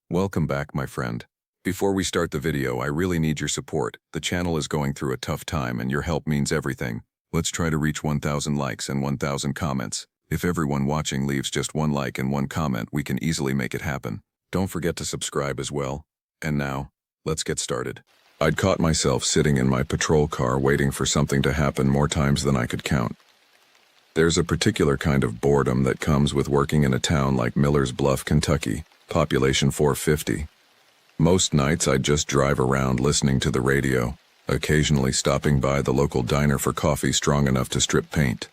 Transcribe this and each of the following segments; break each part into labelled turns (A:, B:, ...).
A: Welcome back, my friend. Before we start the video, I really need your support. The channel is going through a tough time and your help means everything. Let's try to reach 1,000 likes and 1,000 comments. If everyone watching leaves just one like and one comment, we can easily make it happen. Don't forget to subscribe as well. And now, let's get started. I'd caught myself sitting in my patrol car waiting for something to happen more times than I could count. There's a particular kind of boredom that comes with working in a town like Miller's Bluff, Kentucky, population 450. Most nights I'd just drive around listening to the radio, occasionally stopping by the local diner for coffee strong enough to strip paint.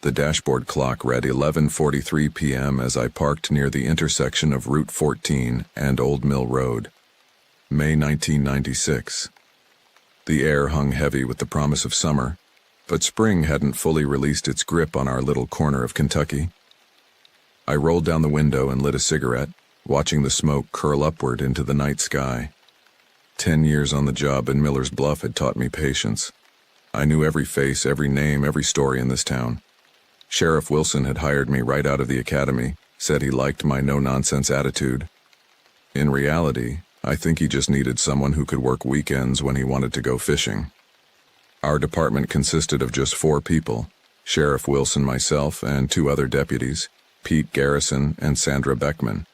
A: The dashboard clock read 11:43 p.m. as I parked near the intersection of Route 14 and Old Mill Road. May 1996. The air hung heavy with the promise of summer, but spring hadn't fully released its grip on our little corner of Kentucky. I rolled down the window and lit a cigarette, watching the smoke curl upward into the night sky. 10 years on the job in Miller's Bluff had taught me patience. I knew every face, every name, every story in this town. Sheriff Wilson had hired me right out of the academy, said he liked my no-nonsense attitude. In reality, I think he just needed someone who could work weekends when he wanted to go fishing. Our department consisted of just 4 people, Sheriff Wilson, myself, and 2 other deputies, Pete Garrison and Sandra Beckman.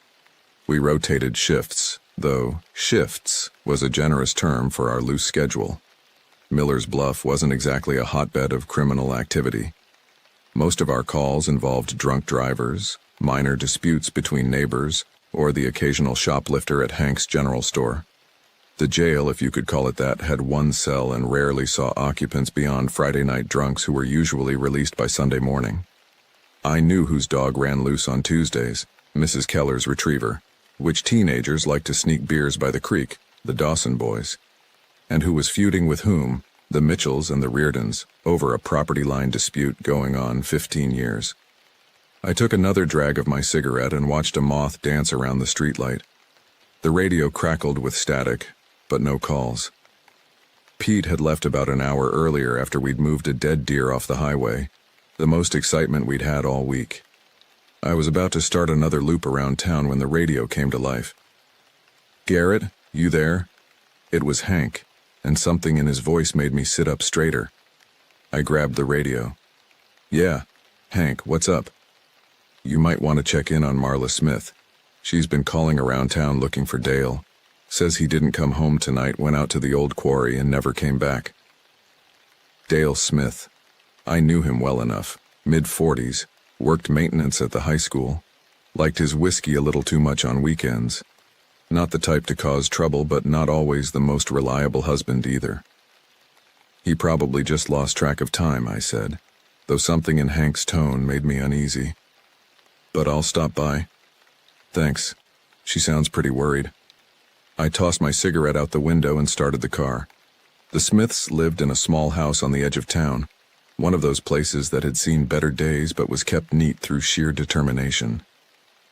A: We rotated shifts, though shifts was a generous term for our loose schedule. Miller's Bluff wasn't exactly a hotbed of criminal activity. Most of our calls involved drunk drivers, minor disputes between neighbors, or the occasional shoplifter at Hank's General Store. The jail, if you could call it that, had 1 cell and rarely saw occupants beyond Friday night drunks who were usually released by Sunday morning. I knew whose dog ran loose on Tuesdays, Mrs. Keller's retriever, which teenagers liked to sneak beers by the creek, the Dawson boys, and who was feuding with whom, the Mitchells and the Reardons, over a property line dispute going on 15 years. I took another drag of my cigarette and watched a moth dance around the streetlight. The radio crackled with static, but no calls. Pete had left about an hour earlier after we'd moved a dead deer off the highway, the most excitement we'd had all week. I was about to start another loop around town when the radio came to life. "Garrett, you there?" It was Hank, and something in his voice made me sit up straighter. I grabbed the radio. "Yeah, Hank, what's up?" "You might want to check in on Marla Smith. She's been calling around town looking for Dale. Says he didn't come home tonight, went out to the old quarry and never came back." Dale Smith. I knew him well enough. Mid-40s, worked maintenance at the high school, liked his whiskey a little too much on weekends. Not the type to cause trouble, but not always the most reliable husband either. "He probably just lost track of time," I said, though something in Hank's tone made me uneasy. "But I'll stop by." "Thanks. She sounds pretty worried." I tossed my cigarette out the window and started the car. The Smiths lived in a small house on the edge of town, one of those places that had seen better days but was kept neat through sheer determination.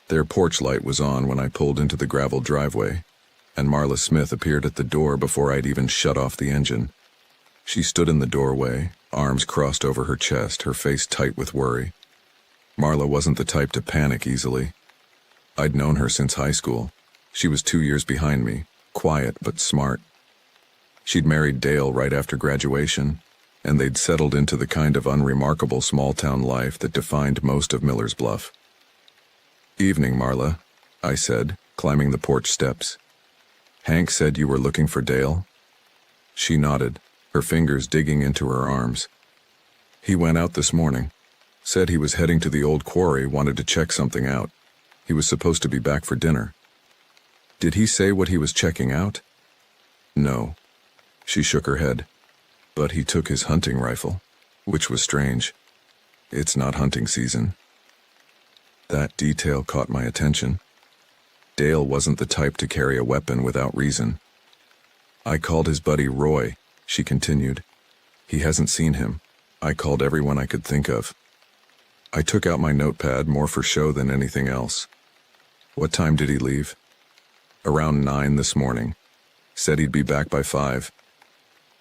A: Their porch light was on when I pulled into the gravel driveway, and Marla Smith appeared at the door before I'd even shut off the engine. She stood in the doorway, arms crossed over her chest, her face tight with worry. Marla wasn't the type to panic easily. I'd known her since high school. She was 2 years behind me, quiet but smart. She'd married Dale right after graduation, and they'd settled into the kind of unremarkable small-town life that defined most of Miller's Bluff. "Evening, Marla," I said, climbing the porch steps. "Hank said you were looking for Dale?" She nodded, her fingers digging into her arms. "He went out this morning. Said he was heading to the old quarry, wanted to check something out. He was supposed to be back for dinner." "Did he say what he was checking out?" "No." She shook her head. "But he took his hunting rifle," which was strange. It's not hunting season. That detail caught my attention. Dale wasn't the type to carry a weapon without reason. "I called his buddy Roy," she continued. "He hasn't seen him. I called everyone I could think of." I took out my notepad more for show than anything else. "What time did he leave?" "Around 9 this morning. Said he'd be back by 5.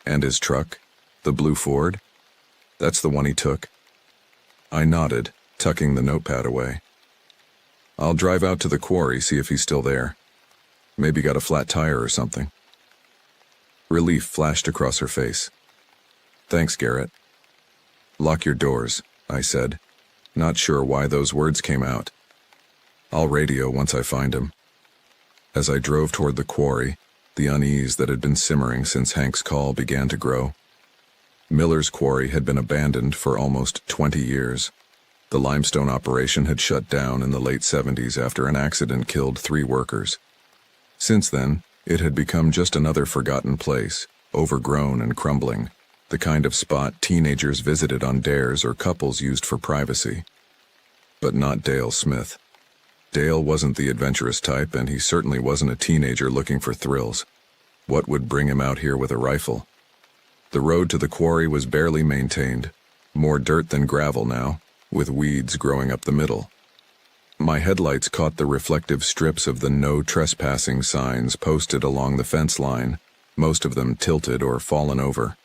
A: "And his truck? The blue Ford?" "That's the one he took." I nodded, tucking the notepad away. I'll drive out to the quarry, see if he's still there. Maybe got a flat tire or something. Relief flashed across her face. Thanks, Garrett. Lock your doors, I said, not sure why those words came out. I'll radio once I find him. As I drove toward the quarry, the unease that had been simmering since Hank's call began to grow. Miller's quarry had been abandoned for almost 20 years. The limestone operation had shut down in the late 70s after an accident killed 3 workers. Since then, it had become just another forgotten place, overgrown and crumbling, the kind of spot teenagers visited on dares or couples used for privacy. But not Dale Smith. Dale wasn't the adventurous type, and he certainly wasn't a teenager looking for thrills. What would bring him out here with a rifle? The road to the quarry was barely maintained, more dirt than gravel now, with weeds growing up the middle. My headlights caught the reflective strips of the no trespassing signs posted along the fence line, most of them tilted or fallen over.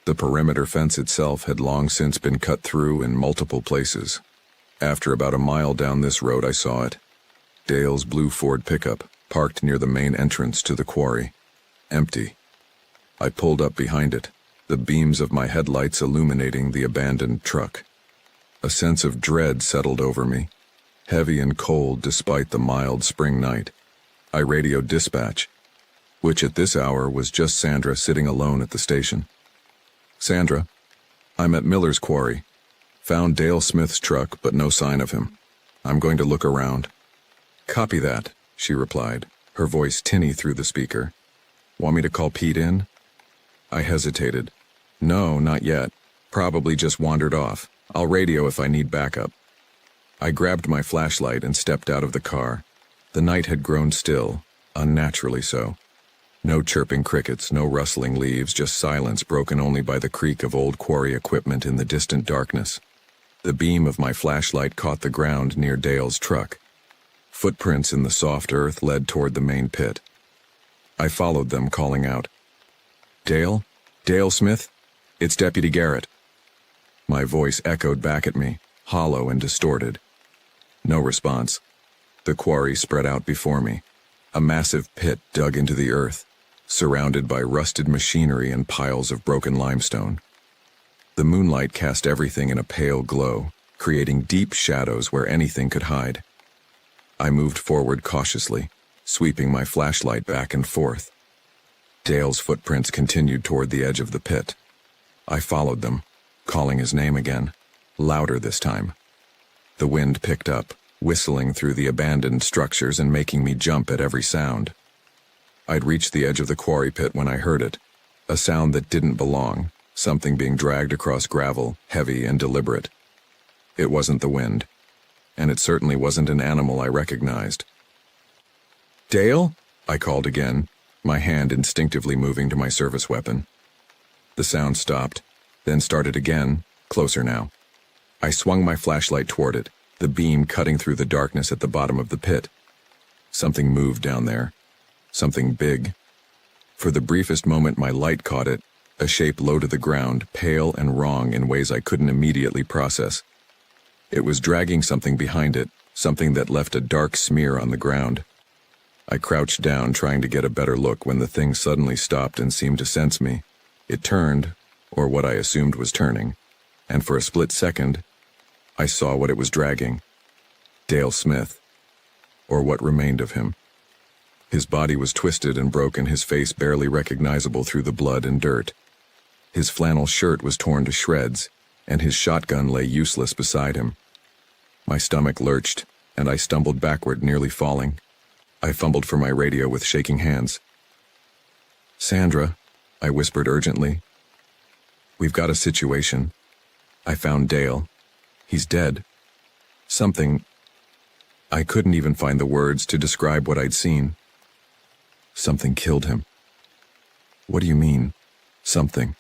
A: The perimeter fence itself had long since been cut through in multiple places. After about a mile down this road I saw it. Dale's blue Ford pickup, parked near the main entrance to the quarry. Empty. I pulled up behind it, the beams of my headlights illuminating the abandoned truck. A sense of dread settled over me, heavy and cold despite the mild spring night. I radioed dispatch, which at this hour was just Sandra sitting alone at the station. Sandra, I'm at Miller's quarry. Found Dale Smith's truck, but no sign of him. I'm going to look around. Copy that, she replied, her voice tinny through the speaker. Want me to call Pete in? I hesitated. No, not yet. Probably just wandered off. I'll radio if I need backup. I grabbed my flashlight and stepped out of the car. The night had grown still, unnaturally so. No chirping crickets, no rustling leaves, just silence broken only by the creak of old quarry equipment in the distant darkness. The beam of my flashlight caught the ground near Dale's truck. Footprints in the soft earth led toward the main pit. I followed them, calling out, Dale? Dale Smith? It's Deputy Garrett. My voice echoed back at me, hollow and distorted. No response. The quarry spread out before me, a massive pit dug into the earth, surrounded by rusted machinery and piles of broken limestone. The moonlight cast everything in a pale glow, creating deep shadows where anything could hide. I moved forward cautiously, sweeping my flashlight back and forth. Dale's footprints continued toward the edge of the pit. I followed them, calling his name again, louder this time. The wind picked up, whistling through the abandoned structures and making me jump at every sound. I'd reached the edge of the quarry pit when I heard it, a sound that didn't belong, something being dragged across gravel, heavy and deliberate. It wasn't the wind, and it certainly wasn't an animal I recognized. Dale? I called again, my hand instinctively moving to my service weapon. The sound stopped, then started again, closer now. I swung my flashlight toward it, the beam cutting through the darkness at the bottom of the pit. Something moved down there. Something big. For the briefest moment my light caught it, a shape low to the ground, pale and wrong in ways I couldn't immediately process. It was dragging something behind it, something that left a dark smear on the ground. I crouched down, trying to get a better look when the thing suddenly stopped and seemed to sense me. It turned, or what I assumed was turning, and for a split second, I saw what it was dragging. Dale Smith, or what remained of him. His body was twisted and broken, his face barely recognizable through the blood and dirt. His flannel shirt was torn to shreds, and his shotgun lay useless beside him. My stomach lurched, and I stumbled backward, nearly falling. I fumbled for my radio with shaking hands. Sandra, I whispered urgently. We've got a situation. I found Dale. He's dead. Something. I couldn't even find the words to describe what I'd seen. Something killed him. What do you mean, something?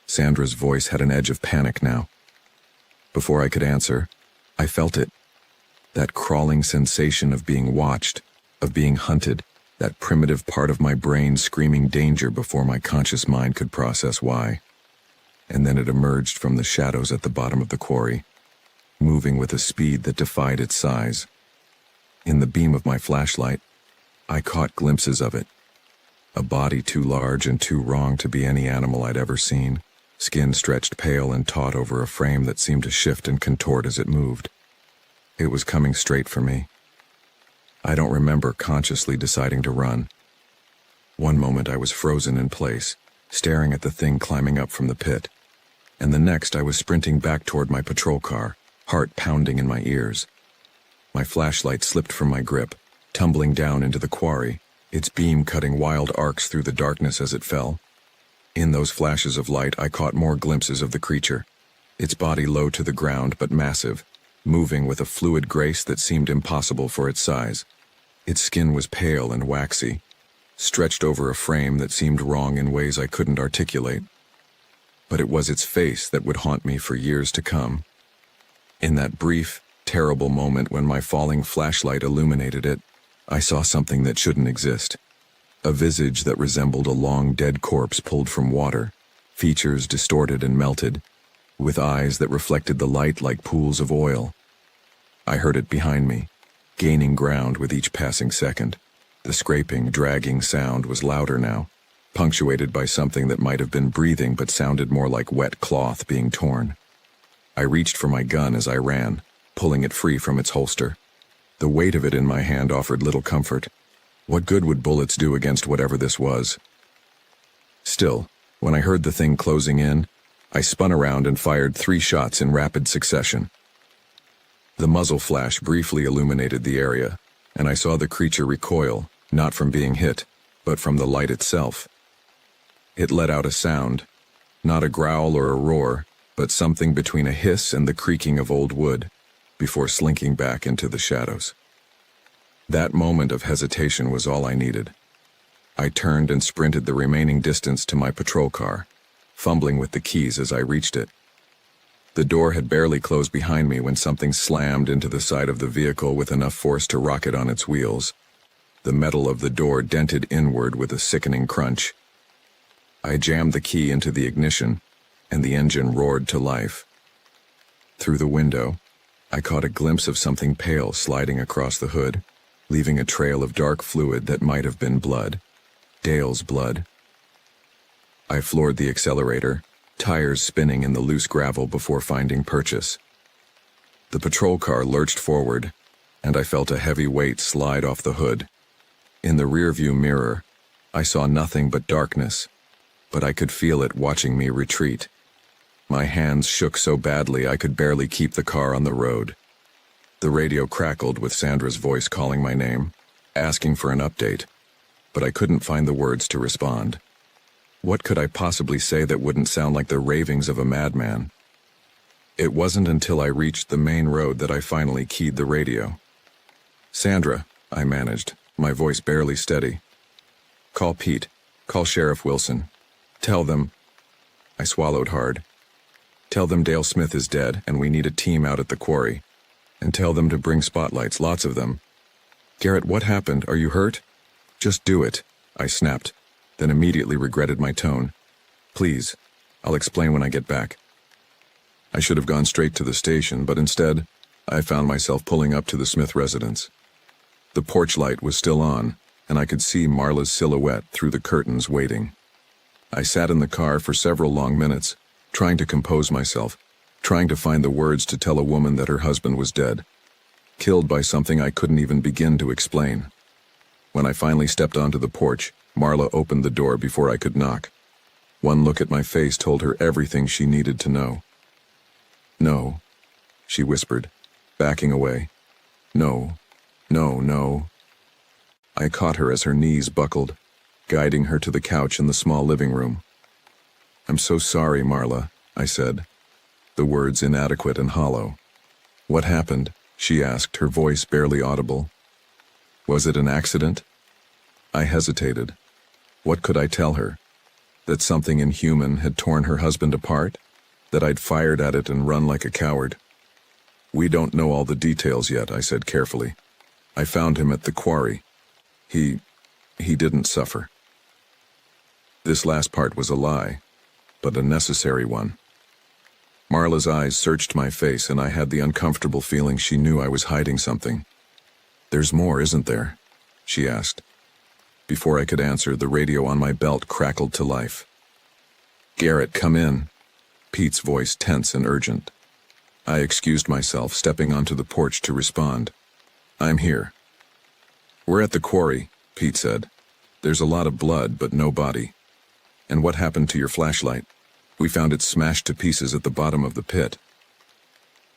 A: Sandra's voice had an edge of panic now. Before I could answer, I felt it. That crawling sensation of being watched, of being hunted, that primitive part of my brain screaming danger before my conscious mind could process why. And then it emerged from the shadows at the bottom of the quarry, moving with a speed that defied its size, In the beam of my flashlight, I caught glimpses of it. A body too large and too wrong to be any animal I'd ever seen, skin stretched pale and taut over a frame that seemed to shift and contort as it moved. It was coming straight for me. I don't remember consciously deciding to run. One moment I was frozen in place, staring at the thing climbing up from the pit, and the next I was sprinting back toward my patrol car, heart pounding in my ears. My flashlight slipped from my grip, tumbling down into the quarry, its beam cutting wild arcs through the darkness as it fell. In those flashes of light I caught more glimpses of the creature, its body low to the ground but massive, moving with a fluid grace that seemed impossible for its size. Its skin was pale and waxy, stretched over a frame that seemed wrong in ways I couldn't articulate. But it was its face that would haunt me for years to come. In that brief, terrible moment when my falling flashlight illuminated it, I saw something that shouldn't exist. A visage that resembled a long dead corpse pulled from water, features distorted and melted, with eyes that reflected the light like pools of oil. I heard it behind me, gaining ground with each passing second. The scraping, dragging sound was louder now, punctuated by something that might have been breathing but sounded more like wet cloth being torn. I reached for my gun as I ran, pulling it free from its holster. The weight of it in my hand offered little comfort. What good would bullets do against whatever this was? Still, when I heard the thing closing in, I spun around and fired 3 shots in rapid succession. The muzzle flash briefly illuminated the area, and I saw the creature recoil, not from being hit, but from the light itself. It let out a sound, not a growl or a roar, but something between a hiss and the creaking of old wood, before slinking back into the shadows. That moment of hesitation was all I needed. I turned and sprinted the remaining distance to my patrol car, fumbling with the keys as I reached it. The door had barely closed behind me when something slammed into the side of the vehicle with enough force to rock it on its wheels. The metal of the door dented inward with a sickening crunch. I jammed the key into the ignition, and the engine roared to life. Through the window, I caught a glimpse of something pale sliding across the hood, leaving a trail of dark fluid that might have been blood. Dale's blood. I floored the accelerator, tires spinning in the loose gravel before finding purchase. The patrol car lurched forward, and I felt a heavy weight slide off the hood. In the rearview mirror, I saw nothing but darkness, but I could feel it watching me retreat. My hands shook so badly I could barely keep the car on the road. The radio crackled with Sandra's voice calling my name, asking for an update, but I couldn't find the words to respond. What could I possibly say that wouldn't sound like the ravings of a madman? It wasn't until I reached the main road that I finally keyed the radio. "Sandra," I managed, my voice barely steady. "Call Pete. Call Sheriff Wilson. Tell them..." I swallowed hard. "Tell them Dale Smith is dead and we need a team out at the quarry. And tell them to bring spotlights, lots of them." "Garrett, what happened? Are you hurt?" "Just do it," I snapped, then immediately regretted my tone. "Please, I'll explain when I get back." I should have gone straight to the station, but instead, I found myself pulling up to the Smith residence. The porch light was still on, and I could see Marla's silhouette through the curtains waiting. I sat in the car for several long minutes, trying to compose myself, trying to find the words to tell a woman that her husband was dead, killed by something I couldn't even begin to explain. When I finally stepped onto the porch, Marla opened the door before I could knock. One look at my face told her everything she needed to know. "No," she whispered, backing away. "No, no, no." I caught her as her knees buckled, guiding her to the couch in the small living room. "I'm so sorry, Marla," I said, the words inadequate and hollow. "What happened?" she asked, her voice barely audible. "Was it an accident?" I hesitated. What could I tell her? That something inhuman had torn her husband apart? That I'd fired at it and run like a coward? "We don't know all the details yet," I said carefully. "I found him at the quarry. He didn't suffer." This last part was a lie, but a necessary one. Marla's eyes searched my face, and I had the uncomfortable feeling she knew I was hiding something. "There's more, isn't there?" she asked. Before I could answer, the radio on my belt crackled to life. "Garrett, come in," Pete's voice tense and urgent. I excused myself, stepping onto the porch to respond. "I'm here." "We're at the quarry," Pete said. "There's a lot of blood, but no body." "And what happened to your flashlight?" "We found it smashed to pieces at the bottom of the pit."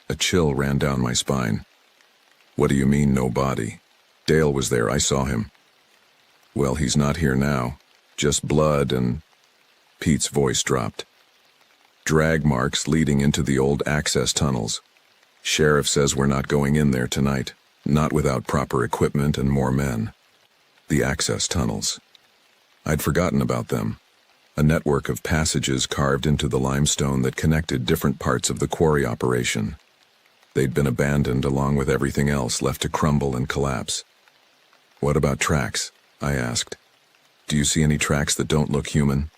A: A chill ran down my spine. "What do you mean, no body? Dale was there, I saw him." "Well, he's not here now. Just blood and—" Pete's voice dropped. "Drag marks leading into the old access tunnels. Sheriff says we're not going in there tonight, not without proper equipment and more men." The access tunnels. I'd forgotten about them. A network of passages carved into the limestone that connected different parts of the quarry operation. They'd been abandoned along with everything else, left to crumble and collapse. "What about tracks?" I asked. "Do you see any tracks that don't look human?"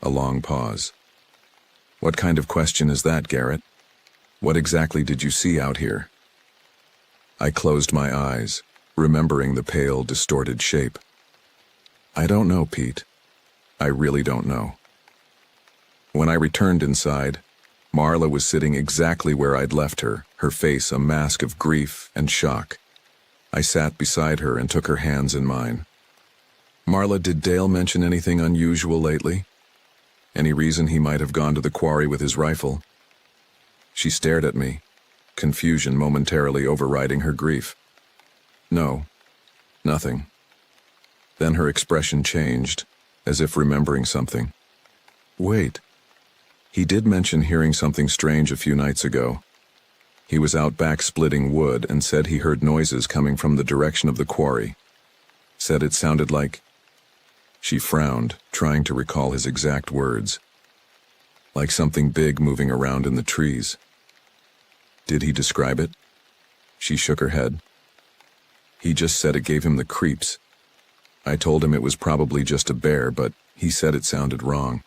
A: A long pause. "What kind of question is that, Garrett? What exactly did you see out here?" I closed my eyes, remembering the pale, distorted shape. "I don't know, Pete. I really don't know." When I returned inside, Marla was sitting exactly where I'd left her, her face a mask of grief and shock. I sat beside her and took her hands in mine. "Marla, did Dale mention anything unusual lately? Any reason he might have gone to the quarry with his rifle?" She stared at me, confusion momentarily overriding her grief. "No, nothing." Then her expression changed, as if remembering something. "Wait. He did mention hearing something strange a few nights ago. He was out back splitting wood and said he heard noises coming from the direction of the quarry. Said it sounded like—" She frowned, trying to recall his exact words. "Like something big moving around in the trees." "Did he describe it?" She shook her head. "He just said it gave him the creeps. I told him it was probably just a bear, but he said it sounded wrong."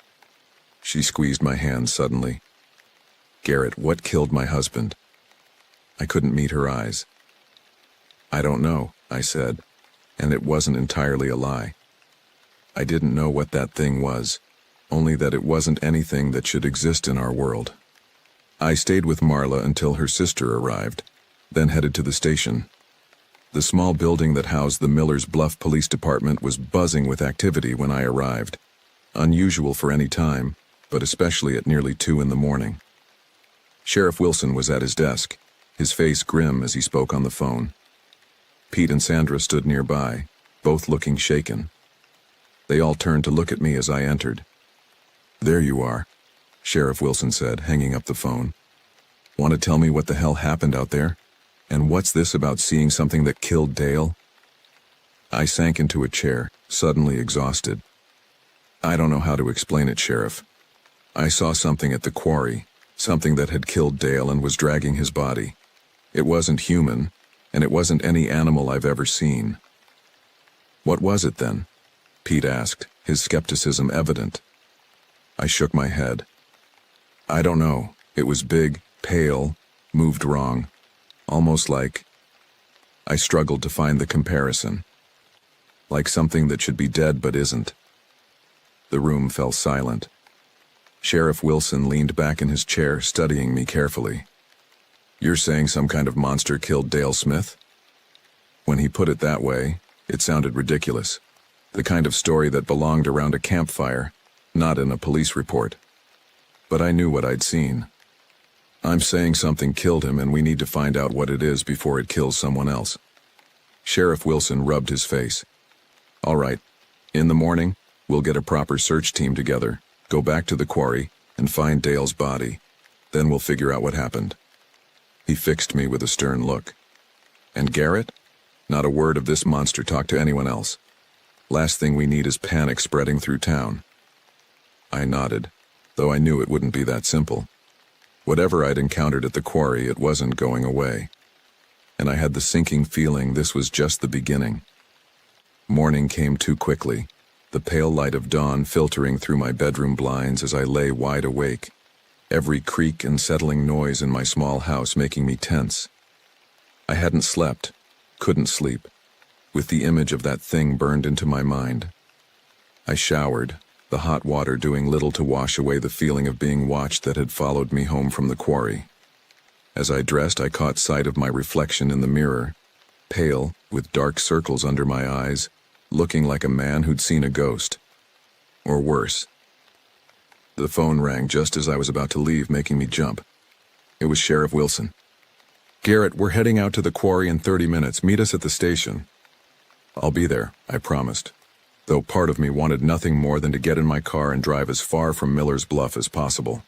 A: She squeezed my hand suddenly. "Garrett, what killed my husband?" I couldn't meet her eyes. "I don't know," I said, and it wasn't entirely a lie. I didn't know what that thing was, only that it wasn't anything that should exist in our world. I stayed with Marla until her sister arrived, then headed to the station. The small building that housed the Miller's Bluff Police Department was buzzing with activity when I arrived. Unusual for any time, but especially at nearly 2 in the morning. Sheriff Wilson was at his desk, his face grim as he spoke on the phone. Pete and Sandra stood nearby, both looking shaken. They all turned to look at me as I entered. "There you are," Sheriff Wilson said, hanging up the phone. "Want to tell me what the hell happened out there? And what's this about seeing something that killed Dale?" I sank into a chair, suddenly exhausted. "I don't know how to explain it, Sheriff. I saw something at the quarry, something that had killed Dale and was dragging his body. It wasn't human, and it wasn't any animal I've ever seen." "What was it then?" Pete asked, his skepticism evident. I shook my head. "I don't know. It was big, pale, moved wrong. Almost like—" I struggled to find the comparison. "Like something that should be dead but isn't." The room fell silent. Sheriff Wilson leaned back in his chair, studying me carefully. "You're saying some kind of monster killed Dale Smith?" When he put it that way, it sounded ridiculous. The kind of story that belonged around a campfire, not in a police report. But I knew what I'd seen. "I'm saying something killed him and we need to find out what it is before it kills someone else." Sheriff Wilson rubbed his face. "All right. In the morning, we'll get a proper search team together, go back to the quarry, and find Dale's body. Then we'll figure out what happened." He fixed me with a stern look. "And Garrett? Not a word of this monster talk to anyone else. Last thing we need is panic spreading through town." I nodded, though I knew it wouldn't be that simple. Whatever I'd encountered at the quarry, it wasn't going away. And I had the sinking feeling this was just the beginning. Morning came too quickly, the pale light of dawn filtering through my bedroom blinds as I lay wide awake, every creak and settling noise in my small house making me tense. I hadn't slept, Couldn't sleep, with the image of that thing burned into my mind. I showered, the hot water doing little to wash away the feeling of being watched that had followed me home from the quarry. As I dressed, I caught sight of my reflection in the mirror, pale, with dark circles under my eyes, looking like a man who'd seen a ghost. Or worse. The phone rang just as I was about to leave, making me jump. It was Sheriff Wilson. "Garrett, we're heading out to the quarry in 30 minutes. Meet us at the station." "I'll be there," I promised, though part of me wanted nothing more than to get in my car and drive as far from Miller's Bluff as possible.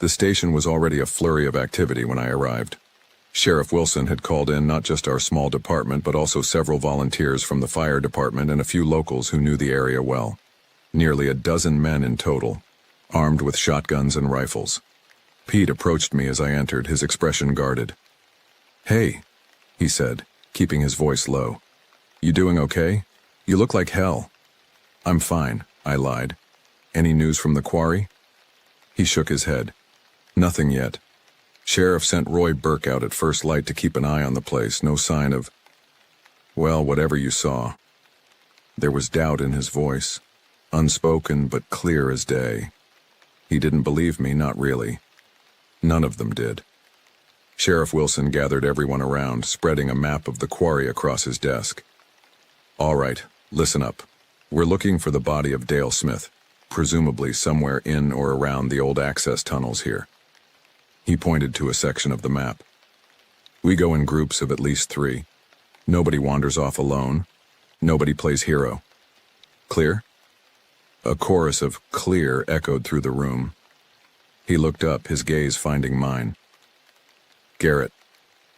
A: The station was already a flurry of activity when I arrived. Sheriff Wilson had called in not just our small department, but also several volunteers from the fire department and a few locals who knew the area well. Nearly a dozen men in total, armed with shotguns and rifles. Pete approached me as I entered, his expression guarded. "Hey," he said, keeping his voice low. "You doing okay? You look like hell." "I'm fine," I lied. "Any news from the quarry?" He shook his head. "Nothing yet. Sheriff sent Roy Burke out at first light to keep an eye on the place. No sign of... well, whatever you saw." There was doubt in his voice, unspoken but clear as day. He didn't believe me, not really. None of them did. Sheriff Wilson gathered everyone around, spreading a map of the quarry across his desk. "All right, listen up. We're looking for the body of Dale Smith, presumably somewhere in or around the old access tunnels here." He pointed to a section of the map. "We go in groups of at least 3. Nobody wanders off alone. Nobody plays hero. Clear?" A chorus of "clear" echoed through the room. He looked up, his gaze finding mine. "Garrett,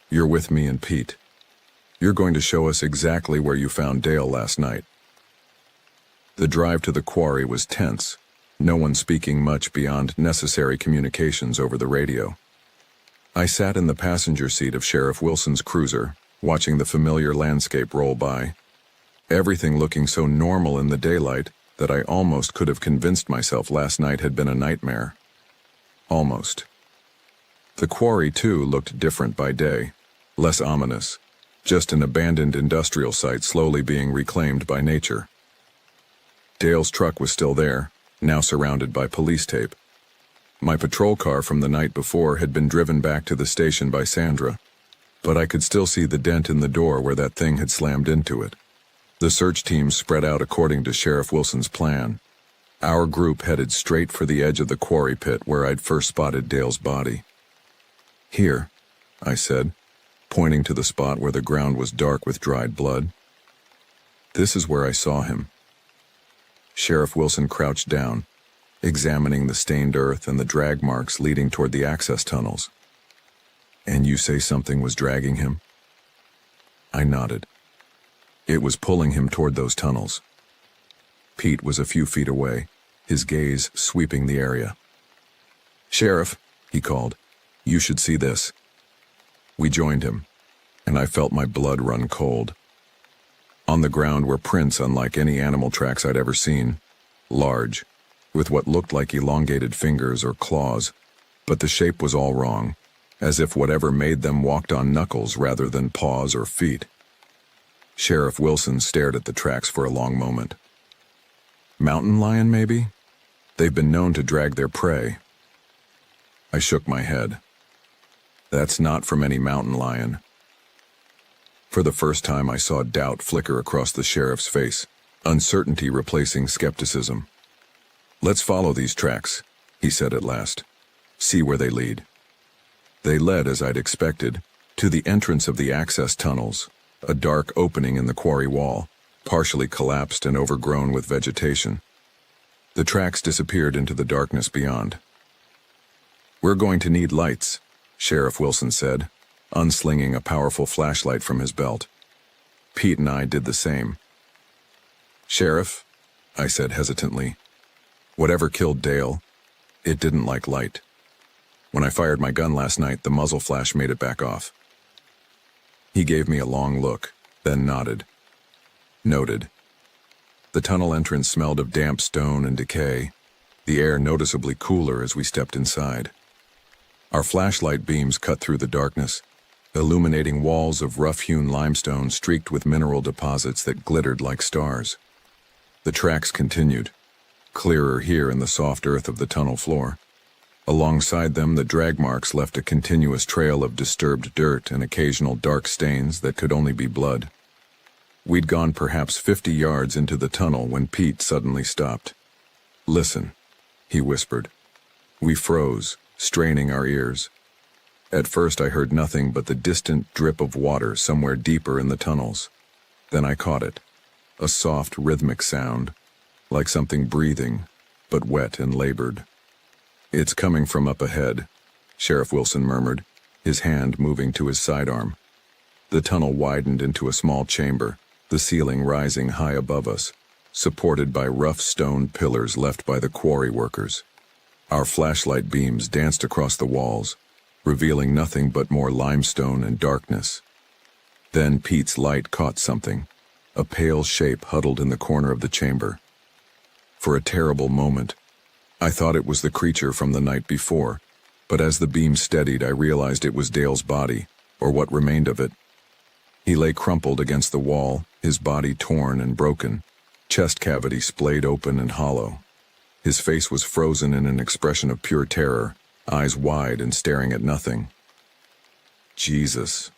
A: you're with me and Pete. You're going to show us exactly where you found Dale last night." The drive to the quarry was tense, no one speaking much beyond necessary communications over the radio. I sat in the passenger seat of Sheriff Wilson's cruiser, watching the familiar landscape roll by, everything looking so normal in the daylight that I almost could have convinced myself last night had been a nightmare. Almost. The quarry, too, looked different by day, less ominous, just an abandoned industrial site slowly being reclaimed by nature. Dale's truck was still there, now surrounded by police tape. My patrol car from the night before had been driven back to the station by Sandra, but I could still see the dent in the door where that thing had slammed into it. The search team spread out according to Sheriff Wilson's plan. Our group headed straight for the edge of the quarry pit where I'd first spotted Dale's body. "Here," I said, pointing to the spot where the ground was dark with dried blood. "This is where I saw him." Sheriff Wilson crouched down, examining the stained earth and the drag marks leading toward the access tunnels. "And you say something was dragging him?" I nodded. It was pulling him toward those tunnels. Pete was a few feet away, his gaze sweeping the area. "Sheriff," he called, "you should see this." We joined him, and I felt my blood run cold. On the ground were prints unlike any animal tracks I'd ever seen, large, with what looked like elongated fingers or claws, but the shape was all wrong, as if whatever made them walked on knuckles rather than paws or feet. Sheriff Wilson stared at the tracks for a long moment. "Mountain lion, maybe? They've been known to drag their prey." I shook my head. "That's not from any mountain lion." For the first time, I saw doubt flicker across the sheriff's face, uncertainty replacing skepticism. "Let's follow these tracks," he said at last. "See where they lead." They led, as I'd expected, to the entrance of the access tunnels, a dark opening in the quarry wall, partially collapsed and overgrown with vegetation. The tracks disappeared into the darkness beyond. "We're going to need lights," Sheriff Wilson said, unslinging a powerful flashlight from his belt. Pete and I did the same. "Sheriff," I said hesitantly, "whatever killed Dale, it didn't like light. When I fired my gun last night, the muzzle flash made it back off." He gave me a long look, then nodded. "Noted." The tunnel entrance smelled of damp stone and decay, the air noticeably cooler as we stepped inside. Our flashlight beams cut through the darkness, illuminating walls of rough-hewn limestone streaked with mineral deposits that glittered like stars. The tracks continued, clearer here in the soft earth of the tunnel floor. Alongside them, the drag marks left a continuous trail of disturbed dirt and occasional dark stains that could only be blood. We'd gone perhaps 50 yards into the tunnel when Pete suddenly stopped. "Listen," he whispered. We froze, straining our ears. At first I heard nothing but the distant drip of water somewhere deeper in the tunnels. Then I caught it, a soft, rhythmic sound, like something breathing, but wet and labored. "It's coming from up ahead," Sheriff Wilson murmured, his hand moving to his sidearm. The tunnel widened into a small chamber, the ceiling rising high above us, supported by rough stone pillars left by the quarry workers. Our flashlight beams danced across the walls, revealing nothing but more limestone and darkness. Then Pete's light caught something, a pale shape huddled in the corner of the chamber. For a terrible moment, I thought it was the creature from the night before, but as the beam steadied, I realized it was Dale's body, or what remained of it. He lay crumpled against the wall, his body torn and broken, chest cavity splayed open and hollow. His face was frozen in an expression of pure terror, eyes wide and staring at nothing. "Jesus,"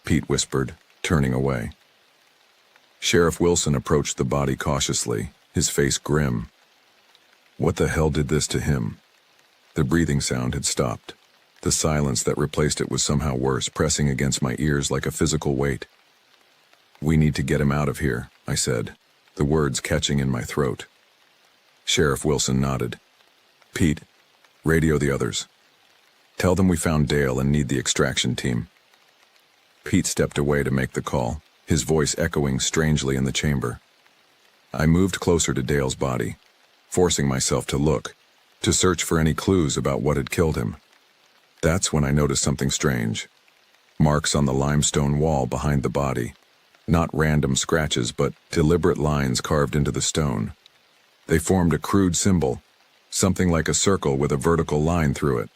A: Pete whispered, turning away. Sheriff Wilson approached the body cautiously, his face grim. What the hell did this to him? The breathing sound had stopped. The silence that replaced it was somehow worse, pressing against my ears like a physical weight. "We need to get him out of here," I said, the words catching in my throat. Sheriff Wilson nodded. "Pete, radio the others. Tell them we found Dale and need the extraction team." Pete stepped away to make the call, his voice echoing strangely in the chamber. I moved closer to Dale's body, forcing myself to look, to search for any clues about what had killed him. That's when I noticed something strange. Marks on the limestone wall behind the body. Not random scratches, but deliberate lines carved into the stone. They formed a crude symbol, something like a circle with a vertical line through it.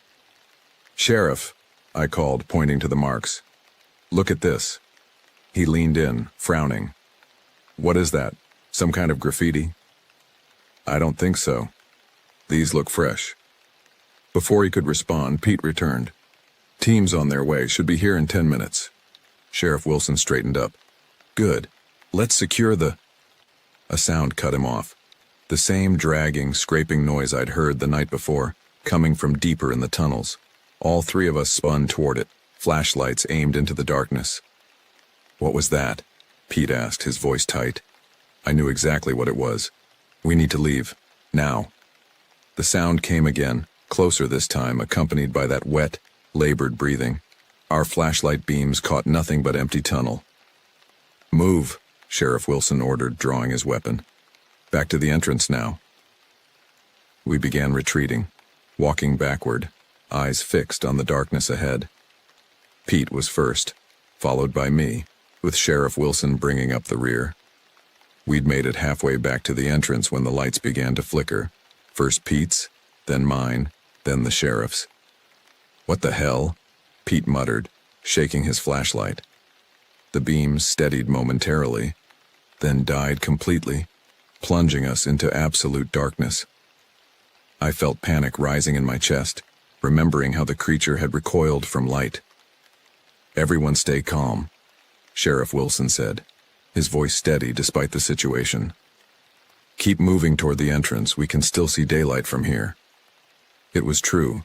A: "Sheriff," I called, pointing to the marks. "Look at this." He leaned in, frowning. "What is that? Some kind of graffiti?" "I don't think so. These look fresh." Before he could respond, Pete returned. "Teams on their way, should be here in 10 minutes. Sheriff Wilson straightened up. "Good. Let's secure the—" A sound cut him off. The same dragging, scraping noise I'd heard the night before, coming from deeper in the tunnels. All three of us spun toward it, flashlights aimed into the darkness. "What was that?" Pete asked, his voice tight. I knew exactly what it was. "We need to leave. Now." The sound came again, closer this time, accompanied by that wet, labored breathing. Our flashlight beams caught nothing but empty tunnel. "Move," Sheriff Wilson ordered, drawing his weapon. "Back to the entrance now." We began retreating, walking backward, eyes fixed on the darkness ahead. Pete was first, followed by me, with Sheriff Wilson bringing up the rear. We'd made it halfway back to the entrance when the lights began to flicker. First Pete's, then mine, then the sheriff's. "What the hell?" Pete muttered, shaking his flashlight. The beams steadied momentarily, then died completely, plunging us into absolute darkness. I felt panic rising in my chest, remembering how the creature had recoiled from light. "Everyone stay calm," Sheriff Wilson said, his voice steady despite the situation. "Keep moving toward the entrance. We can still see daylight from here." It was true.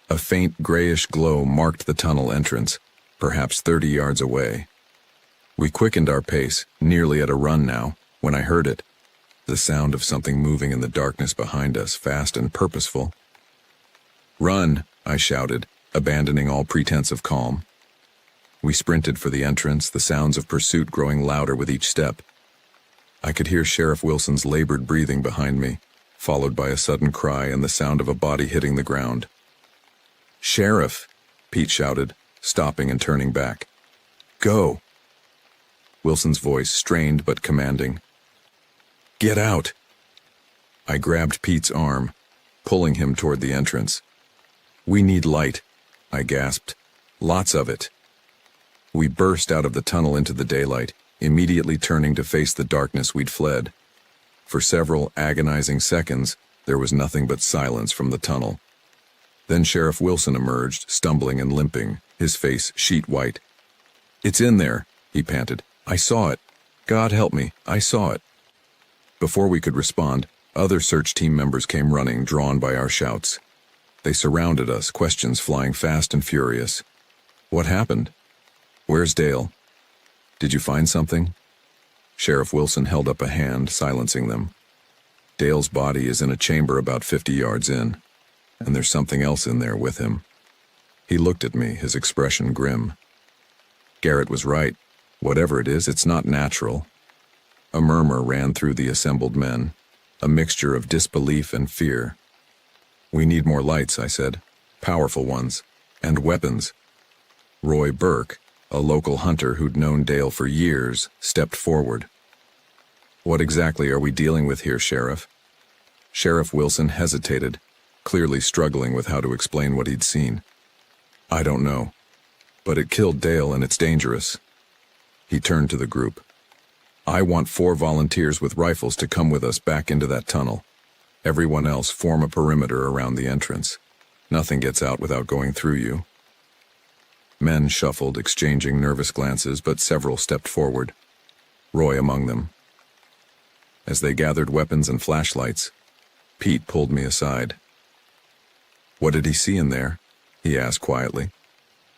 A: A faint grayish glow marked the tunnel entrance, perhaps 30 yards away. We quickened our pace, nearly at a run now, when I heard it. The sound of something moving in the darkness behind us, fast and purposeful. "Run!" I shouted, abandoning all pretense of calm. We sprinted for the entrance, the sounds of pursuit growing louder with each step. I could hear Sheriff Wilson's labored breathing behind me, followed by a sudden cry and the sound of a body hitting the ground. "Sheriff!" Pete shouted, stopping and turning back. "Go!" Wilson's voice strained but commanding. "Get out!" I grabbed Pete's arm, pulling him toward the entrance. "We need light," I gasped. "Lots of it." We burst out of the tunnel into the daylight, immediately turning to face the darkness we'd fled. For several agonizing seconds, there was nothing but silence from the tunnel. Then Sheriff Wilson emerged, stumbling and limping, his face sheet white. "It's in there," he panted. "I saw it. God help me, I saw it." Before we could respond, other search team members came running, drawn by our shouts. They surrounded us, questions flying fast and furious. "What happened? Where's Dale? Did you find something?" Sheriff Wilson held up a hand, silencing them. "Dale's body is in a chamber about 50 yards in, and there's something else in there with him." He looked at me, his expression grim. Garrett was right. Whatever it is, it's not natural. A murmur ran through the assembled men, a mixture of disbelief and fear. "We need more lights," I said. "Powerful ones. And weapons." Roy Burke, a local hunter who'd known Dale for years, stepped forward. "What exactly are we dealing with here, Sheriff?" Sheriff Wilson hesitated, clearly struggling with how to explain what he'd seen. "I don't know. But it killed Dale and it's dangerous." He turned to the group. "I want 4 volunteers with rifles to come with us back into that tunnel. Everyone else form a perimeter around the entrance. Nothing gets out without going through you." Men shuffled, exchanging nervous glances, but several stepped forward, Roy among them. As they gathered weapons and flashlights, Pete pulled me aside. "What did he see in there?" he asked quietly.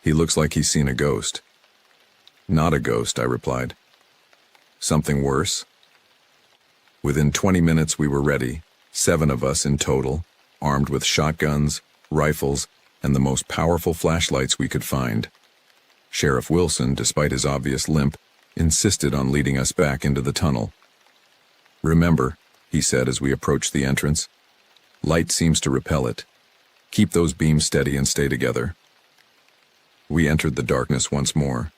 A: "He looks like he's seen a ghost." "Not a ghost," I replied. "Something worse?" Within 20 minutes we were ready, 7 of us in total, armed with shotguns, rifles, and the most powerful flashlights we could find. Sheriff Wilson, despite his obvious limp, insisted on leading us back into the tunnel. "Remember," he said as we approached the entrance, "light seems to repel it. Keep those beams steady and stay together." We entered the darkness once more,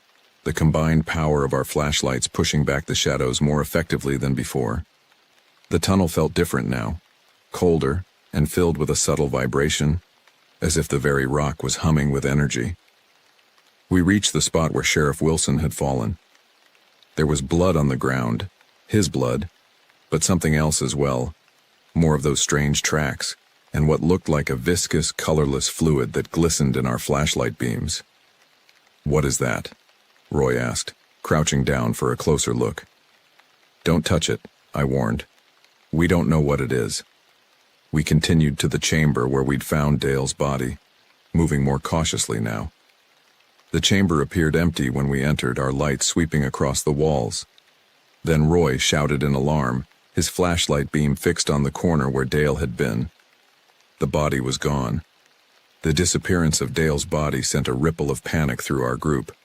A: the combined power of our flashlights pushing back the shadows more effectively than before. The tunnel felt different now, colder and filled with a subtle vibration, as if the very rock was humming with energy. We reached the spot where Sheriff Wilson had fallen. There was blood on the ground, his blood, but something else as well, more of those strange tracks, and what looked like a viscous, colorless fluid that glistened in our flashlight beams. "What is that?" Roy asked, crouching down for a closer look. "Don't touch it," I warned. "We don't know what it is." We continued to the chamber where we'd found Dale's body, moving more cautiously now. The chamber appeared empty when we entered, our light sweeping across the walls. Then Roy shouted in alarm, his flashlight beam fixed on the corner where Dale had been. The body was gone. The disappearance of Dale's body sent a ripple of panic through our group.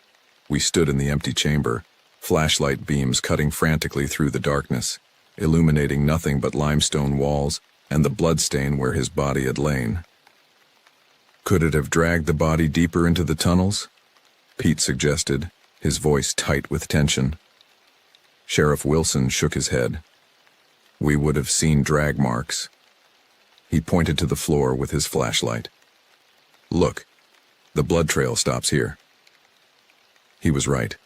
A: We stood in the empty chamber, flashlight beams cutting frantically through the darkness, illuminating nothing but limestone walls and the bloodstain where his body had lain. "Could it have dragged the body deeper into the tunnels?" Pete suggested, his voice tight with tension. Sheriff Wilson shook his head. "We would have seen drag marks." He pointed to the floor with his flashlight. "Look, the blood trail stops here." He was right.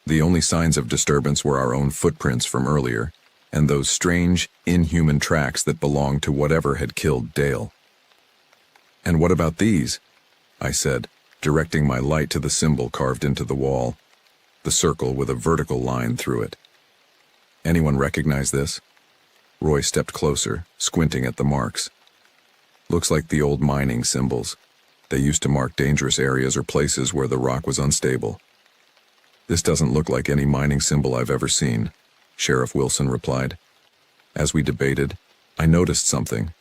A: The only signs of disturbance were our own footprints from earlier, and those strange, inhuman tracks that belonged to whatever had killed Dale. "And what about these?" I said, directing my light to the symbol carved into the wall, the circle with a vertical line through it. "Anyone recognize this?" Roy stepped closer, squinting at the marks. "Looks like the old mining symbols. They used to mark dangerous areas or places where the rock was unstable." "This doesn't look like any mining symbol I've ever seen," Sheriff Wilson replied. As we debated, I noticed something,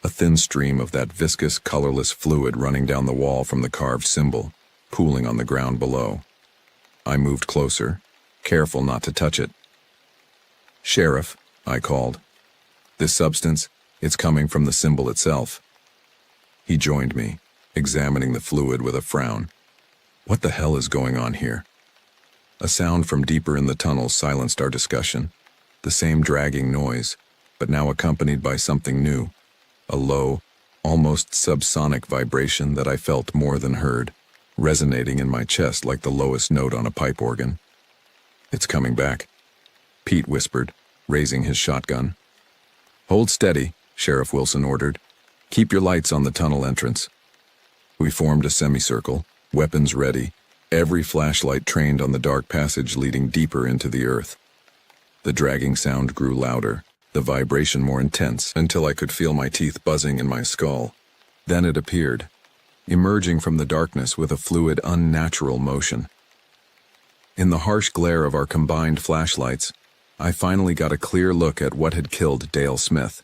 A: a thin stream of that viscous, colorless fluid running down the wall from the carved symbol, pooling on the ground below. I moved closer, careful not to touch it. "Sheriff," I called. "This substance, it's coming from the symbol itself." He joined me, examining the fluid with a frown. "What the hell is going on here?" A sound from deeper in the tunnel silenced our discussion, the same dragging noise, but now accompanied by something new, a low, almost subsonic vibration that I felt more than heard. resonating in my chest like the lowest note on a pipe organ. "It's coming back," Pete whispered, raising his shotgun. "Hold steady," Sheriff Wilson ordered. "Keep your lights on the tunnel entrance." We formed a semicircle, weapons ready, every flashlight trained on the dark passage leading deeper into the earth. The dragging sound grew louder, the vibration more intense, until I could feel my teeth buzzing in my skull. Then it appeared, emerging from the darkness with a fluid, unnatural motion. In the harsh glare of our combined flashlights, I finally got a clear look at what had killed Dale Smith.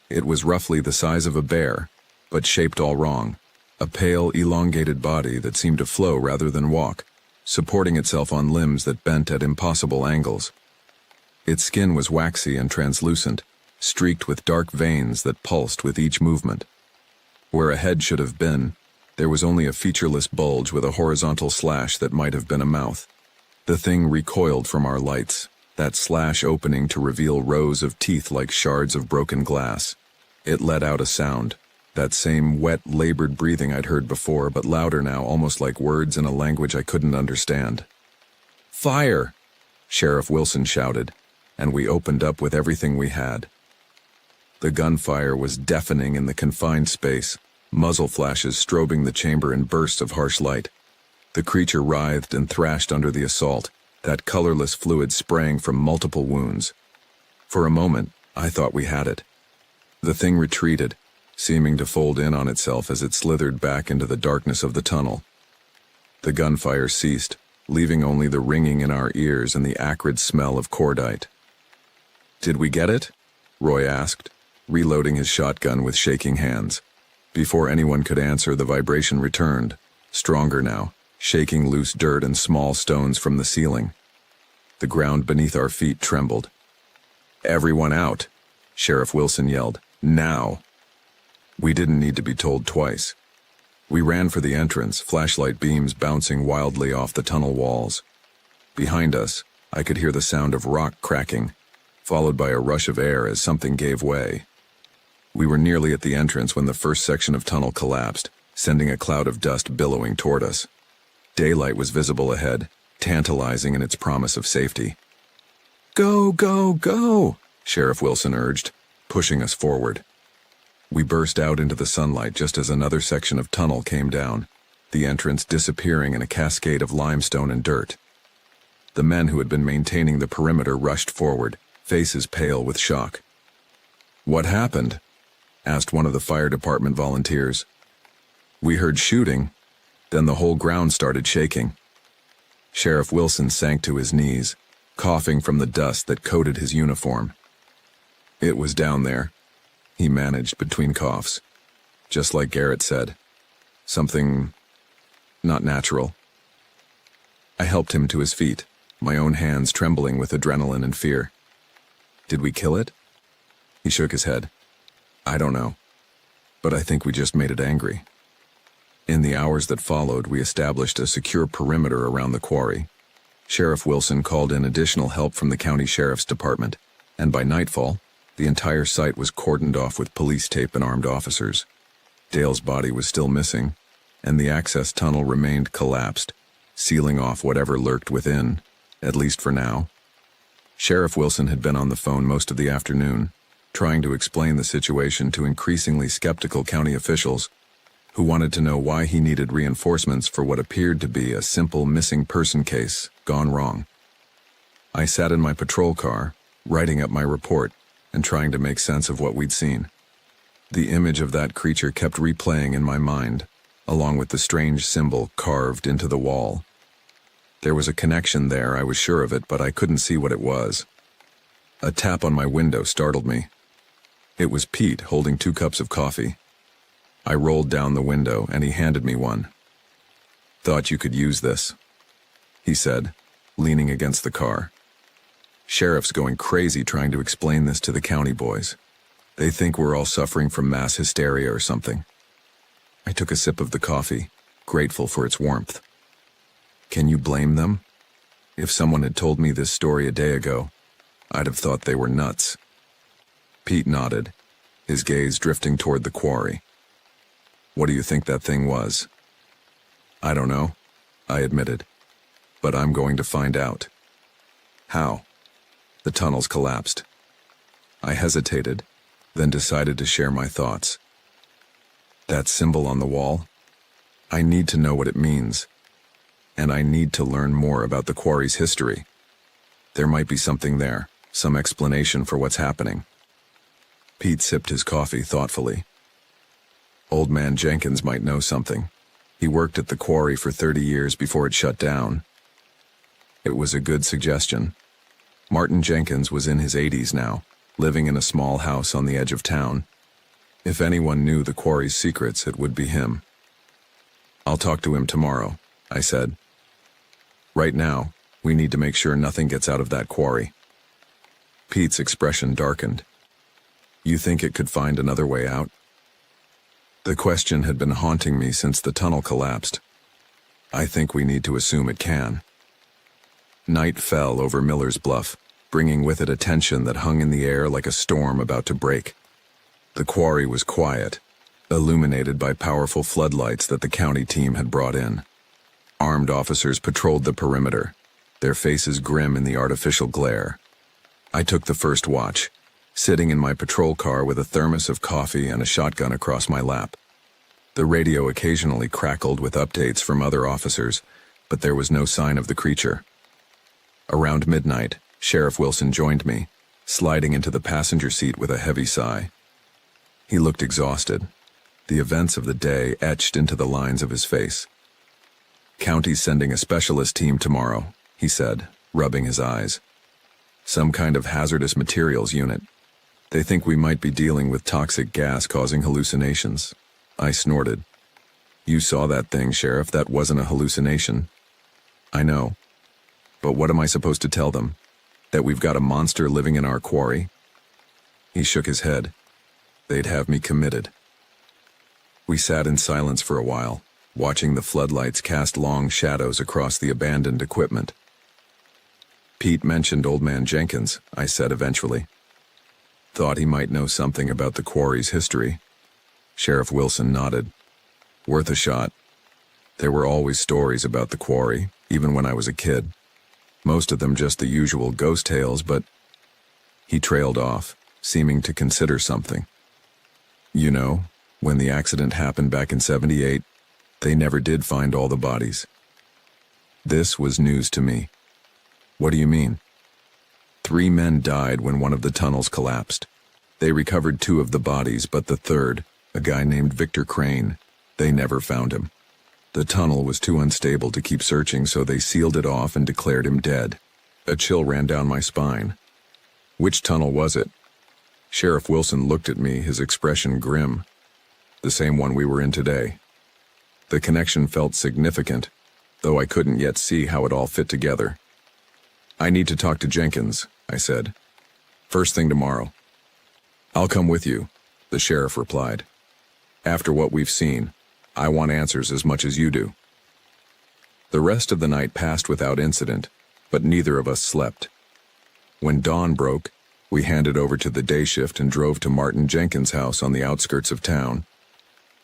A: It was roughly the size of a bear, but shaped all wrong. A pale, elongated body that seemed to flow rather than walk, supporting itself on limbs that bent at impossible angles. Its skin was waxy and translucent, streaked with dark veins that pulsed with each movement. Where a head should have been, there was only a featureless bulge with a horizontal slash that might have been a mouth. The thing recoiled from our lights, that slash opening to reveal rows of teeth like shards of broken glass. It let out a sound, that same wet, labored breathing I'd heard before, but louder now, almost like words in a language I couldn't understand. "Fire!" Sheriff Wilson shouted, and we opened up with everything we had. The gunfire was deafening in the confined space, muzzle flashes strobing the chamber in bursts of harsh light. The creature writhed and thrashed under the assault, that colorless fluid spraying from multiple wounds. For a moment, I thought we had it. The thing retreated, seeming to fold in on itself as it slithered back into the darkness of the tunnel. The gunfire ceased, leaving only the ringing in our ears and the acrid smell of cordite. "Did we get it?" Roy asked, reloading his shotgun with shaking hands. Before anyone could answer, the vibration returned, stronger now, shaking loose dirt and small stones from the ceiling. The ground beneath our feet trembled. "Everyone out!" Sheriff Wilson yelled. "Now!" We didn't need to be told twice. We ran for the entrance, flashlight beams bouncing wildly off the tunnel walls. Behind us, I could hear the sound of rock cracking, followed by a rush of air as something gave way. We were nearly at the entrance when the first section of tunnel collapsed, sending a cloud of dust billowing toward us. Daylight was visible ahead, tantalizing in its promise of safety. "Go, go, go!" Sheriff Wilson urged, pushing us forward. We burst out into the sunlight just as another section of tunnel came down, the entrance disappearing in a cascade of limestone and dirt. The men who had been maintaining the perimeter rushed forward, faces pale with shock. "What happened?" asked one of the fire department volunteers. "We heard shooting, then the whole ground started shaking." Sheriff Wilson sank to his knees, coughing from the dust that coated his uniform. "It was down there," he managed between coughs. "Just like Garrett said. Something not natural." I helped him to his feet, my own hands trembling with adrenaline and fear. "Did we kill it?" He shook his head. "I don't know, but I think we just made it angry." In the hours that followed, we established a secure perimeter around the quarry. Sheriff Wilson called in additional help from the county sheriff's department, and by nightfall, the entire site was cordoned off with police tape and armed officers. Dale's body was still missing, and the access tunnel remained collapsed, sealing off whatever lurked within, at least for now. Sheriff Wilson had been on the phone most of the afternoon, trying to explain the situation to increasingly skeptical county officials who wanted to know why he needed reinforcements for what appeared to be a simple missing person case gone wrong. I sat in my patrol car, writing up my report and trying to make sense of what we'd seen. The image of that creature kept replaying in my mind, along with the strange symbol carved into the wall. There was a connection there, I was sure of it, but I couldn't see what it was. A tap on my window startled me. It was Pete holding 2 cups of coffee. I rolled down the window and he handed me one. "Thought you could use this," he said, leaning against the car. "Sheriff's going crazy trying to explain this to the county boys. They think we're all suffering from mass hysteria or something." I took a sip of the coffee, grateful for its warmth. Can you blame them? If someone had told me this story a day ago, I'd have thought they were nuts. Pete nodded, his gaze drifting toward the quarry. "What do you think that thing was?" I don't know, I admitted. But I'm going to find out. How? The tunnels collapsed. I hesitated, then decided to share my thoughts. That symbol on the wall? I need to know what it means. And I need to learn more about the quarry's history. There might be something there, some explanation for what's happening. Pete sipped his coffee thoughtfully. Old man Jenkins might know something. He worked at the quarry for 30 years before it shut down. It was a good suggestion. Martin Jenkins was in his 80s now, living in a small house on the edge of town. If anyone knew the quarry's secrets, it would be him. I'll talk to him tomorrow, I said. Right now, we need to make sure nothing gets out of that quarry. Pete's expression darkened. You think it could find another way out? The question had been haunting me since the tunnel collapsed. I think we need to assume it can. Night fell over Miller's Bluff, bringing with it a tension that hung in the air like a storm about to break. The quarry was quiet, illuminated by powerful floodlights that the county team had brought in. Armed officers patrolled the perimeter, their faces grim in the artificial glare. I took the first watch, sitting in my patrol car with a thermos of coffee and a shotgun across my lap. The radio occasionally crackled with updates from other officers, but there was no sign of the creature. Around midnight, Sheriff Wilson joined me, sliding into the passenger seat with a heavy sigh. He looked exhausted, the events of the day etched into the lines of his face. County's sending a specialist team tomorrow, he said, rubbing his eyes. Some kind of hazardous materials unit. They think we might be dealing with toxic gas causing hallucinations. I snorted. You saw that thing, Sheriff. That wasn't a hallucination. I know. But what am I supposed to tell them? That we've got a monster living in our quarry? He shook his head. They'd have me committed. We sat in silence for a while, watching the floodlights cast long shadows across the abandoned equipment. Pete mentioned old man Jenkins, I said eventually. Thought he might know something about the quarry's history. Sheriff Wilson nodded. Worth a shot. There were always stories about the quarry, even when I was a kid. Most of them just the usual ghost tales, but... He trailed off, seeming to consider something. You know, when the accident happened back in '78, they never did find all the bodies. This was news to me. What do you mean? 3 men died when one of the tunnels collapsed. They recovered 2 of the bodies, but the third, a guy named Victor Crane, they never found him. The tunnel was too unstable to keep searching, so they sealed it off and declared him dead. A chill ran down my spine. Which tunnel was it? Sheriff Wilson looked at me, his expression grim. The same one we were in today. The connection felt significant, though I couldn't yet see how it all fit together. I need to talk to Jenkins, I said. First thing tomorrow. I'll come with you, the sheriff replied. After what we've seen, I want answers as much as you do. The rest of the night passed without incident, but neither of us slept. When dawn broke, we handed over to the day shift and drove to Martin Jenkins' house on the outskirts of town.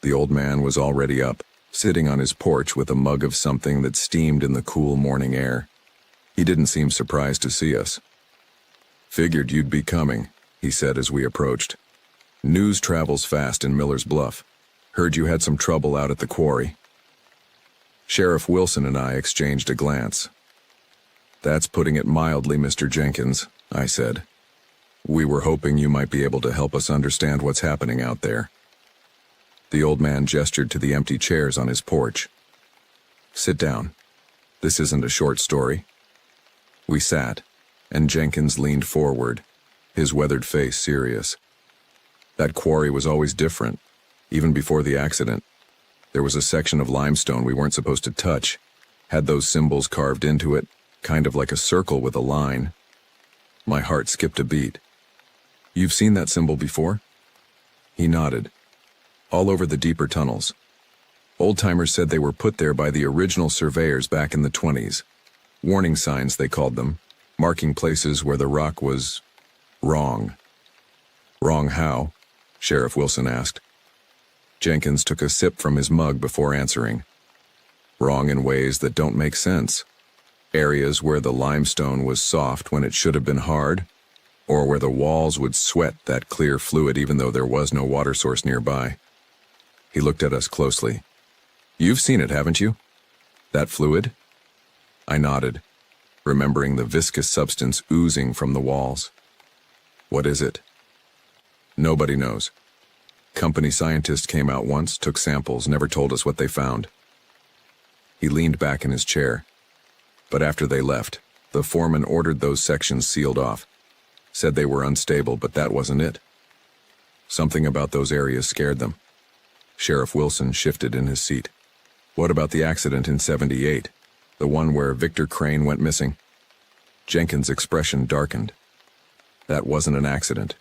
A: The old man was already up, sitting on his porch with a mug of something that steamed in the cool morning air. He didn't seem surprised to see us. Figured you'd be coming, he said as we approached. News travels fast in Miller's Bluff. Heard you had some trouble out at the quarry. Sheriff Wilson and I exchanged a glance. That's putting it mildly, Mr. Jenkins, I said. We were hoping you might be able to help us understand what's happening out there. The old man gestured to the empty chairs on his porch. Sit down. This isn't a short story. We sat, and Jenkins leaned forward, his weathered face serious. That quarry was always different, even before the accident. There was a section of limestone we weren't supposed to touch, had those symbols carved into it, kind of like a circle with a line. My heart skipped a beat. You've seen that symbol before? He nodded. All over the deeper tunnels. Old-timers said they were put there by the original surveyors back in the 20s. Warning signs, they called them, marking places where the rock was wrong. Wrong how? Sheriff Wilson asked. Jenkins took a sip from his mug before answering. Wrong in ways that don't make sense. Areas where the limestone was soft when it should have been hard, or where the walls would sweat that clear fluid even though there was no water source nearby. He looked at us closely. You've seen it, haven't you? That fluid? I nodded, remembering the viscous substance oozing from the walls. What is it? Nobody knows. Company scientists came out once, took samples, never told us what they found. He leaned back in his chair. But after they left, the foreman ordered those sections sealed off. Said they were unstable, but that wasn't it. Something about those areas scared them. Sheriff Wilson shifted in his seat. What about the accident in '78? The one where Victor Crane went missing? Jenkins' expression darkened. That wasn't an accident.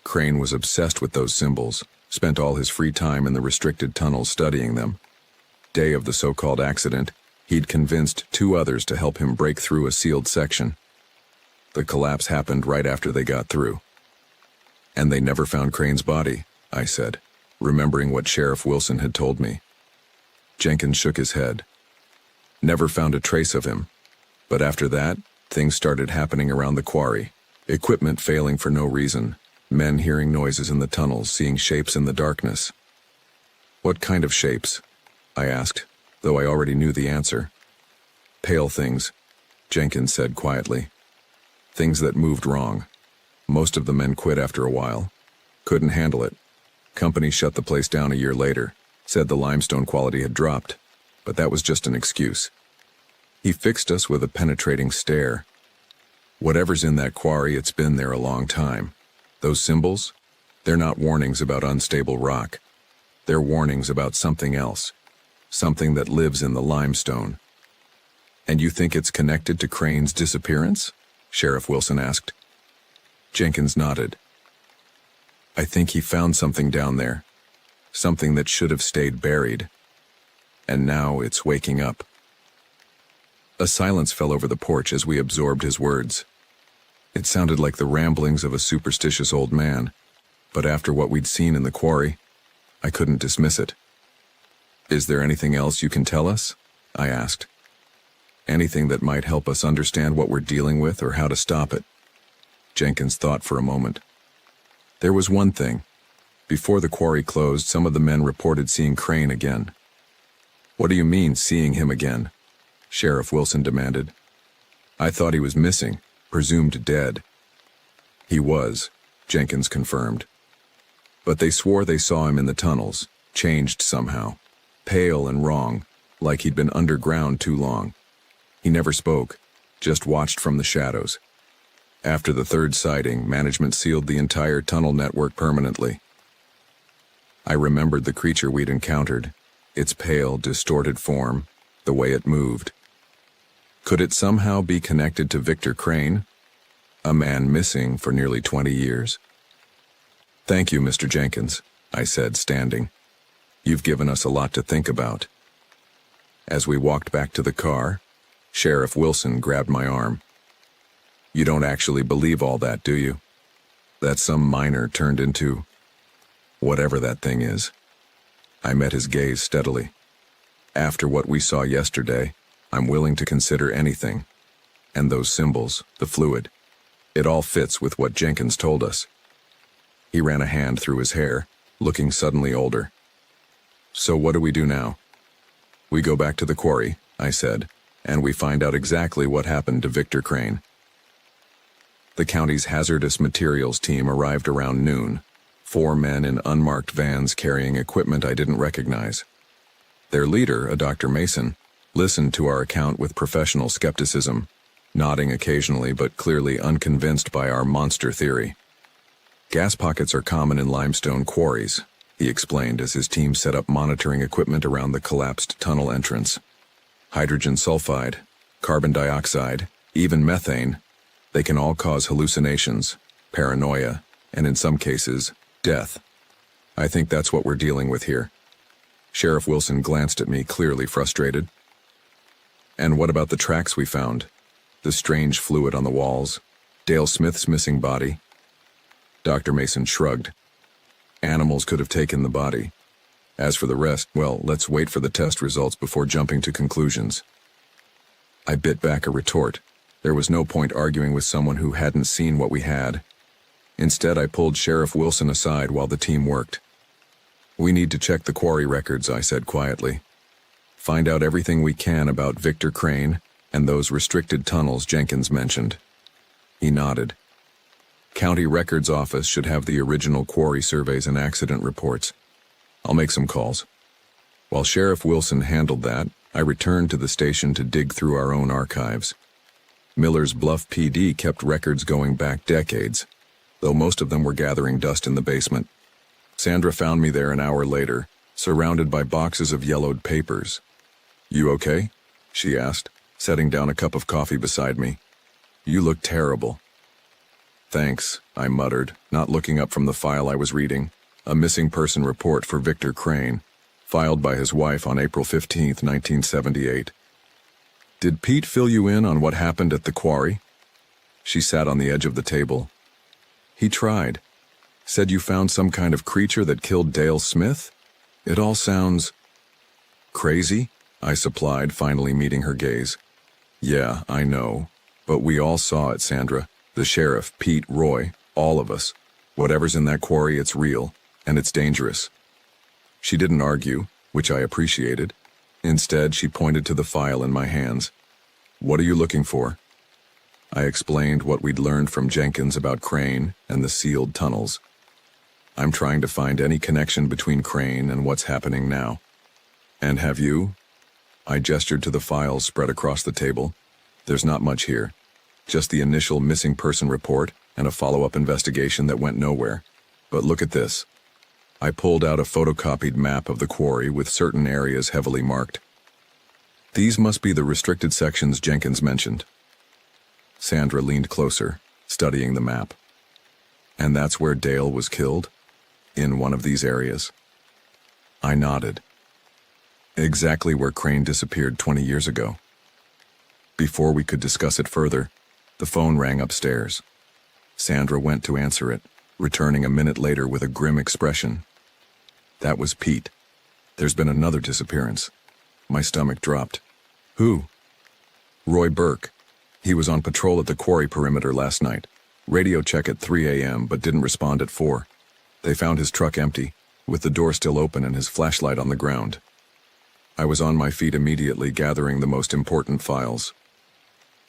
A: Crane was obsessed with those symbols, spent all his free time in the restricted tunnels studying them. Day of the so-called accident, he'd convinced 2 others to help him break through a sealed section. The collapse happened right after they got through. And they never found Crane's body, I said, remembering what Sheriff Wilson had told me. Jenkins shook his head. Never found a trace of him. But after that, things started happening around the quarry. Equipment failing for no reason. Men hearing noises in the tunnels, seeing shapes in the darkness. What kind of shapes? I asked, though I already knew the answer. Pale things, Jenkins said quietly. Things that moved wrong. Most of the men quit after a while. Couldn't handle it. Company shut the place down a year later. Said the limestone quality had dropped. But that was just an excuse. He fixed us with a penetrating stare. Whatever's in that quarry, it's been there a long time. Those symbols? They're not warnings about unstable rock. They're warnings about something else. Something that lives in the limestone. And you think it's connected to Crane's disappearance? Sheriff Wilson asked. Jenkins nodded. I think he found something down there. Something that should have stayed buried. And now it's waking up. A silence fell over the porch as we absorbed his words. It sounded like the ramblings of a superstitious old man, but after what we'd seen in the quarry, I couldn't dismiss it. Is there anything else you can tell us? I asked. Anything that might help us understand what we're dealing with or how to stop it? Jenkins thought for a moment. There was one thing. Before the quarry closed, some of the men reported seeing Crane again. What do you mean, seeing him again? Sheriff Wilson demanded. I thought he was missing, presumed dead. He was, Jenkins confirmed. But they swore they saw him in the tunnels, changed somehow, pale and wrong, like he'd been underground too long. He never spoke, just watched from the shadows. After the 3rd sighting, management sealed the entire tunnel network permanently. I remembered the creature we'd encountered, its pale, distorted form, the way it moved. Could it somehow be connected to Victor Crane, a man missing for nearly 20 years? Thank you, Mr. Jenkins, I said, standing. You've given us a lot to think about. As we walked back to the car, Sheriff Wilson grabbed my arm. You don't actually believe all that, do you? That some miner turned into whatever that thing is. I met his gaze steadily. After what we saw yesterday, I'm willing to consider anything. And those symbols, the fluid, it all fits with what Jenkins told us. He ran a hand through his hair, looking suddenly older. So what do we do now? We go back to the quarry, I said, and we find out exactly what happened to Victor Crane. The county's hazardous materials team arrived around noon, 4 men in unmarked vans carrying equipment I didn't recognize. Their leader, a Dr. Mason, listened to our account with professional skepticism, nodding occasionally but clearly unconvinced by our monster theory. Gas pockets are common in limestone quarries, he explained as his team set up monitoring equipment around the collapsed tunnel entrance. Hydrogen sulfide, carbon dioxide, even methane, they can all cause hallucinations, paranoia, and in some cases, death. I think that's what we're dealing with here. Sheriff Wilson glanced at me, clearly frustrated. And what about the tracks we found? The strange fluid on the walls? Dale Smith's missing body? Dr. Mason shrugged. Animals could have taken the body. As for the rest, well, let's wait for the test results before jumping to conclusions. I bit back a retort. There was no point arguing with someone who hadn't seen what we had. Instead, I pulled Sheriff Wilson aside while the team worked. We need to check the quarry records, I said quietly. Find out everything we can about Victor Crane and those restricted tunnels Jenkins mentioned. He nodded. County Records Office should have the original quarry surveys and accident reports. I'll make some calls. While Sheriff Wilson handled that, I returned to the station to dig through our own archives. Miller's Bluff PD kept records going back decades, though most of them were gathering dust in the basement. Sandra found me there an hour later, surrounded by boxes of yellowed papers. "You okay?" she asked, setting down a cup of coffee beside me. "You look terrible." "Thanks," I muttered, not looking up from the file I was reading, a missing person report for Victor Crane, filed by his wife on April 15, 1978. "Did Pete fill you in on what happened at the quarry?" She sat on the edge of the table. "He tried. Said you found some kind of creature that killed Dale Smith? It all sounds crazy," I supplied, finally meeting her gaze. "Yeah, I know. But we all saw it, Sandra. The sheriff, Pete, Roy, all of us. Whatever's in that quarry, it's real, and it's dangerous." She didn't argue, which I appreciated. Instead, she pointed to the file in my hands. "What are you looking for?" I explained what we'd learned from Jenkins about Crane and the sealed tunnels. "I'm trying to find any connection between Crane and what's happening now." "And have you?" I gestured to the files spread across the table. "There's not much here. Just the initial missing person report and a follow-up investigation that went nowhere. But look at this." I pulled out a photocopied map of the quarry with certain areas heavily marked. "These must be the restricted sections Jenkins mentioned." Sandra leaned closer, studying the map. "And that's where Dale was killed? In one of these areas?" I nodded. "Exactly where Crane disappeared 20 years ago." Before we could discuss it further, the phone rang upstairs. Sandra went to answer it, returning a minute later with a grim expression. That was Pete. "There's been another disappearance." My stomach dropped. "Who?" "Roy Burke. He was on patrol at the quarry perimeter last night. Radio check at 3 a.m., but didn't respond at 4. They found his truck empty, with the door still open and his flashlight on the ground." I was on my feet immediately, gathering the most important files.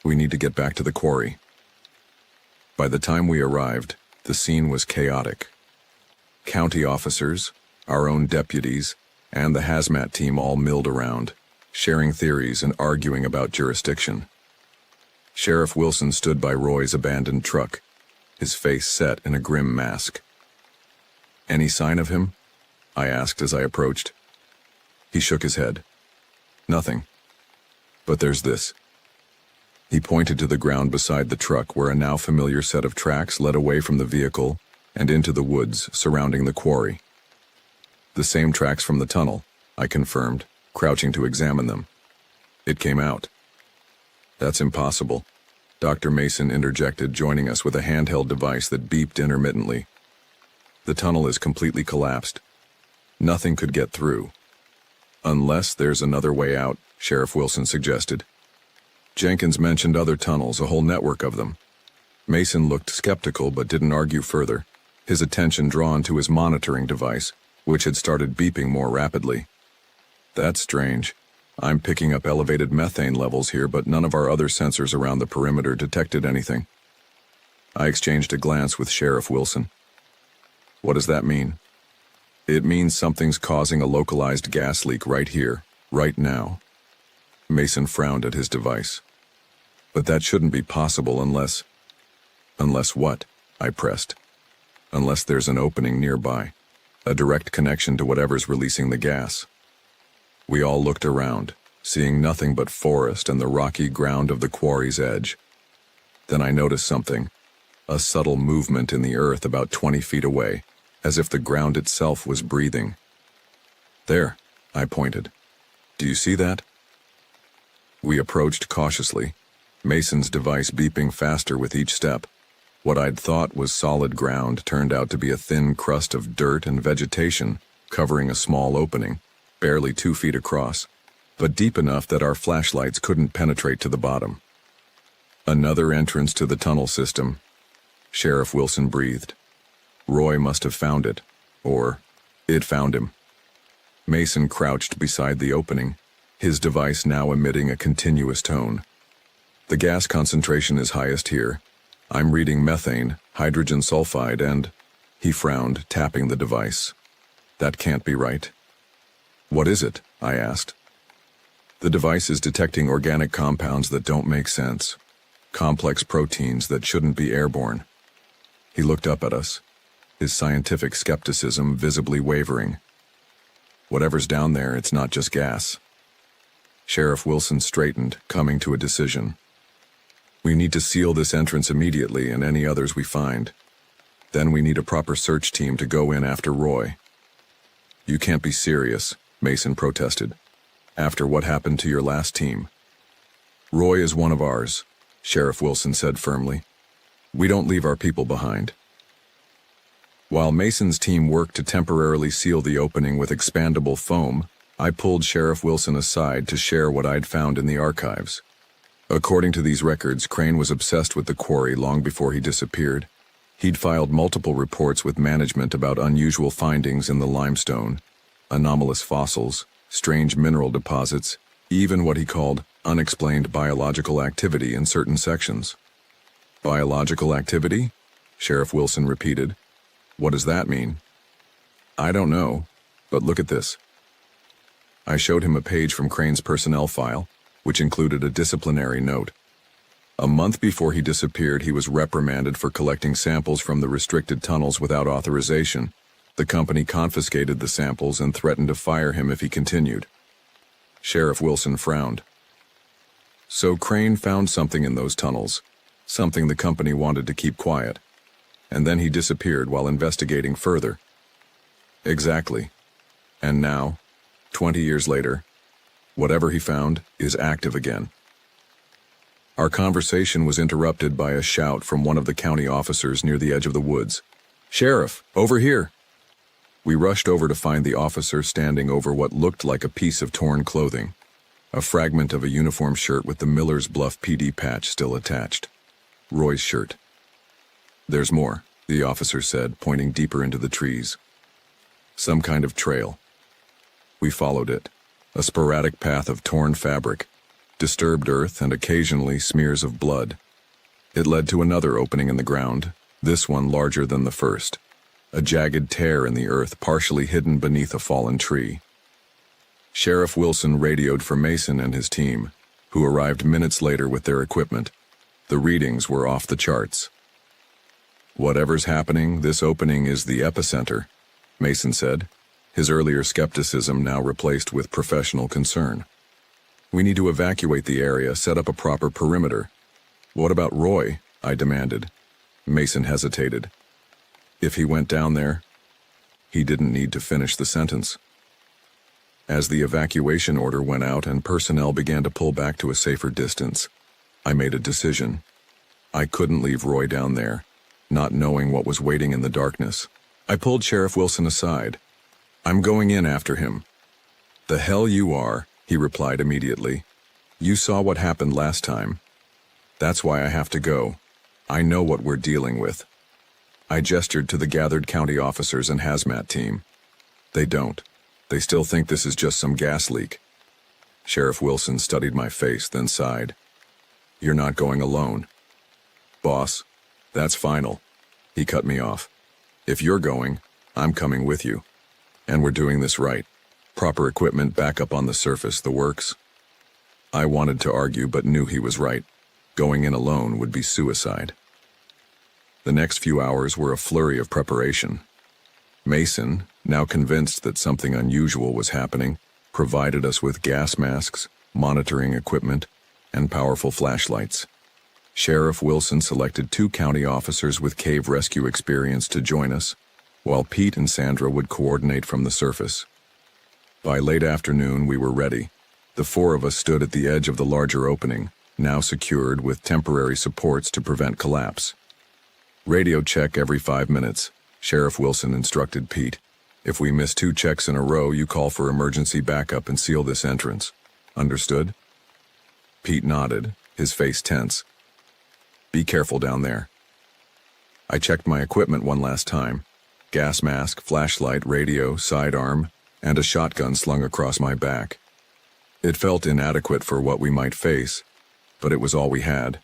A: "We need to get back to the quarry." By the time we arrived, the scene was chaotic. County officers, our own deputies, and the hazmat team all milled around, sharing theories and arguing about jurisdiction. Sheriff Wilson stood by Roy's abandoned truck, his face set in a grim mask. "Any sign of him?" I asked as I approached. He shook his head. "Nothing. But there's this." He pointed to the ground beside the truck where a now familiar set of tracks led away from the vehicle and into the woods surrounding the quarry. "The same tracks from the tunnel," I confirmed, crouching to examine them. "It came out." "That's impossible," Dr. Mason interjected, joining us with a handheld device that beeped intermittently. "The tunnel is completely collapsed. Nothing could get through." "Unless there's another way out," Sheriff Wilson suggested. Jenkins mentioned other tunnels, a whole network of them. Mason looked skeptical but didn't argue further, his attention drawn to his monitoring device, which had started beeping more rapidly. "That's strange. I'm picking up elevated methane levels here, but none of our other sensors around the perimeter detected anything." I exchanged a glance with Sheriff Wilson. "What does that mean?" "It means something's causing a localized gas leak right here, right now." Mason frowned at his device. "But that shouldn't be possible unless—" "Unless what?" I pressed. "Unless there's an opening nearby, a direct connection to whatever's releasing the gas." We all looked around, seeing nothing but forest and the rocky ground of the quarry's edge. Then I noticed something, a subtle movement in the earth about 20 feet away, as if the ground itself was breathing. "There," I pointed. "Do you see that?" We approached cautiously, Mason's device beeping faster with each step. What I'd thought was solid ground turned out to be a thin crust of dirt and vegetation covering a small opening, barely 2 feet across, but deep enough that our flashlights couldn't penetrate to the bottom. Another entrance to the tunnel system. Sheriff Wilson breathed. Roy must have found it, or it found him. Mason crouched beside the opening, his device now emitting a continuous tone. The gas concentration is highest here. I'm reading methane, hydrogen sulfide, and... He frowned, tapping the device. That can't be right. What is it? I asked. The device is detecting organic compounds that don't make sense. Complex proteins that shouldn't be airborne. He looked up at us, his scientific skepticism visibly wavering. Whatever's down there, it's not just gas. Sheriff Wilson straightened, coming to a decision. We need to seal this entrance immediately and any others we find. Then we need a proper search team to go in after Roy. You can't be serious, Mason protested. After what happened to your last team. Roy is one of ours, Sheriff Wilson said firmly. We don't leave our people behind. While Mason's team worked to temporarily seal the opening with expandable foam, I pulled Sheriff Wilson aside to share what I'd found in the archives. According to these records, Crane was obsessed with the quarry long before he disappeared. He'd filed multiple reports with management about unusual findings in the limestone, anomalous fossils, strange mineral deposits, even what he called unexplained biological activity in certain sections. Biological activity? Sheriff Wilson repeated. What does that mean? I don't know, but look at this. I showed him a page from Crane's personnel file, which included a disciplinary note. A month before he disappeared, he was reprimanded for collecting samples from the restricted tunnels without authorization. The company confiscated the samples and threatened to fire him if he continued. Sheriff Wilson frowned. So Crane found something in those tunnels, something the company wanted to keep quiet. And then he disappeared while investigating further. Exactly. And now, 20 years later, whatever he found is active again. Our conversation was interrupted by a shout from one of the county officers near the edge of the woods. Sheriff, over here! We rushed over to find the officer standing over what looked like a piece of torn clothing, a fragment of a uniform shirt with the Miller's Bluff PD patch still attached. Roy's shirt. There's more, the officer said, pointing deeper into the trees. Some kind of trail. We followed it, a sporadic path of torn fabric, disturbed earth, and occasionally smears of blood. It led to another opening in the ground, this one larger than the first, a jagged tear in the earth partially hidden beneath a fallen tree. Sheriff Wilson radioed for Mason and his team, who arrived minutes later with their equipment. The readings were off the charts. Whatever's happening, this opening is the epicenter, Mason said, his earlier skepticism now replaced with professional concern. We need to evacuate the area, set up a proper perimeter. What about Roy? I demanded. Mason hesitated. If he went down there, he didn't need to finish the sentence. As the evacuation order went out and personnel began to pull back to a safer distance, I made a decision. I couldn't leave Roy down there, not knowing what was waiting in the darkness. I pulled Sheriff Wilson aside. I'm going in after him. The hell you are, he replied immediately. You saw what happened last time. That's why I have to go. I know what we're dealing with. I gestured to the gathered county officers and hazmat team. They don't. They still think this is just some gas leak. Sheriff Wilson studied my face, then sighed. You're not going alone. Boss, that's final. He cut me off. If you're going, I'm coming with you. And we're doing this right. Proper equipment back up on the surface, the works. I wanted to argue but knew he was right. Going in alone would be suicide. The next few hours were a flurry of preparation. Mason, now convinced that something unusual was happening, provided us with gas masks, monitoring equipment, and powerful flashlights. Sheriff Wilson selected 2 county officers with cave rescue experience to join us, while Pete and Sandra would coordinate from the surface. By late afternoon, we were ready. The 4 of us stood at the edge of the larger opening, now secured with temporary supports to prevent collapse. Radio check every 5 minutes, Sheriff Wilson instructed Pete. If we miss 2 checks in a row, you call for emergency backup and seal this entrance. Understood? Pete nodded, his face tense. Be careful down there. I checked my equipment one last time. Gas mask, flashlight, radio, sidearm, and a shotgun slung across my back. It felt inadequate for what we might face, but it was all we had.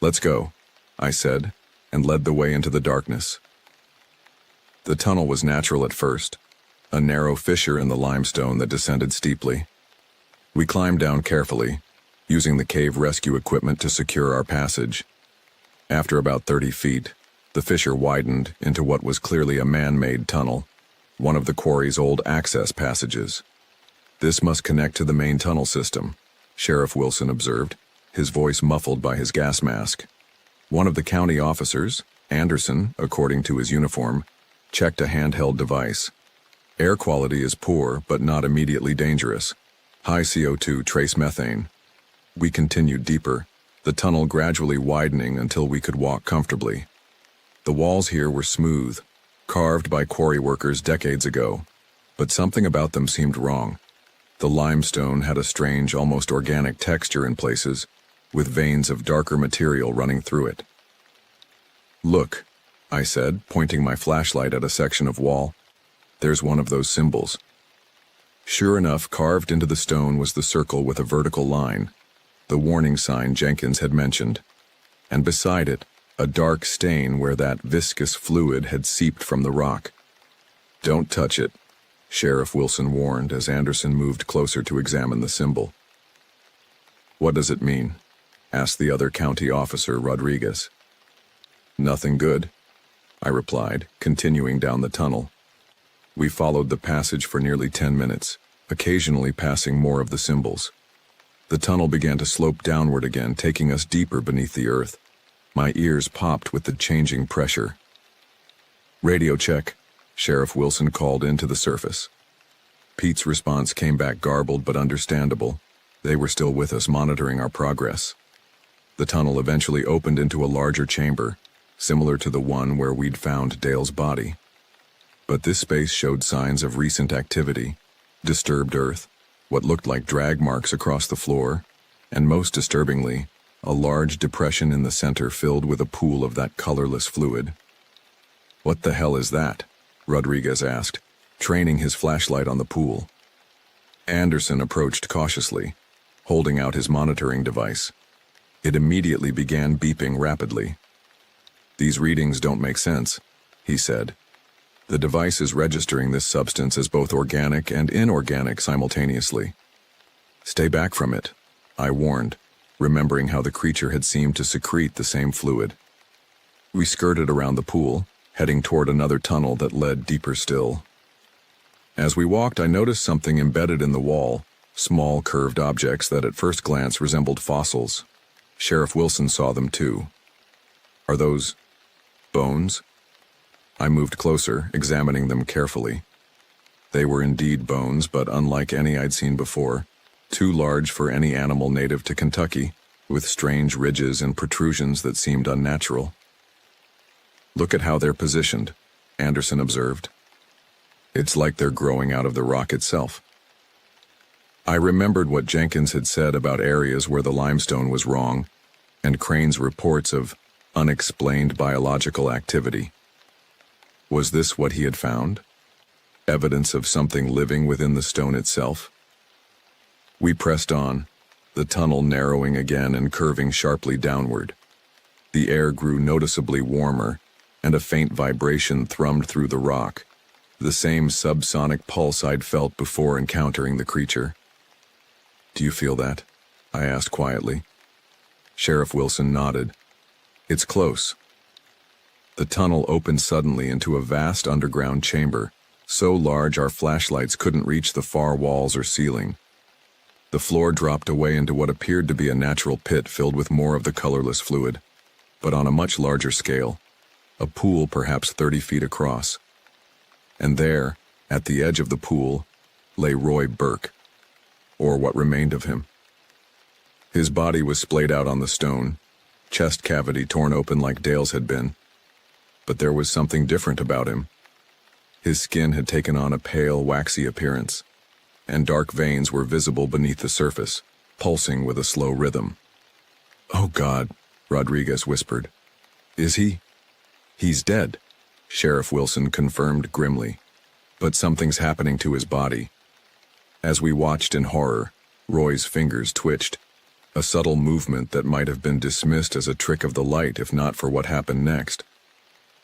A: Let's go, I said, and led the way into the darkness. The tunnel was natural at first, a narrow fissure in the limestone that descended steeply. We climbed down carefully, using the cave rescue equipment to secure our passage. After about 30 feet, the fissure widened into what was clearly a man-made tunnel, one of the quarry's old access passages. This must connect to the main tunnel system, Sheriff Wilson observed, his voice muffled by his gas mask. One of the county officers, Anderson, according to his uniform, checked a handheld device. Air quality is poor, but not immediately dangerous. High CO2 trace methane. We continued deeper, the tunnel gradually widening until we could walk comfortably. The walls here were smooth, carved by quarry workers decades ago, but something about them seemed wrong. The limestone had a strange, almost organic texture in places, with veins of darker material running through it. Look, I said, pointing my flashlight at a section of wall. There's one of those symbols. Sure enough, carved into the stone was the circle with a vertical line, the warning sign Jenkins had mentioned, and beside it, a dark stain where that viscous fluid had seeped from the rock. Don't touch it, Sheriff Wilson warned as Anderson moved closer to examine the symbol. What does it mean? Asked the other county officer, Rodriguez. Nothing good, I replied, continuing down the tunnel. We followed the passage for nearly 10 minutes, occasionally passing more of the symbols. The tunnel began to slope downward again, taking us deeper beneath the earth. My ears popped with the changing pressure. Radio check, Sheriff Wilson called into the surface. Pete's response came back garbled but understandable. They were still with us, monitoring our progress. The tunnel eventually opened into a larger chamber, similar to the one where we'd found Dale's body. But this space showed signs of recent activity, disturbed earth, what looked like drag marks across the floor, and most disturbingly, a large depression in the center filled with a pool of that colorless fluid. What the hell is that? Rodriguez asked, training his flashlight on the pool. Anderson approached cautiously, holding out his monitoring device. It immediately began beeping rapidly. These readings don't make sense, he said. The device is registering this substance as both organic and inorganic simultaneously. Stay back from it, I warned, remembering how the creature had seemed to secrete the same fluid. We skirted around the pool, heading toward another tunnel that led deeper still. As we walked, I noticed something embedded in the wall, small curved objects that at first glance resembled fossils. Sheriff Wilson saw them too. Are those bones? I moved closer, examining them carefully. They were indeed bones, but unlike any I'd seen before, too large for any animal native to Kentucky, with strange ridges and protrusions that seemed unnatural. Look at how they're positioned, Anderson observed. It's like they're growing out of the rock itself. I remembered what Jenkins had said about areas where the limestone was wrong, and Crane's reports of unexplained biological activity. Was this what he had found? Evidence of something living within the stone itself? We pressed on, the tunnel narrowing again and curving sharply downward. The air grew noticeably warmer, and a faint vibration thrummed through the rock, the same subsonic pulse I'd felt before encountering the creature. Do you feel that? I asked quietly. Sheriff Wilson nodded. It's close. The tunnel opened suddenly into a vast underground chamber, so large our flashlights couldn't reach the far walls or ceiling. The floor dropped away into what appeared to be a natural pit filled with more of the colorless fluid, but on a much larger scale, a pool perhaps 30 feet across. And there, at the edge of the pool, lay Roy Burke, or what remained of him. His body was splayed out on the stone, chest cavity torn open like Dale's had been, but there was something different about him. His skin had taken on a pale, waxy appearance, and dark veins were visible beneath the surface, pulsing with a slow rhythm. "Oh God," Rodriguez whispered. "Is he?" "He's dead," Sheriff Wilson confirmed grimly. "But something's happening to his body." As we watched in horror, Roy's fingers twitched, a subtle movement that might have been dismissed as a trick of the light if not for what happened next.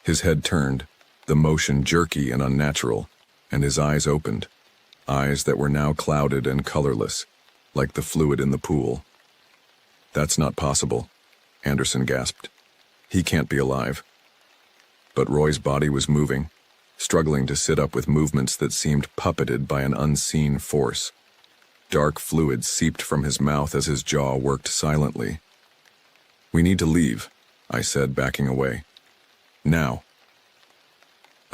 A: His head turned, the motion jerky and unnatural, and his eyes opened, eyes that were now clouded and colorless, like the fluid in the pool. "That's not possible," Anderson gasped. "He can't be alive." But Roy's body was moving, struggling to sit up with movements that seemed puppeted by an unseen force. Dark fluid seeped from his mouth as his jaw worked silently. "We need to leave," I said, backing away. "Now."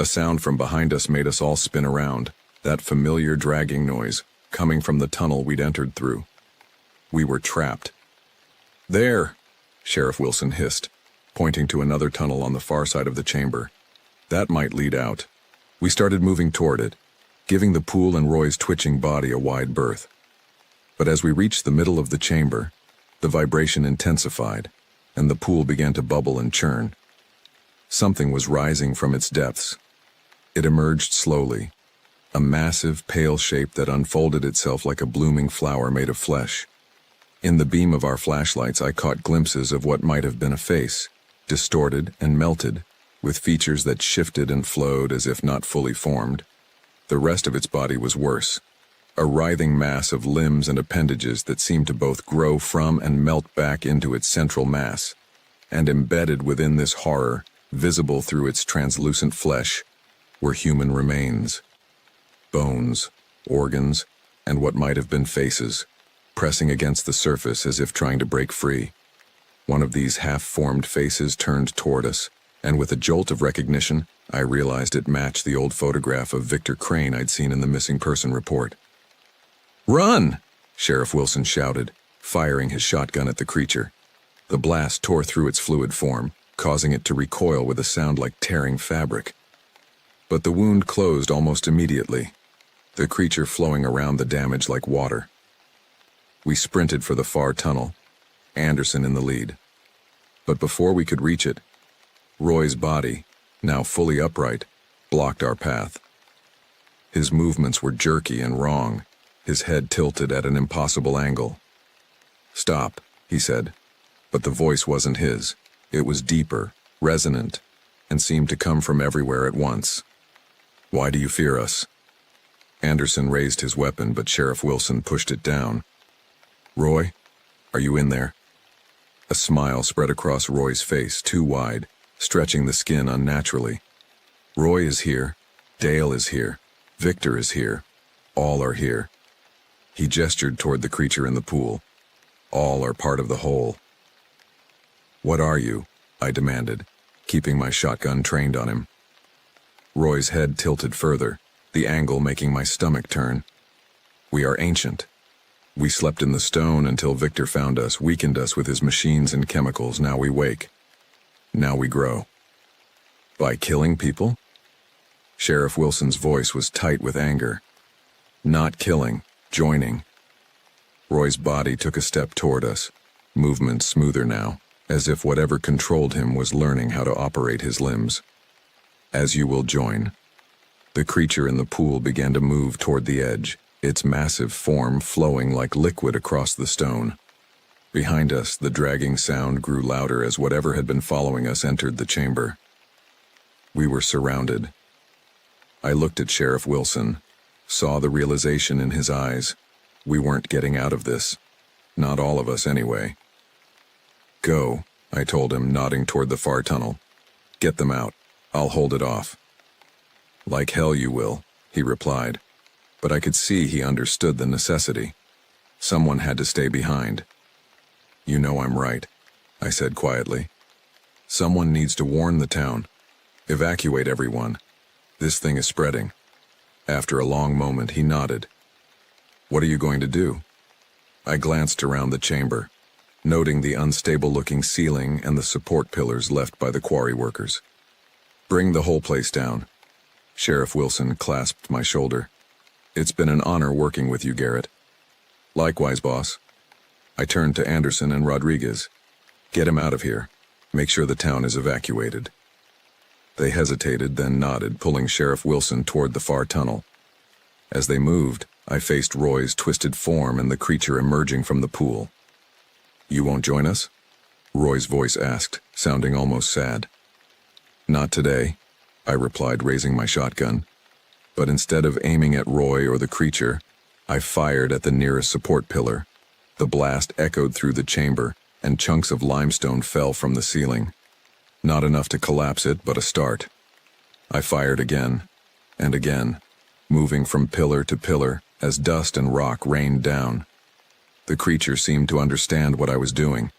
A: A sound from behind us made us all spin around, that familiar dragging noise, coming from the tunnel we'd entered through. We were trapped. "There!" Sheriff Wilson hissed, pointing to another tunnel on the far side of the chamber. "That might lead out." We started moving toward it, giving the pool and Roy's twitching body a wide berth. But as we reached the middle of the chamber, the vibration intensified, and the pool began to bubble and churn. Something was rising from its depths. It emerged slowly, a massive, pale shape that unfolded itself like a blooming flower made of flesh. In the beam of our flashlights, I caught glimpses of what might have been a face, distorted and melted, with features that shifted and flowed as if not fully formed. The rest of its body was worse, a writhing mass of limbs and appendages that seemed to both grow from and melt back into its central mass. And embedded within this horror, visible through its translucent flesh, were human remains. Bones, organs, and what might have been faces, pressing against the surface as if trying to break free. One of these half-formed faces turned toward us, and with a jolt of recognition, I realized it matched the old photograph of Victor Crane I'd seen in the missing person report. "Run!" Sheriff Wilson shouted, firing his shotgun at the creature. The blast tore through its fluid form, causing it to recoil with a sound like tearing fabric. But the wound closed almost immediately, the creature flowing around the damage like water. We sprinted for the far tunnel, Anderson in the lead. But before we could reach it, Roy's body, now fully upright, blocked our path. His movements were jerky and wrong, his head tilted at an impossible angle. "Stop," he said, but the voice wasn't his. It was deeper, resonant, and seemed to come from everywhere at once. "Why do you fear us?" Anderson raised his weapon, but Sheriff Wilson pushed it down. "Roy, are you in there?" A smile spread across Roy's face, too wide, stretching the skin unnaturally. "Roy is here, Dale is here, Victor is here, all are here." He gestured toward the creature in the pool. "All are part of the whole." "What are you?" I demanded, keeping my shotgun trained on him. Roy's head tilted further, the angle making my stomach turn. "We are ancient. We slept in the stone until Victor found us, weakened us with his machines and chemicals. Now we wake. Now we grow." "By killing people?" Sheriff Wilson's voice was tight with anger. "Not killing, joining." Roy's body took a step toward us, movement smoother now, as if whatever controlled him was learning how to operate his limbs. "As you will join." The creature in the pool began to move toward the edge, its massive form flowing like liquid across the stone. Behind us, the dragging sound grew louder as whatever had been following us entered the chamber. We were surrounded. I looked at Sheriff Wilson, saw the realization in his eyes. We weren't getting out of this. Not all of us, anyway. "Go," I told him, nodding toward the far tunnel. "Get them out. I'll hold it off." "Like hell you will," he replied, but I could see he understood the necessity. Someone had to stay behind. "You know I'm right," I said quietly. "Someone needs to warn the town. Evacuate everyone. This thing is spreading." After a long moment, he nodded. "What are you going to do?" I glanced around the chamber, noting the unstable-looking ceiling and the support pillars left by the quarry workers. "Bring the whole place down." Sheriff Wilson clasped my shoulder. "It's been an honor working with you, Garrett." "Likewise, boss." I turned to Anderson and Rodriguez. "Get him out of here. Make sure the town is evacuated." They hesitated, then nodded, pulling Sheriff Wilson toward the far tunnel. As they moved, I faced Roy's twisted form and the creature emerging from the pool. "You won't join us?" Roy's voice asked, sounding almost sad. "Not today," I replied, raising my shotgun. But instead of aiming at Roy or the creature, I fired at the nearest support pillar. The blast echoed through the chamber, and chunks of limestone fell from the ceiling. Not enough to collapse it, but a start. I fired again, and again, moving from pillar to pillar as dust and rock rained down. The creature seemed to understand what I was doing.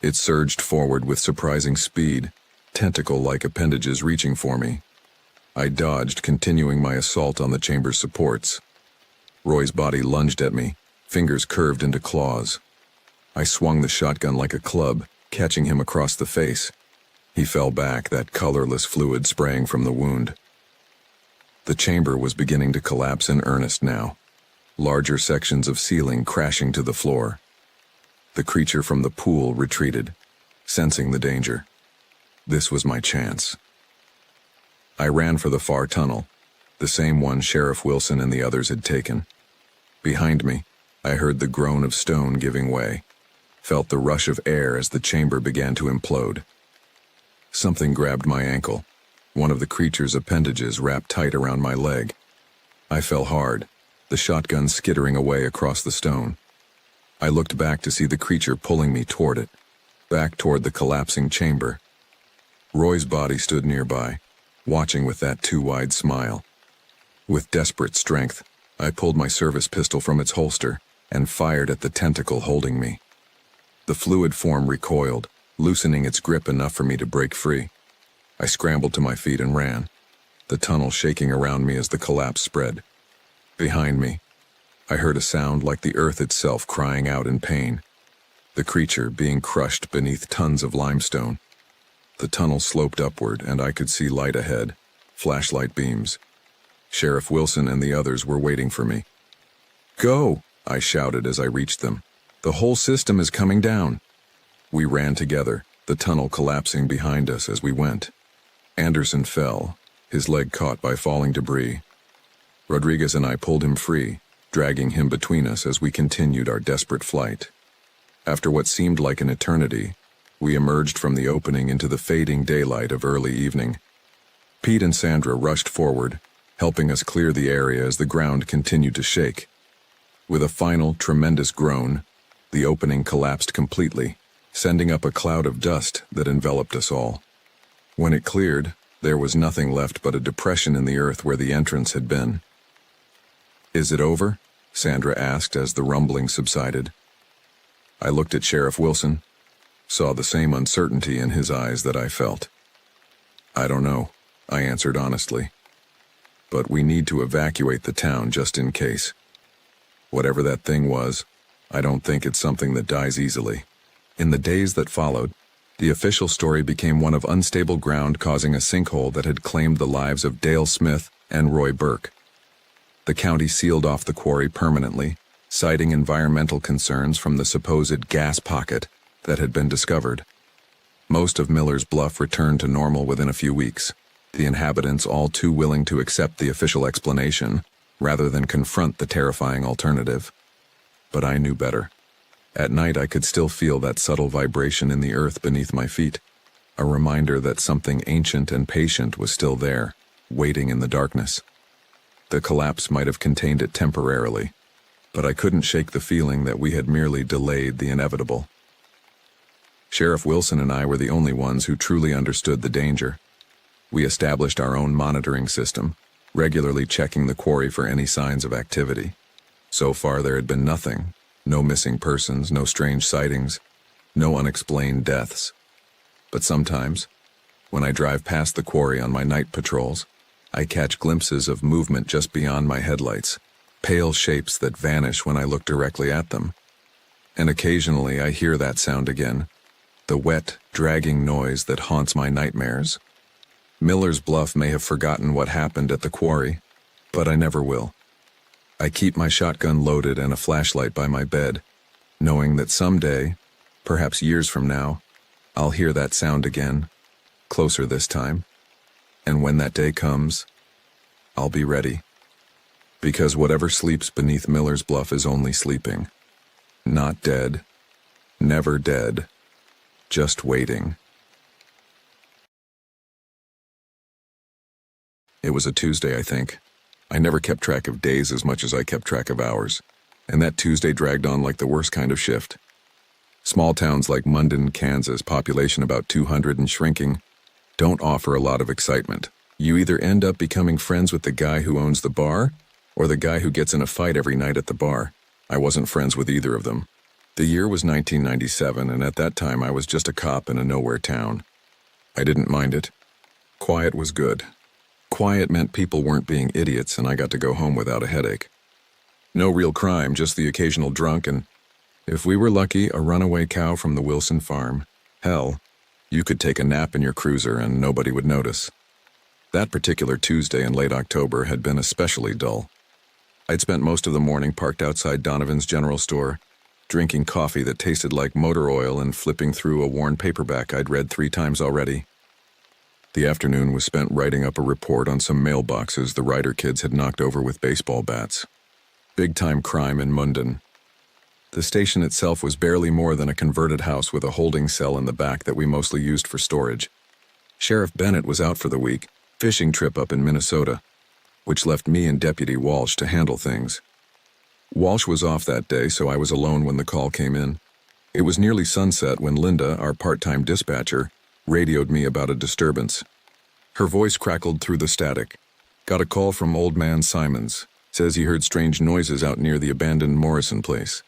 A: It surged forward with surprising speed, tentacle-like appendages reaching for me. I dodged, continuing my assault on the chamber's supports. Roy's body lunged at me, fingers curved into claws. I swung the shotgun like a club, catching him across the face. He fell back, that colorless fluid spraying from the wound. The chamber was beginning to collapse in earnest now, larger sections of ceiling crashing to the floor. The creature from the pool retreated, sensing the danger. This was my chance. I ran for the far tunnel, the same one Sheriff Wilson and the others had taken. Behind me, I heard the groan of stone giving way, felt the rush of air as the chamber began to implode. Something grabbed my ankle, one of the creature's appendages wrapped tight around my leg. I fell hard, the shotgun skittering away across the stone. I looked back to see the creature pulling me toward it, back toward the collapsing chamber. Roy's body stood nearby, watching with that too-wide smile. With desperate strength, I pulled my service pistol from its holster and fired at the tentacle holding me. The fluid form recoiled, loosening its grip enough for me to break free. I scrambled to my feet and ran, the tunnel shaking around me as the collapse spread. Behind me, I heard a sound like the earth itself crying out in pain, the creature being crushed beneath tons of limestone. The tunnel sloped upward, and I could see light ahead, flashlight beams. Sheriff Wilson and the others were waiting for me. "Go!" I shouted as I reached them. "The whole system is coming down." We ran together, the tunnel collapsing behind us as we went. Anderson fell, his leg caught by falling debris. Rodriguez and I pulled him free, dragging him between us as we continued our desperate flight. After what seemed like an eternity, we emerged from the opening into the fading daylight of early evening. Pete and Sandra rushed forward, helping us clear the area as the ground continued to shake. With a final, tremendous groan, the opening collapsed completely, sending up a cloud of dust that enveloped us all. When it cleared, there was nothing left but a depression in the earth where the entrance had been. "Is it over?" Sandra asked as the rumbling subsided. I looked at Sheriff Wilson, saw the same uncertainty in his eyes that I felt. "I don't know," I answered honestly. "But we need to evacuate the town just in case. Whatever that thing was, I don't think it's something that dies easily." In the days that followed, the official story became one of unstable ground causing a sinkhole that had claimed the lives of Dale Smith and Roy Burke. The county sealed off the quarry permanently, citing environmental concerns from the supposed gas pocket that had been discovered. Most of Miller's Bluff returned to normal within a few weeks, the inhabitants all too willing to accept the official explanation rather than confront the terrifying alternative. But I knew better. At night I could still feel that subtle vibration in the earth beneath my feet, a reminder that something ancient and patient was still there, waiting in the darkness. The collapse might have contained it temporarily, but I couldn't shake the feeling that we had merely delayed the inevitable. Sheriff Wilson and I were the only ones who truly understood the danger. We established our own monitoring system, regularly checking the quarry for any signs of activity. So far there had been nothing. No missing persons, no strange sightings, no unexplained deaths. But sometimes, when I drive past the quarry on my night patrols, I catch glimpses of movement just beyond my headlights, pale shapes that vanish when I look directly at them. And occasionally I hear that sound again, the wet, dragging noise that haunts my nightmares. Miller's Bluff may have forgotten what happened at the quarry, but I never will. I keep my shotgun loaded and a flashlight by my bed, knowing that someday, perhaps years from now, I'll hear that sound again, closer this time. And when that day comes, I'll be ready. Because whatever sleeps beneath Miller's Bluff is only sleeping. Not dead. Never dead. Just waiting. It was a Tuesday, I think. I never kept track of days as much as I kept track of hours, and that Tuesday dragged on like the worst kind of shift. Small towns like Munden, Kansas, population about 200 and shrinking, don't offer a lot of excitement. You either end up becoming friends with the guy who owns the bar, or the guy who gets in a fight every night at the bar. I wasn't friends with either of them. The year was 1997, and at that time I was just a cop in a nowhere town. I didn't mind it. Quiet was good. Quiet meant people weren't being idiots, and I got to go home without a headache. No real crime, just the occasional drunk, and if we were lucky, a runaway cow from the Wilson farm. Hell, you could take a nap in your cruiser and nobody would notice. That particular Tuesday in late October had been especially dull. I'd spent most of the morning parked outside Donovan's general store, drinking coffee that tasted like motor oil and flipping through a worn paperback I'd read 3 times already. The afternoon was spent writing up a report on some mailboxes the writer kids had knocked over with baseball bats. Big-time crime in Munden. The station itself was barely more than a converted house with a holding cell in the back that we mostly used for storage. Sheriff Bennett was out for the week, fishing trip up in Minnesota, which left me and Deputy Walsh to handle things. Walsh was off that day, so I was alone when the call came in. It was nearly sunset when Linda, our part-time dispatcher, radioed me about a disturbance. Her voice crackled through the static. Got a call from Old Man Simons. Says he heard strange noises out near the abandoned Morrison place.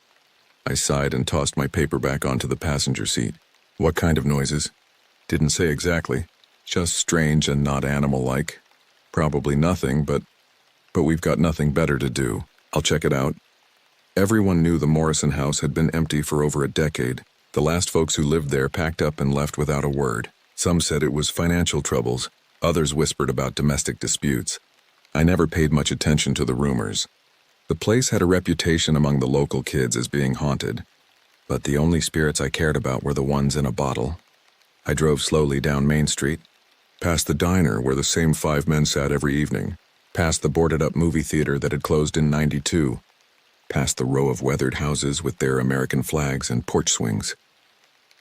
A: I sighed and tossed my paperback onto the passenger seat. What kind of noises? Didn't say exactly. Just strange and not animal-like. Probably nothing, but we've got nothing better to do. I'll check it out. Everyone knew the Morrison house had been empty for over a decade. The last folks who lived there packed up and left without a word. Some said it was financial troubles. Others whispered about domestic disputes. I never paid much attention to the rumors. The place had a reputation among the local kids as being haunted, but the only spirits I cared about were the ones in a bottle. I drove slowly down Main Street, past the diner where the same 5 men sat every evening, past the boarded-up movie theater that had closed in '92, past the row of weathered houses with their American flags and porch swings.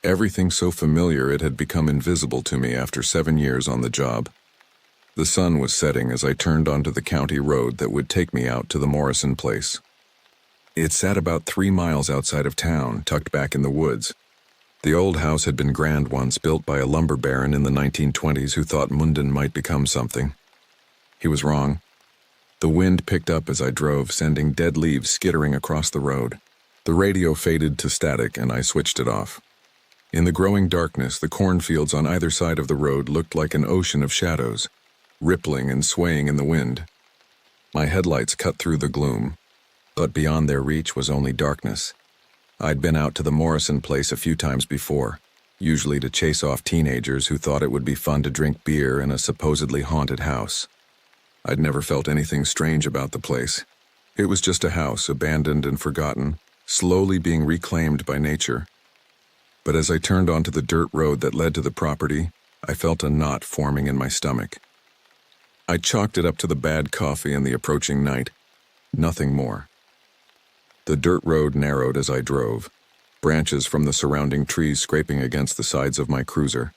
A: Everything so familiar it had become invisible to me after 7 years on the job. The sun was setting as I turned onto the county road that would take me out to the Morrison place. It sat about 3 miles outside of town, tucked back in the woods. The old house had been grand once, built by a lumber baron in the 1920s who thought Munden might become something. He was wrong. The wind picked up as I drove, sending dead leaves skittering across the road. The radio faded to static and I switched it off. In the growing darkness, the cornfields on either side of the road looked like an ocean of shadows, rippling and swaying in the wind. My headlights cut through the gloom, but beyond their reach was only darkness. I'd been out to the Morrison place a few times before, usually to chase off teenagers who thought it would be fun to drink beer in a supposedly haunted house. I'd never felt anything strange about the place. It was just a house, abandoned and forgotten, slowly being reclaimed by nature. But as I turned onto the dirt road that led to the property, I felt a knot forming in my stomach. I chalked it up to the bad coffee and the approaching night. Nothing more. The dirt road narrowed as I drove, branches from the surrounding trees scraping against the sides of my cruiser.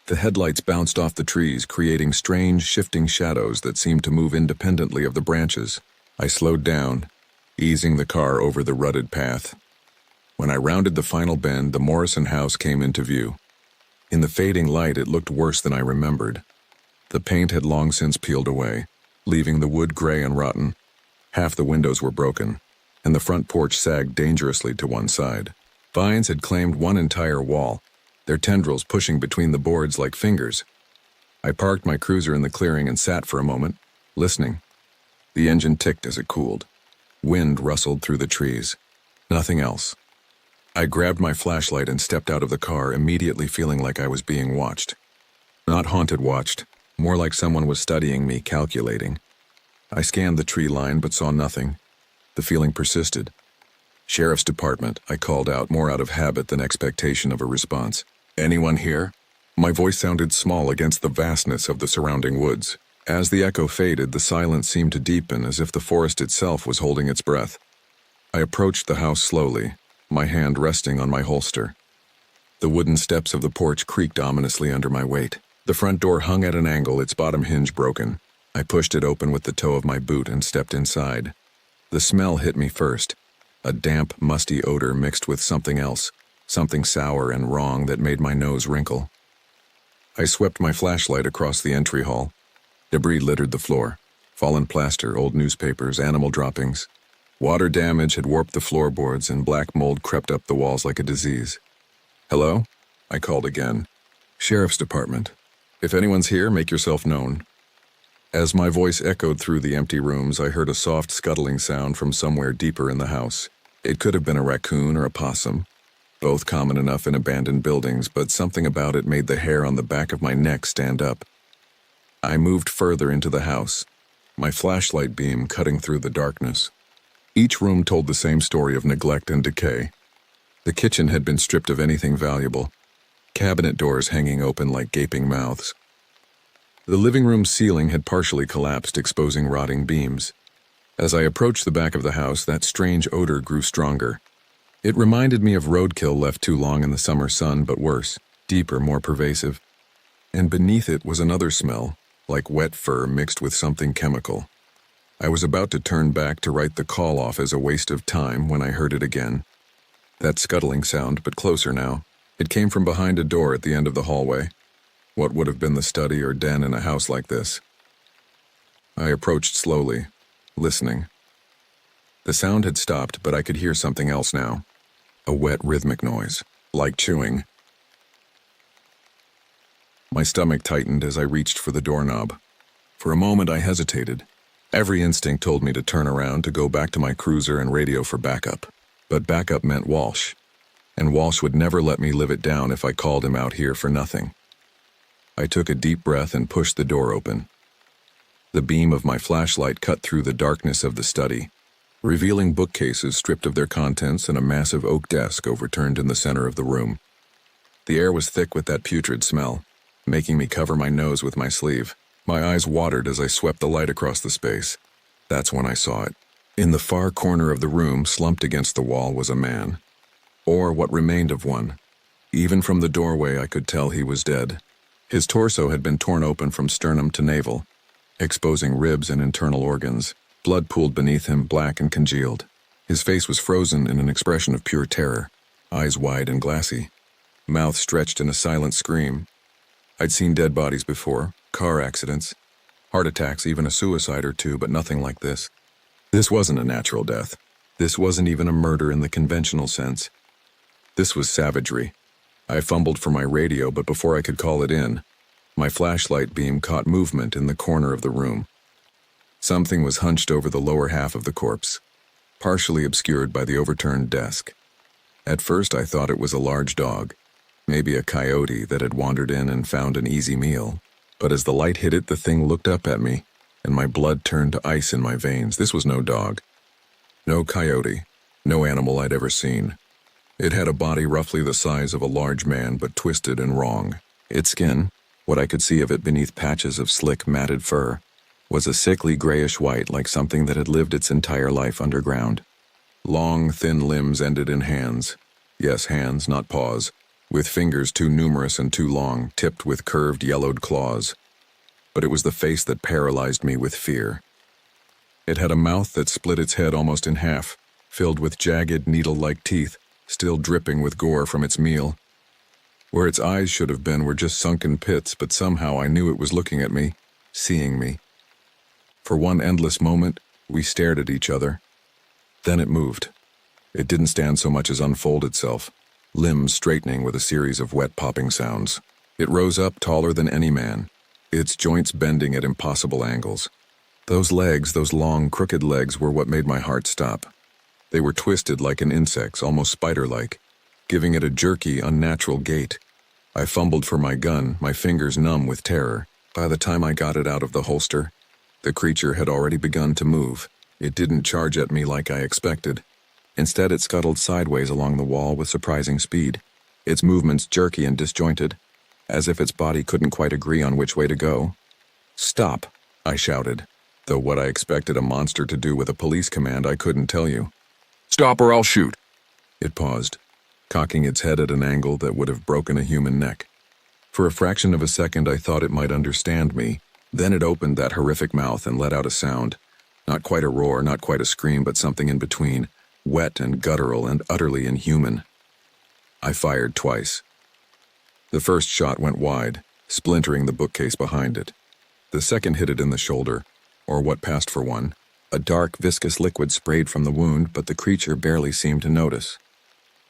A: The headlights bounced off the trees, creating strange, shifting shadows that seemed to move independently of the branches. I slowed down, easing the car over the rutted path. When I rounded the final bend, the Morrison house came into view. In the fading light, it looked worse than I remembered. The paint had long since peeled away, leaving the wood gray and rotten. Half the windows were broken, and the front porch sagged dangerously to one side. Vines had claimed one entire wall, their tendrils pushing between the boards like fingers. I parked my cruiser in the clearing and sat for a moment, listening. The engine ticked as it cooled. Wind rustled through the trees. Nothing else. I grabbed my flashlight and stepped out of the car, immediately feeling like I was being watched. Not haunted watched, More like someone was studying me, calculating. I scanned the tree line but saw nothing. The feeling persisted. "Sheriff's Department," I called out, more out of habit than expectation of a response. "Anyone here?" My voice sounded small against the vastness of the surrounding woods. As the echo faded, the silence seemed to deepen, as if the forest itself was holding its breath. I approached the house slowly, my hand resting on my holster. The wooden steps of the porch creaked ominously under my weight. The front door hung at an angle, its bottom hinge broken. I pushed it open with the toe of my boot and stepped inside. The smell hit me first, a damp, musty odor mixed with something else, something sour and wrong that made my nose wrinkle. I swept my flashlight across the entry hall. Debris littered the floor. Fallen plaster, old newspapers, animal droppings. Water damage had warped the floorboards, and black mold crept up the walls like a disease. "Hello?" I called again. "Sheriff's Department. If anyone's here, make yourself known." As my voice echoed through the empty rooms, I heard a soft scuttling sound from somewhere deeper in the house. It could have been a raccoon or a possum, both common enough in abandoned buildings, but something about it made the hair on the back of my neck stand up. I moved further into the house, my flashlight beam cutting through the darkness. Each room told the same story of neglect and decay. The kitchen had been stripped of anything valuable, cabinet doors hanging open like gaping mouths. The living room ceiling had partially collapsed, exposing rotting beams. As I approached the back of the house, that strange odor grew stronger. It reminded me of roadkill left too long in the summer sun, but worse, deeper, more pervasive. And beneath it was another smell, like wet fur mixed with something chemical. I was about to turn back to write the call off as a waste of time when I heard it again. That scuttling sound, but closer now. It came from behind a door at the end of the hallway. What would have been the study or den in a house like this? I approached slowly, listening. The sound had stopped, but I could hear something else now. A wet, rhythmic noise, like chewing. My stomach tightened as I reached for the doorknob. For a moment I hesitated. Every instinct told me to turn around, to go back to my cruiser and radio for backup. But backup meant Walsh, and Walsh would never let me live it down if I called him out here for nothing. I took a deep breath and pushed the door open. The beam of my flashlight cut through the darkness of the study, revealing bookcases stripped of their contents and a massive oak desk overturned in the center of the room. The air was thick with that putrid smell, making me cover my nose with my sleeve. My eyes watered as I swept the light across the space. That's when I saw it. In the far corner of the room, slumped against the wall, was a man. Or what remained of one. Even from the doorway I could tell he was dead. His torso had been torn open from sternum to navel, exposing ribs and internal organs. Blood pooled beneath him, black and congealed. His face was frozen in an expression of pure terror, eyes wide and glassy, mouth stretched in a silent scream. I'd seen dead bodies before, car accidents, heart attacks, even a suicide or two, but nothing like this. This wasn't a natural death. This wasn't even a murder in the conventional sense. This was savagery. I fumbled for my radio, but before I could call it in, my flashlight beam caught movement in the corner of the room. Something was hunched over the lower half of the corpse, partially obscured by the overturned desk. At first I thought it was a large dog, maybe a coyote that had wandered in and found an easy meal. But as the light hit it, the thing looked up at me, and my blood turned to ice in my veins. This was no dog, no coyote, no animal I'd ever seen. It had a body roughly the size of a large man, but twisted and wrong. Its skin, what I could see of it beneath patches of slick, matted fur, was a sickly grayish-white, like something that had lived its entire life underground. Long, thin limbs ended in hands. Yes, hands, not paws, with fingers too numerous and too long, tipped with curved, yellowed claws. But it was the face that paralyzed me with fear. It had a mouth that split its head almost in half, filled with jagged, needle-like teeth, still dripping with gore from its meal. Where its eyes should have been were just sunken pits, but somehow I knew it was looking at me, seeing me. For one endless moment, we stared at each other. Then it moved. It didn't stand so much as unfold itself, limbs straightening with a series of wet popping sounds. It rose up taller than any man, its joints bending at impossible angles. Those legs, those long, crooked legs, were what made my heart stop. They were twisted like an insect's, almost spider-like, giving it a jerky, unnatural gait. I fumbled for my gun, my fingers numb with terror. By the time I got it out of the holster, the creature had already begun to move. It didn't charge at me like I expected. Instead, it scuttled sideways along the wall with surprising speed, its movements jerky and disjointed, as if its body couldn't quite agree on which way to go. "Stop," I shouted, though what I expected a monster to do with a police command I couldn't tell you. "Stop or I'll shoot." It paused, cocking its head at an angle that would have broken a human neck. For a fraction of a second I thought it might understand me, then it opened that horrific mouth and let out a sound. Not quite a roar, not quite a scream, but something in between, wet and guttural and utterly inhuman. I fired twice. The first shot went wide, splintering the bookcase behind it. The second hit it in the shoulder, or what passed for one. A dark, viscous liquid sprayed from the wound, but the creature barely seemed to notice.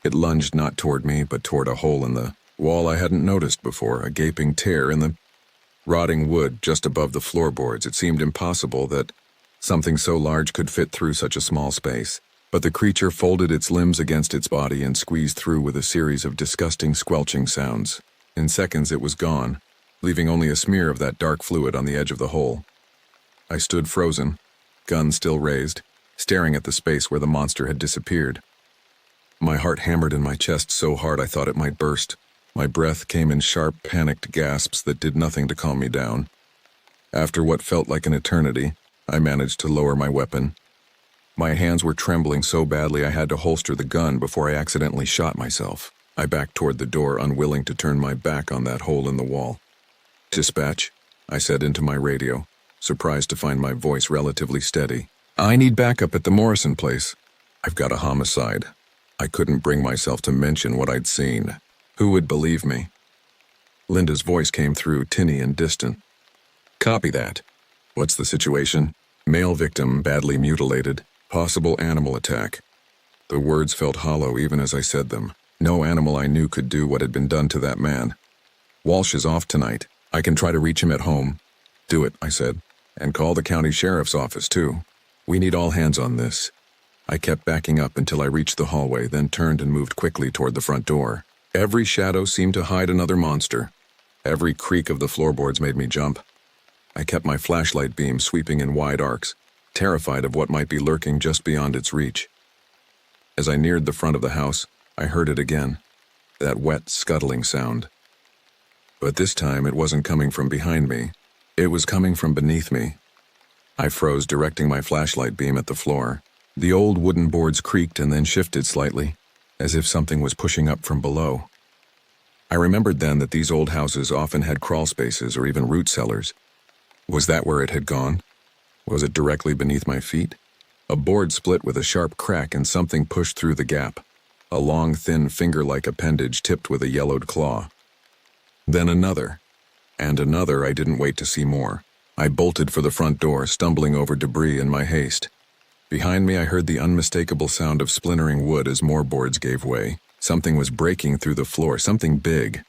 A: It lunged not toward me, but toward a hole in the wall I hadn't noticed before, a gaping tear in the rotting wood just above the floorboards. It seemed impossible that something so large could fit through such a small space. But the creature folded its limbs against its body and squeezed through with a series of disgusting squelching sounds. In seconds it was gone, leaving only a smear of that dark fluid on the edge of the hole. I stood frozen, gun still raised, staring at the space where the monster had disappeared. My heart hammered in my chest so hard I thought it might burst. My breath came in sharp, panicked gasps that did nothing to calm me down. After what felt like an eternity, I managed to lower my weapon. My hands were trembling so badly I had to holster the gun before I accidentally shot myself. I backed toward the door, unwilling to turn my back on that hole in the wall. "Dispatch," I said into my radio, surprised to find my voice relatively steady. "I need backup at the Morrison place. I've got a homicide." I couldn't bring myself to mention what I'd seen. Who would believe me? Linda's voice came through, tinny and distant. "Copy that. What's the situation?" "Male victim, badly mutilated. Possible animal attack." The words felt hollow even as I said them. No animal I knew could do what had been done to that man. "Walsh is off tonight. I can try to reach him at home." "Do it," I said. "And call the county sheriff's office, too. We need all hands on this." I kept backing up until I reached the hallway, then turned and moved quickly toward the front door. Every shadow seemed to hide another monster. Every creak of the floorboards made me jump. I kept my flashlight beam sweeping in wide arcs, terrified of what might be lurking just beyond its reach. As I neared the front of the house, I heard it again, that wet, scuttling sound. But this time it wasn't coming from behind me. It was coming from beneath me. I froze, directing my flashlight beam at the floor. The old wooden boards creaked and then shifted slightly, as if something was pushing up from below. I remembered then that these old houses often had crawl spaces or even root cellars. Was that where it had gone? Was it directly beneath my feet? A board split with a sharp crack and something pushed through the gap. A long, thin finger-like appendage tipped with a yellowed claw. Then another. And another. I didn't wait to see more. I bolted for the front door, stumbling over debris in my haste. Behind me I heard the unmistakable sound of splintering wood as more boards gave way. Something was breaking through the floor, something big.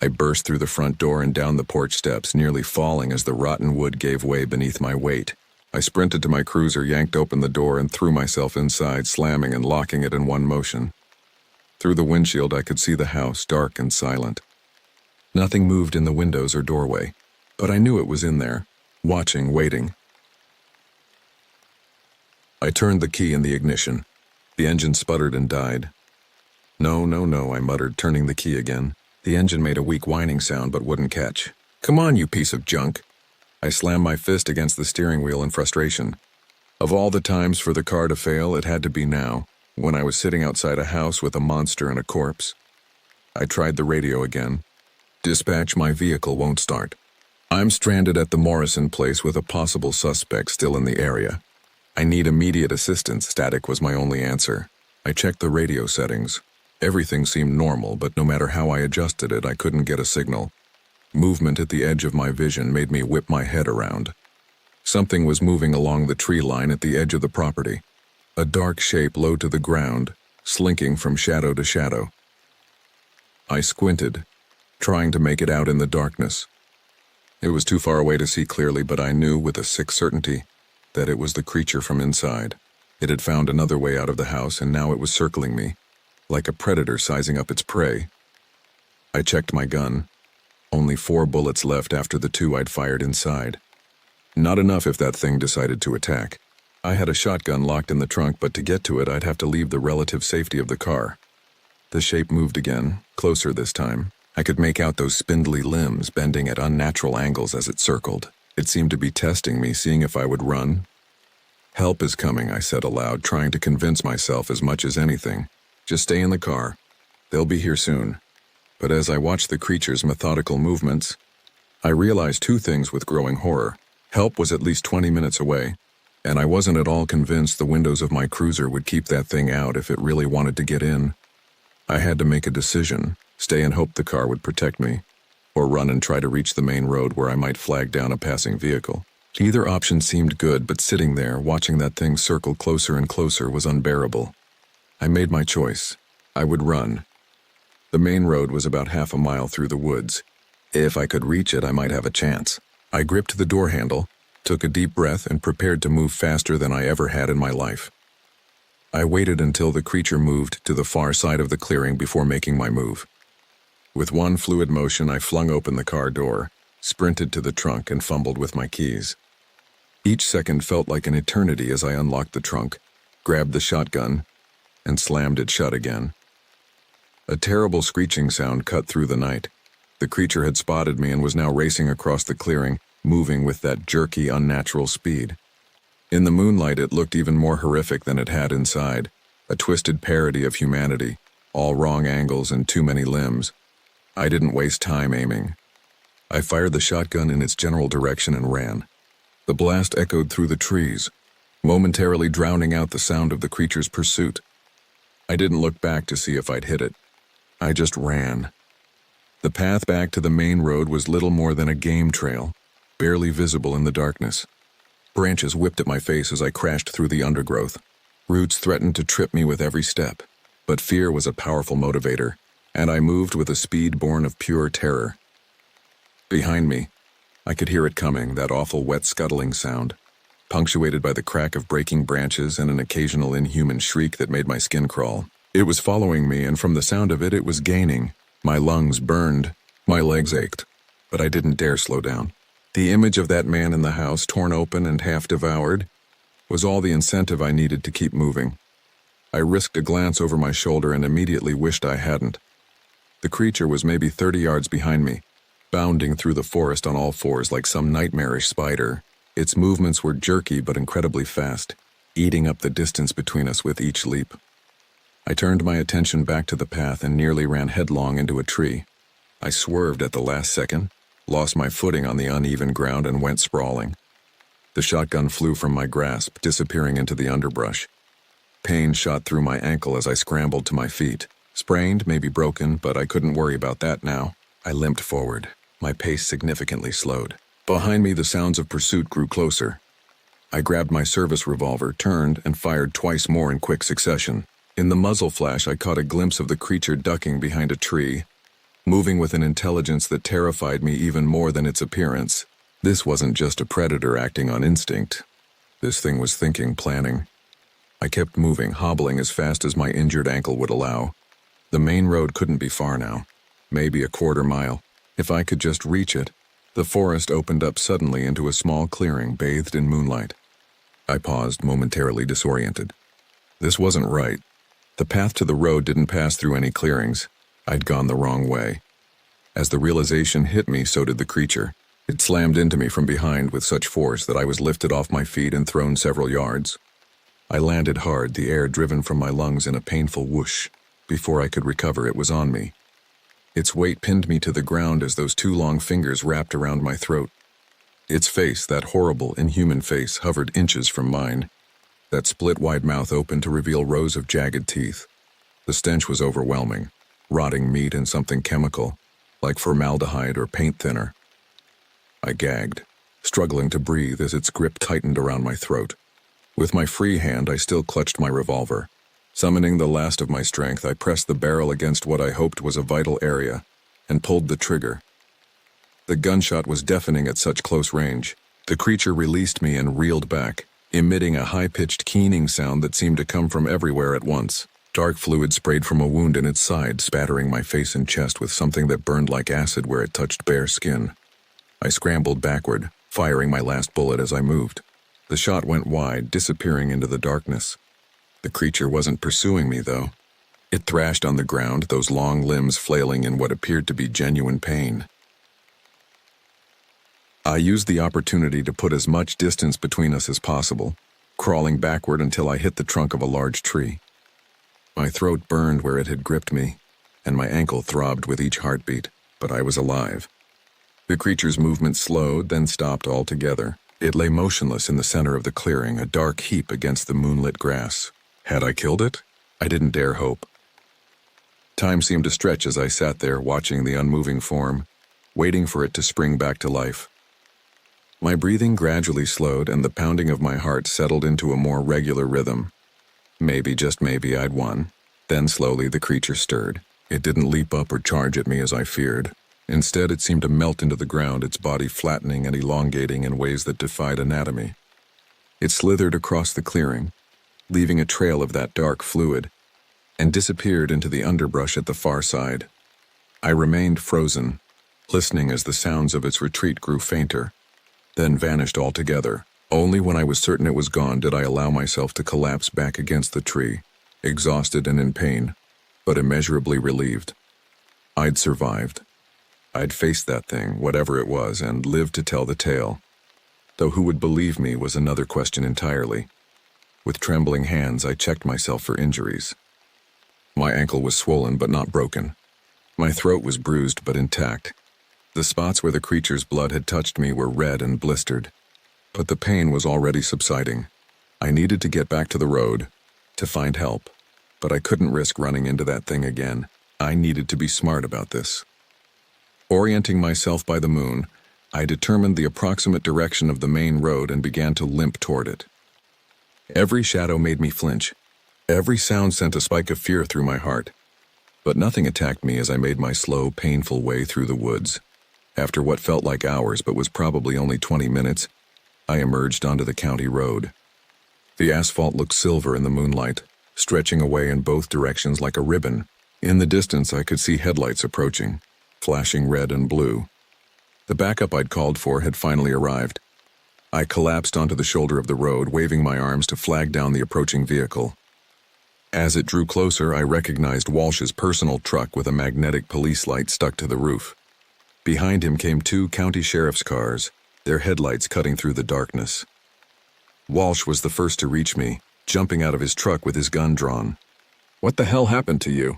A: I burst through the front door and down the porch steps, nearly falling as the rotten wood gave way beneath my weight. I sprinted to my cruiser, yanked open the door, and threw myself inside, slamming and locking it in one motion. Through the windshield I could see the house, dark and silent. Nothing moved in the windows or doorway, but I knew it was in there, watching, waiting. I turned the key in the ignition. The engine sputtered and died. "No, no, no," I muttered, turning the key again. The engine made a weak whining sound but wouldn't catch. "Come on, you piece of junk." I slammed my fist against the steering wheel in frustration. Of all the times for the car to fail, it had to be now, when I was sitting outside a house with a monster and a corpse. I tried the radio again. "Dispatch, my vehicle won't start. I'm stranded at the Morrison place with a possible suspect still in the area. I need immediate assistance." Static was my only answer. I checked the radio settings. Everything seemed normal, but no matter how I adjusted it, I couldn't get a signal. Movement at the edge of my vision made me whip my head around. Something was moving along the tree line at the edge of the property. A dark shape low to the ground, slinking from shadow to shadow. I squinted, trying to make it out in the darkness. It was too far away to see clearly, but I knew with a sick certainty that it was the creature from inside. It had found another way out of the house, and now it was circling me, like a predator sizing up its prey. I checked my gun. Only 4 bullets left after the 2 I'd fired inside. Not enough if that thing decided to attack. I had a shotgun locked in the trunk, but to get to it I'd have to leave the relative safety of the car. The shape moved again, closer this time. I could make out those spindly limbs bending at unnatural angles as it circled. It seemed to be testing me, seeing if I would run. "Help is coming," I said aloud, trying to convince myself as much as anything. "Just stay in the car. They'll be here soon." But as I watched the creature's methodical movements, I realized 2 things with growing horror. Help was at least 20 minutes away, and I wasn't at all convinced the windows of my cruiser would keep that thing out if it really wanted to get in. I had to make a decision, stay and hope the car would protect me, or run and try to reach the main road where I might flag down a passing vehicle. Either option seemed good, but sitting there, watching that thing circle closer and closer was unbearable. I made my choice. I would run. The main road was about half a mile through the woods. If I could reach it, I might have a chance. I gripped the door handle, took a deep breath, and prepared to move faster than I ever had in my life. I waited until the creature moved to the far side of the clearing before making my move. With one fluid motion, I flung open the car door, sprinted to the trunk, and fumbled with my keys. Each second felt like an eternity as I unlocked the trunk, grabbed the shotgun, and slammed it shut again. A terrible screeching sound cut through the night. The creature had spotted me and was now racing across the clearing, moving with that jerky, unnatural speed. In the moonlight, it looked even more horrific than it had inside, a twisted parody of humanity, all wrong angles and too many limbs. I didn't waste time aiming. I fired the shotgun in its general direction and ran. The blast echoed through the trees, momentarily drowning out the sound of the creature's pursuit. I didn't look back to see if I'd hit it. I just ran. The path back to the main road was little more than a game trail, barely visible in the darkness. Branches whipped at my face as I crashed through the undergrowth. Roots threatened to trip me with every step, but fear was a powerful motivator, and I moved with a speed born of pure terror. Behind me, I could hear it coming, that awful wet scuttling sound, punctuated by the crack of breaking branches and an occasional inhuman shriek that made my skin crawl. It was following me, and from the sound of it, it was gaining. My lungs burned, my legs ached, but I didn't dare slow down. The image of that man in the house, torn open and half devoured, was all the incentive I needed to keep moving. I risked a glance over my shoulder and immediately wished I hadn't. The creature was maybe 30 yards behind me, bounding through the forest on all fours like some nightmarish spider. Its movements were jerky but incredibly fast, eating up the distance between us with each leap. I turned my attention back to the path and nearly ran headlong into a tree. I swerved at the last second, lost my footing on the uneven ground, and went sprawling. The shotgun flew from my grasp, disappearing into the underbrush. Pain shot through my ankle as I scrambled to my feet. Sprained, maybe broken, but I couldn't worry about that now. I limped forward, my pace significantly slowed. Behind me, the sounds of pursuit grew closer. I grabbed my service revolver, turned, and fired twice more in quick succession. In the muzzle flash, I caught a glimpse of the creature ducking behind a tree, moving with an intelligence that terrified me even more than its appearance. This wasn't just a predator acting on instinct. This thing was thinking, planning. I kept moving, hobbling as fast as my injured ankle would allow. The main road couldn't be far now, maybe a quarter mile. If I could just reach it. The forest opened up suddenly into a small clearing bathed in moonlight. I paused, momentarily disoriented. This wasn't right. The path to the road didn't pass through any clearings. I'd gone the wrong way. As the realization hit me, so did the creature. It slammed into me from behind with such force that I was lifted off my feet and thrown several yards. I landed hard, the air driven from my lungs in a painful whoosh. Before I could recover, it was on me. Its weight pinned me to the ground as those 2 long fingers wrapped around my throat. Its face, that horrible, inhuman face, hovered inches from mine. That split-wide mouth opened to reveal rows of jagged teeth. The stench was overwhelming. Rotting meat and something chemical, like formaldehyde or paint thinner. I gagged, struggling to breathe as its grip tightened around my throat. With my free hand, I still clutched my revolver. Summoning the last of my strength, I pressed the barrel against what I hoped was a vital area, and pulled the trigger. The gunshot was deafening at such close range. The creature released me and reeled back, emitting a high-pitched keening sound that seemed to come from everywhere at once. Dark fluid sprayed from a wound in its side, spattering my face and chest with something that burned like acid where it touched bare skin. I scrambled backward, firing my last bullet as I moved. The shot went wide, disappearing into the darkness. The creature wasn't pursuing me, though. It thrashed on the ground, those long limbs flailing in what appeared to be genuine pain. I used the opportunity to put as much distance between us as possible, crawling backward until I hit the trunk of a large tree. My throat burned where it had gripped me, and my ankle throbbed with each heartbeat, but I was alive. The creature's movement slowed, then stopped altogether. It lay motionless in the center of the clearing, a dark heap against the moonlit grass. Had I killed it? I didn't dare hope. Time seemed to stretch as I sat there watching the unmoving form, waiting for it to spring back to life. My breathing gradually slowed and the pounding of my heart settled into a more regular rhythm. Maybe, just maybe, I'd won. Then slowly the creature stirred. It didn't leap up or charge at me as I feared. Instead, it seemed to melt into the ground, its body flattening and elongating in ways that defied anatomy. It slithered across the clearing, leaving a trail of that dark fluid, and disappeared into the underbrush at the far side. I remained frozen, listening as the sounds of its retreat grew fainter, then vanished altogether. Only when I was certain it was gone did I allow myself to collapse back against the tree, exhausted and in pain, but immeasurably relieved. I'd survived. I'd faced that thing, whatever it was, and lived to tell the tale. Though who would believe me was another question entirely. With trembling hands, I checked myself for injuries. My ankle was swollen but not broken. My throat was bruised but intact. The spots where the creature's blood had touched me were red and blistered. But the pain was already subsiding. I needed to get back to the road, to find help. But I couldn't risk running into that thing again. I needed to be smart about this. Orienting myself by the moon, I determined the approximate direction of the main road and began to limp toward it. Every shadow made me flinch. Every sound sent a spike of fear through my heart. But nothing attacked me as I made my slow, painful way through the woods. After what felt like hours but was probably only 20 minutes, I emerged onto the county road. The asphalt looked silver in the moonlight, stretching away in both directions like a ribbon. In the distance, I could see headlights approaching, flashing red and blue. The backup I'd called for had finally arrived. I collapsed onto the shoulder of the road, waving my arms to flag down the approaching vehicle. As it drew closer, I recognized Walsh's personal truck with a magnetic police light stuck to the roof. Behind him came 2 county sheriff's cars, their headlights cutting through the darkness. Walsh was the first to reach me, jumping out of his truck with his gun drawn. "What the hell happened to you?"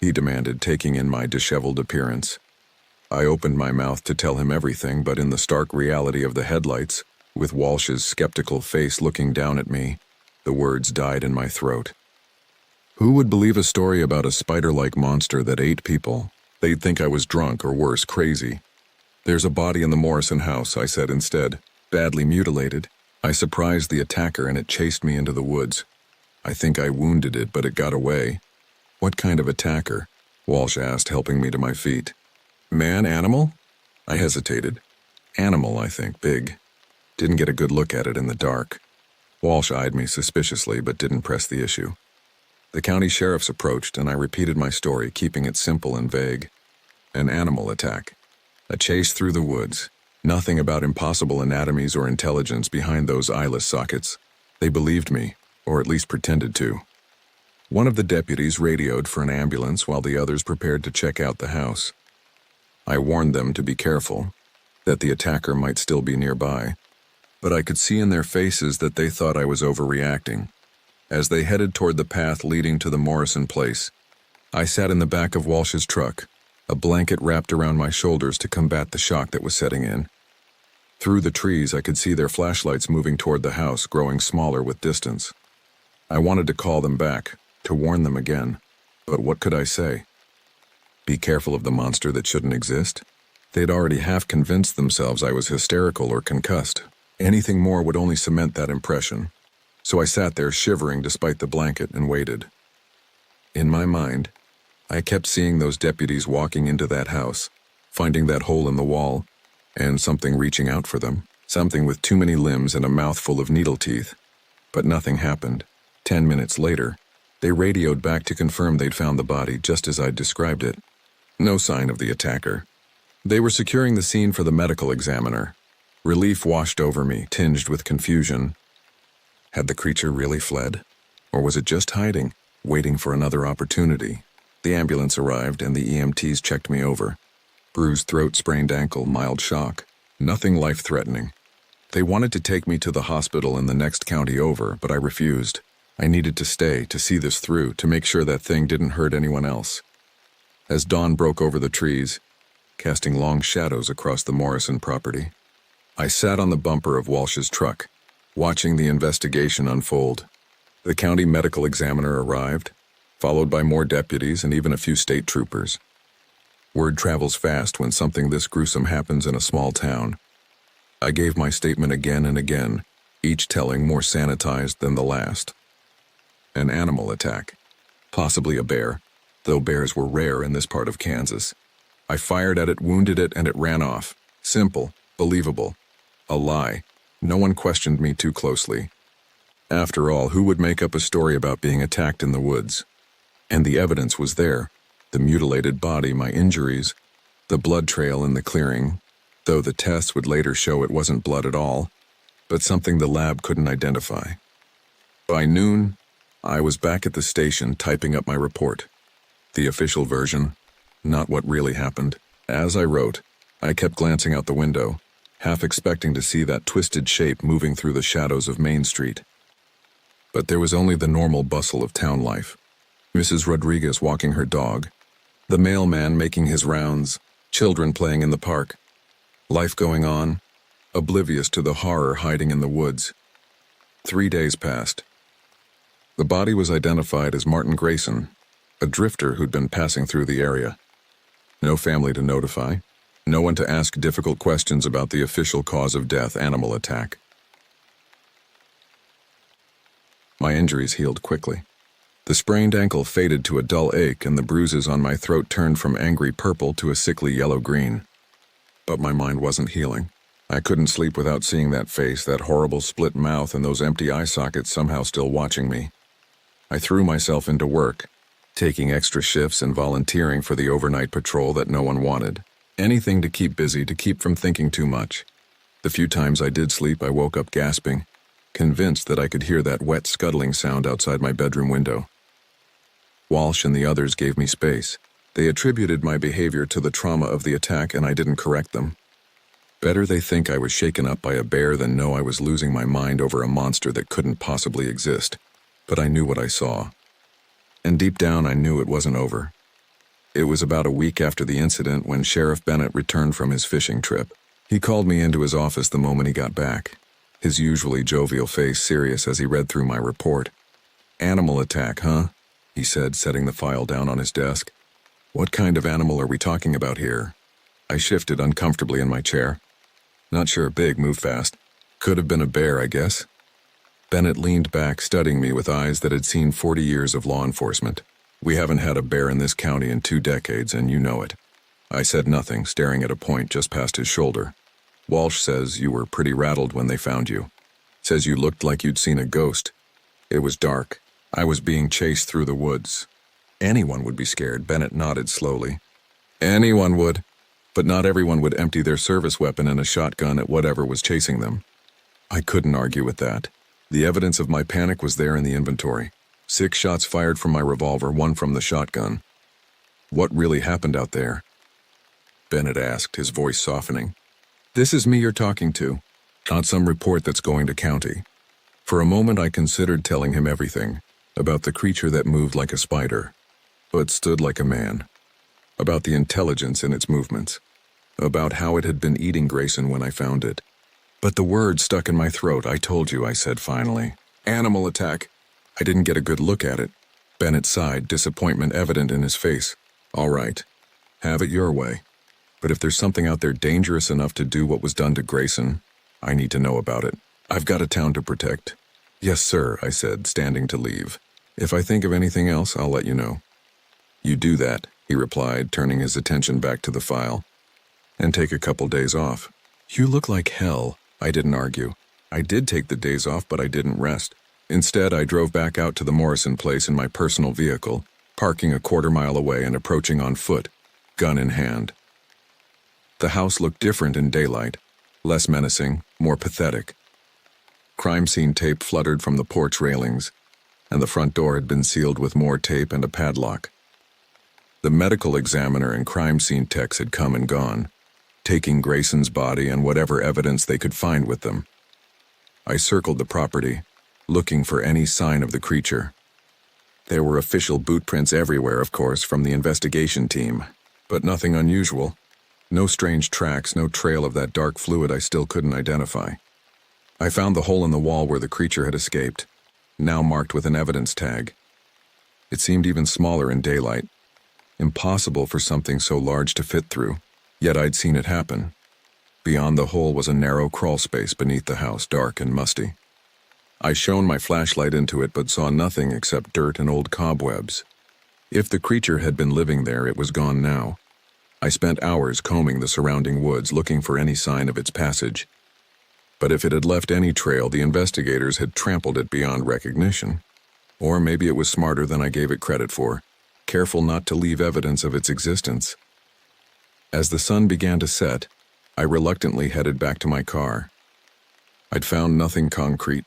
A: he demanded, taking in my disheveled appearance. I opened my mouth to tell him everything, but in the stark reality of the headlights, with Walsh's skeptical face looking down at me, the words died in my throat. Who would believe a story about a spider-like monster that ate people? They'd think I was drunk or worse, crazy. "There's a body in the Morrison house," I said instead, "badly mutilated. I surprised the attacker and it chased me into the woods. I think I wounded it, but it got away." "What kind of attacker?" Walsh asked, helping me to my feet. "Man, animal?" I hesitated. "Animal, I think, big. Didn't get a good look at it in the dark." Walsh eyed me suspiciously, but didn't press the issue. The county sheriffs approached, and I repeated my story, keeping it simple and vague. An animal attack. A chase through the woods. Nothing about impossible anatomies or intelligence behind those eyeless sockets. They believed me, or at least pretended to. One of the deputies radioed for an ambulance while the others prepared to check out the house. I warned them to be careful, that the attacker might still be nearby, but I could see in their faces that they thought I was overreacting. As they headed toward the path leading to the Morrison place, I sat in the back of Walsh's truck, a blanket wrapped around my shoulders to combat the shock that was setting in. Through the trees, I could see their flashlights moving toward the house, growing smaller with distance. I wanted to call them back, to warn them again, but what could I say? Be careful of the monster that shouldn't exist? They'd already half convinced themselves I was hysterical or concussed. Anything more would only cement that impression. So I sat there shivering despite the blanket and waited. In my mind, I kept seeing those deputies walking into that house, finding that hole in the wall, and something reaching out for them, something with too many limbs and a mouth full of needle teeth. But nothing happened. 10 minutes later, They radioed back to confirm they'd found the body just as I'd described it. No sign of the attacker. They were securing the scene for the medical examiner. Relief washed over me, tinged with confusion. Had the creature really fled? Or was it just hiding, waiting for another opportunity? The ambulance arrived and the EMTs checked me over. Bruised throat, sprained ankle, mild shock. Nothing life-threatening. They wanted to take me to the hospital in the next county over, but I refused. I needed to stay, to see this through, to make sure that thing didn't hurt anyone else. As dawn broke over the trees, casting long shadows across the Morrison property, I sat on the bumper of Walsh's truck, watching the investigation unfold. The county medical examiner arrived, followed by more deputies and even a few state troopers. Word travels fast when something this gruesome happens in a small town. I gave my statement again and again, each telling more sanitized than the last. An animal attack. Possibly a bear, though bears were rare in this part of Kansas. I fired at it, wounded it, and it ran off. Simple, believable. A lie. No one questioned me too closely. After all, who would make up a story about being attacked in the woods? And the evidence was there. The mutilated body, my injuries, the blood trail in the clearing, though the tests would later show it wasn't blood at all, but something the lab couldn't identify. By noon, I was back at the station typing up my report. The official version, not what really happened. As I wrote, I kept glancing out the window, half expecting to see that twisted shape moving through the shadows of Main Street. But there was only the normal bustle of town life. Mrs. Rodriguez walking her dog, the mailman making his rounds, children playing in the park. Life going on, oblivious to the horror hiding in the woods. 3 days passed. The body was identified as Martin Grayson, a drifter who'd been passing through the area. No family to notify, no one to ask difficult questions about the official cause of death, animal attack. My injuries healed quickly. The sprained ankle faded to a dull ache and the bruises on my throat turned from angry purple to a sickly yellow-green. But my mind wasn't healing. I couldn't sleep without seeing that face, that horrible split mouth, and those empty eye sockets somehow still watching me. I threw myself into work, taking extra shifts and volunteering for the overnight patrol that no one wanted. Anything to keep busy, to keep from thinking too much. The few times I did sleep, I woke up gasping, convinced that I could hear that wet scuttling sound outside my bedroom window. Walsh and the others gave me space. They attributed my behavior to the trauma of the attack and I didn't correct them. Better they think I was shaken up by a bear than know I was losing my mind over a monster that couldn't possibly exist. But I knew what I saw. And deep down I knew it wasn't over. It was about a week after the incident when Sheriff Bennett returned from his fishing trip. He called me into his office the moment he got back, his usually jovial face serious as he read through my report. "Animal attack, huh?" he said, setting the file down on his desk. "What kind of animal are we talking about here?" I shifted uncomfortably in my chair. "Not sure, big, move fast. Could have been a bear, I guess." Bennett leaned back, studying me with eyes that had seen 40 years of law enforcement. "We haven't had a bear in this county in 2 decades, and you know it." I said nothing, staring at a point just past his shoulder. "Walsh says you were pretty rattled when they found you. Says you looked like you'd seen a ghost. It was dark. I was being chased through the woods." "Anyone would be scared," Bennett nodded slowly. "Anyone would, but not everyone would empty their service weapon and a shotgun at whatever was chasing them." I couldn't argue with that. The evidence of my panic was there in the inventory. 6 shots fired from my revolver, 1 from the shotgun. "What really happened out there?" Bennett asked, his voice softening. "This is me you're talking to, not some report that's going to county." For a moment I considered telling him everything, about the creature that moved like a spider, but stood like a man, about the intelligence in its movements, about how it had been eating Grayson when I found it. But the word stuck in my throat. "I told you," I said finally. "Animal attack." I didn't get a good look at it. Bennett sighed, disappointment evident in his face. "All right, have it your way. But if there's something out there dangerous enough to do what was done to Grayson, I need to know about it. I've got a town to protect." "Yes, sir," I said, standing to leave. "If I think of anything else, I'll let you know." "You do that," he replied, turning his attention back to the file. "And take a couple days off." "You look like hell." I didn't argue. I did take the days off, but I didn't rest. Instead, I drove back out to the Morrison place in my personal vehicle, parking a quarter-mile away and approaching on foot, gun in hand. The house looked different in daylight, less menacing, more pathetic. Crime scene tape fluttered from the porch railings, and the front door had been sealed with more tape and a padlock. The medical examiner and crime scene techs had come and gone, taking Grayson's body and whatever evidence they could find with them. I circled the property, looking for any sign of the creature. There were official boot prints everywhere, of course, from the investigation team, but nothing unusual. No strange tracks, no trail of that dark fluid I still couldn't identify. I found the hole in the wall where the creature had escaped, now marked with an evidence tag. It seemed even smaller in daylight. Impossible for something so large to fit through, yet I'd seen it happen. Beyond the hole was a narrow crawl space beneath the house, dark and musty. I shone my flashlight into it but saw nothing except dirt and old cobwebs. If the creature had been living there, it was gone now. I spent hours combing the surrounding woods looking for any sign of its passage. But if it had left any trail, the investigators had trampled it beyond recognition. Or maybe it was smarter than I gave it credit for, careful not to leave evidence of its existence. As the sun began to set, I reluctantly headed back to my car. I'd found nothing concrete,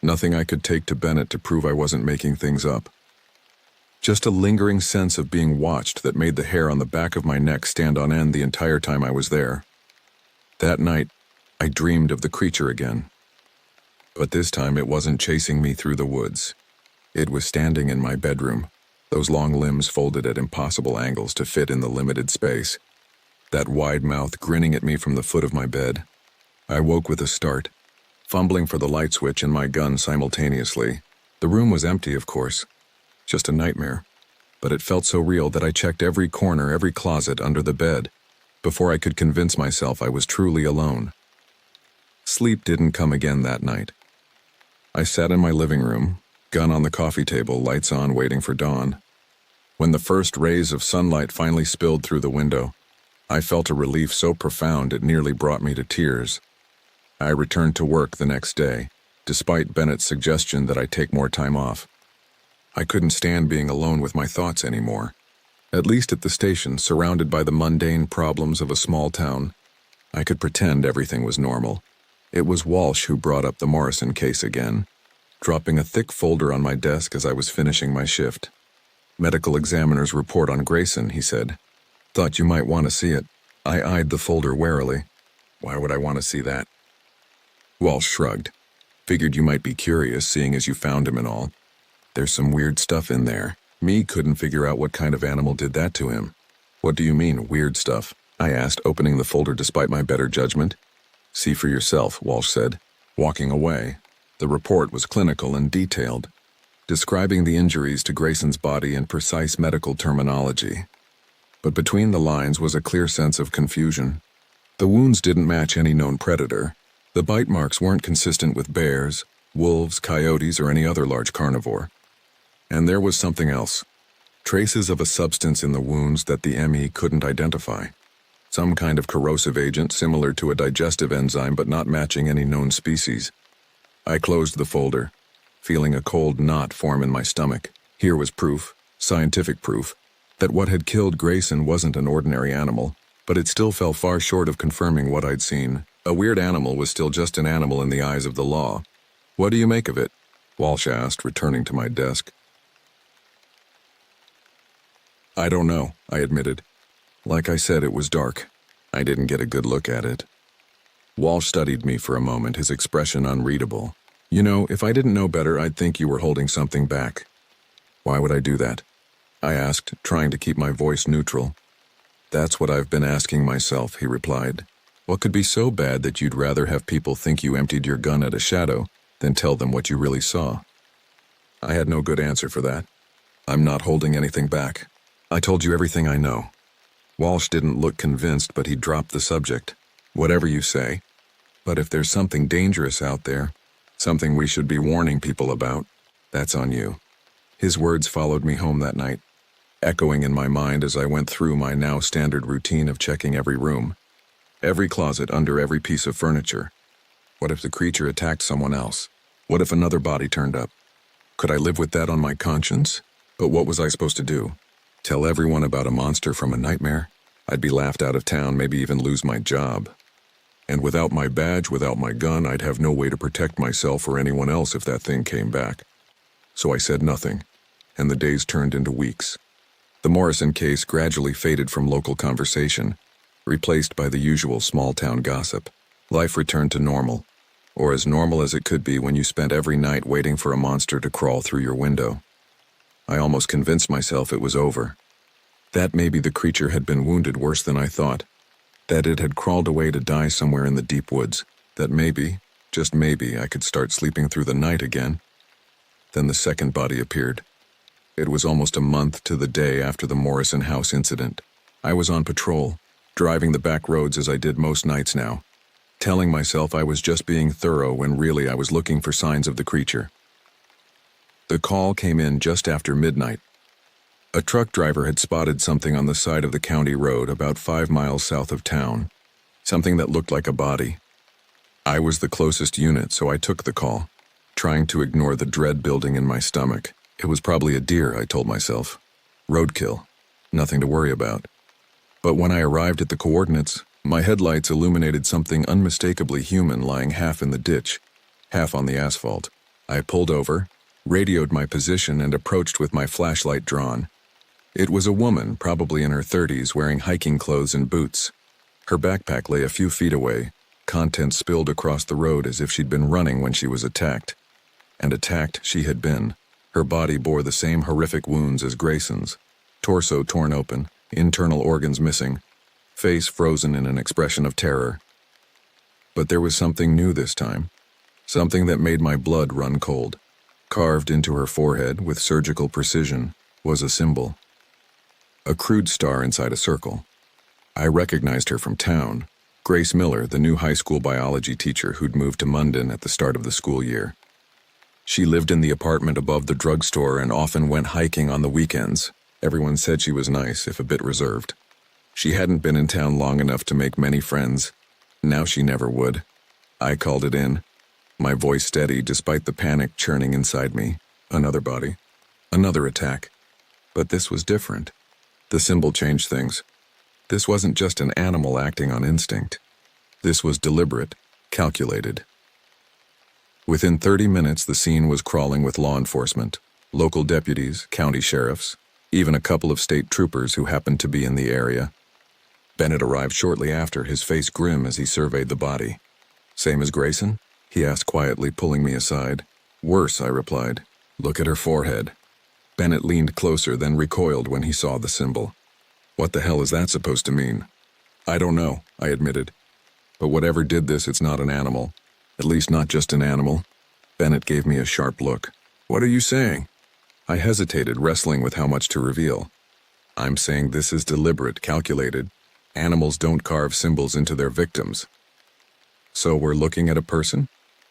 A: nothing I could take to Bennett to prove I wasn't making things up. Just a lingering sense of being watched that made the hair on the back of my neck stand on end the entire time I was there. That night, I dreamed of the creature again. But this time it wasn't chasing me through the woods. It was standing in my bedroom, those long limbs folded at impossible angles to fit in the limited space. That wide mouth grinning at me from the foot of my bed. I woke with a start, fumbling for the light switch and my gun simultaneously. The room was empty, of course. Just a nightmare. But it felt so real that I checked every corner, every closet, under the bed, before I could convince myself I was truly alone. Sleep didn't come again that night. I sat in my living room, gun on the coffee table, lights on, waiting for dawn. When the first rays of sunlight finally spilled through the window, I felt a relief so profound it nearly brought me to tears. I returned to work the next day, despite Bennett's suggestion that I take more time off. I couldn't stand being alone with my thoughts anymore. At least at the station, surrounded by the mundane problems of a small town, I could pretend everything was normal. It was Walsh who brought up the Morrison case again, dropping a thick folder on my desk as I was finishing my shift. "Medical examiner's report on Grayson," he said. "Thought you might want to see it." I eyed the folder warily. "Why would I want to see that?" Walsh shrugged. "Figured you might be curious, seeing as you found him and all. There's some weird stuff in there. Me couldn't figure out what kind of animal did that to him." "What do you mean, weird stuff?" I asked, opening the folder despite my better judgment. "See for yourself," Walsh said, walking away. The report was clinical and detailed, describing the injuries to Grayson's body in precise medical terminology. But between the lines was a clear sense of confusion. The wounds didn't match any known predator. The bite marks weren't consistent with bears, wolves, coyotes, or any other large carnivore. And there was something else. Traces of a substance in the wounds that the ME couldn't identify. Some kind of corrosive agent similar to a digestive enzyme but not matching any known species. I closed the folder, feeling a cold knot form in my stomach. Here was proof, scientific proof, that what had killed Grayson wasn't an ordinary animal, but it still fell far short of confirming what I'd seen. A weird animal was still just an animal in the eyes of the law. "What do you make of it?" Walsh asked, returning to my desk. "I don't know," I admitted. Like I said, it was dark. I didn't get a good look at it. Walsh studied me for a moment, his expression unreadable. "You know, if I didn't know better, I'd think you were holding something back." "Why would I do that?" I asked, trying to keep my voice neutral. "That's what I've been asking myself," he replied. "What could be so bad that you'd rather have people think you emptied your gun at a shadow than tell them what you really saw?" I had no good answer for that. "I'm not holding anything back. I told you everything I know." Walsh didn't look convinced, but he dropped the subject. "Whatever you say. But if there's something dangerous out there, something we should be warning people about, that's on you." His words followed me home that night, echoing in my mind as I went through my now standard routine of checking every room, every closet, under every piece of furniture. What if the creature attacked someone else? What if another body turned up? Could I live with that on my conscience? But what was I supposed to do? Tell everyone about a monster from a nightmare? I'd be laughed out of town, maybe even lose my job. And without my badge, without my gun, I'd have no way to protect myself or anyone else if that thing came back. So I said nothing, and the days turned into weeks. The Morrison case gradually faded from local conversation, replaced by the usual small-town gossip. Life returned to normal, or as normal as it could be when you spent every night waiting for a monster to crawl through your window. I almost convinced myself it was over. That maybe the creature had been wounded worse than I thought. That it had crawled away to die somewhere in the deep woods. That maybe, just maybe, I could start sleeping through the night again. Then the second body appeared. It was almost a month to the day after the Morrison house incident. I was on patrol, driving the back roads as I did most nights now, telling myself I was just being thorough when really I was looking for signs of the creature. The call came in just after midnight. A truck driver had spotted something on the side of the county road about 5 miles south of town, something that looked like a body. I was the closest unit, so I took the call, trying to ignore the dread building in my stomach. It was probably a deer, I told myself. Roadkill. Nothing to worry about. But when I arrived at the coordinates, my headlights illuminated something unmistakably human lying half in the ditch, half on the asphalt. I pulled over, radioed my position, and approached with my flashlight drawn. It was a woman, probably in her 30s, wearing hiking clothes and boots. Her backpack lay a few feet away, contents spilled across the road as if she'd been running when she was attacked. And attacked she had been. Her body bore the same horrific wounds as Grayson's. Torso torn open, internal organs missing, face frozen in an expression of terror. But there was something new this time, something that made my blood run cold. Carved into her forehead with surgical precision was a symbol. A crude star inside a circle. I recognized her from town, Grace Miller, the new high school biology teacher who'd moved to Munden at the start of the school year. She lived in the apartment above the drugstore and often went hiking on the weekends. Everyone said she was nice, if a bit reserved. She hadn't been in town long enough to make many friends. Now she never would. I called it in, my voice steady despite the panic churning inside me. Another body. Another attack. But this was different. The symbol changed things. This wasn't just an animal acting on instinct. This was deliberate, calculated. Within 30 minutes, the scene was crawling with law enforcement, local deputies, county sheriffs, even a couple of state troopers who happened to be in the area. Bennett arrived shortly after, his face grim as he surveyed the body. "Same as Grayson?" he asked quietly, pulling me aside. "Worse," I replied. "Look at her forehead." Bennett leaned closer, then recoiled when he saw the symbol. "What the hell is that supposed to mean?" "I don't know," I admitted. "But whatever did this, it's not an animal. At least not just an animal." Bennett gave me a sharp look. "What are you saying?" I hesitated, wrestling with how much to reveal. "I'm saying this is deliberate, calculated. Animals don't carve symbols into their victims." "So we're looking at a person?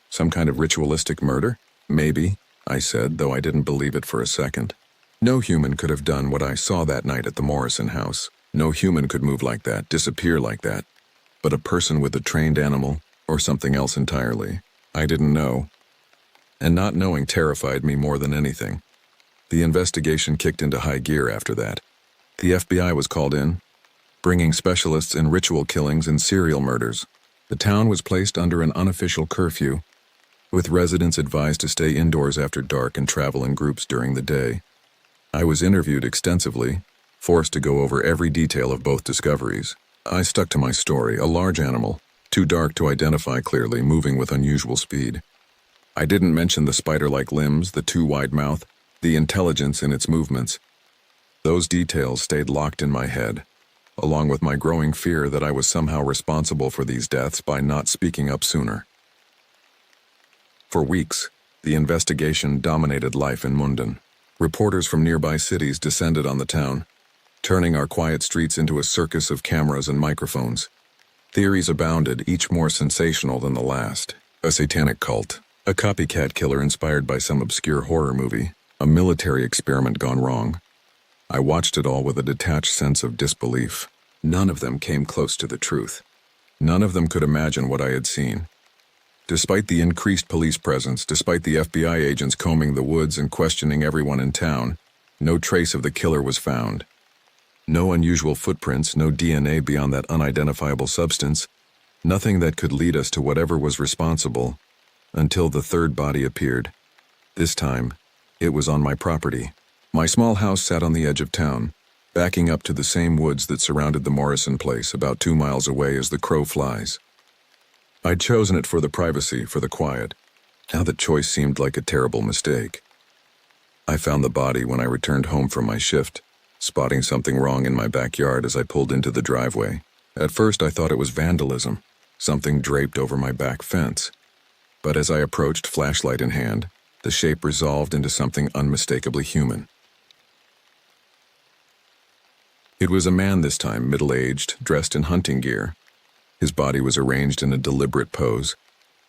A: Some kind of ritualistic murder?" "Maybe," I said, though I didn't believe it for a second. No human could have done what I saw that night at the Morrison house. No human could move like that, disappear like that. But a person with a trained animal, or something else entirely. I didn't know. And not knowing terrified me more than anything. The investigation kicked into high gear after that. The FBI was called in, bringing specialists in ritual killings and serial murders. The town was placed under an unofficial curfew, with residents advised to stay indoors after dark and travel in groups during the day. I was interviewed extensively, forced to go over every detail of both discoveries. I stuck to my story, a large animal, too dark to identify clearly, moving with unusual speed. I didn't mention the spider-like limbs, the too wide mouth, the intelligence in its movements. Those details stayed locked in my head, along with my growing fear that I was somehow responsible for these deaths by not speaking up sooner. For weeks, the investigation dominated life in Munden. Reporters from nearby cities descended on the town, turning our quiet streets into a circus of cameras and microphones. Theories abounded, each more sensational than the last. A satanic cult, a copycat killer inspired by some obscure horror movie, a military experiment gone wrong. I watched it all with a detached sense of disbelief. None of them came close to the truth. None of them could imagine what I had seen. Despite the increased police presence, despite the FBI agents combing the woods and questioning everyone in town, no trace of the killer was found. No unusual footprints, no DNA beyond that unidentifiable substance, nothing that could lead us to whatever was responsible, until the third body appeared. This time, it was on my property. My small house sat on the edge of town, backing up to the same woods that surrounded the Morrison place, about 2 miles away as the crow flies. I'd chosen it for the privacy, for the quiet. Now that choice seemed like a terrible mistake. I found the body when I returned home from my shift, spotting something wrong in my backyard as I pulled into the driveway. At first I thought it was vandalism, something draped over my back fence. But as I approached, flashlight in hand, the shape resolved into something unmistakably human. It was a man this time, middle-aged, dressed in hunting gear. His body was arranged in a deliberate pose,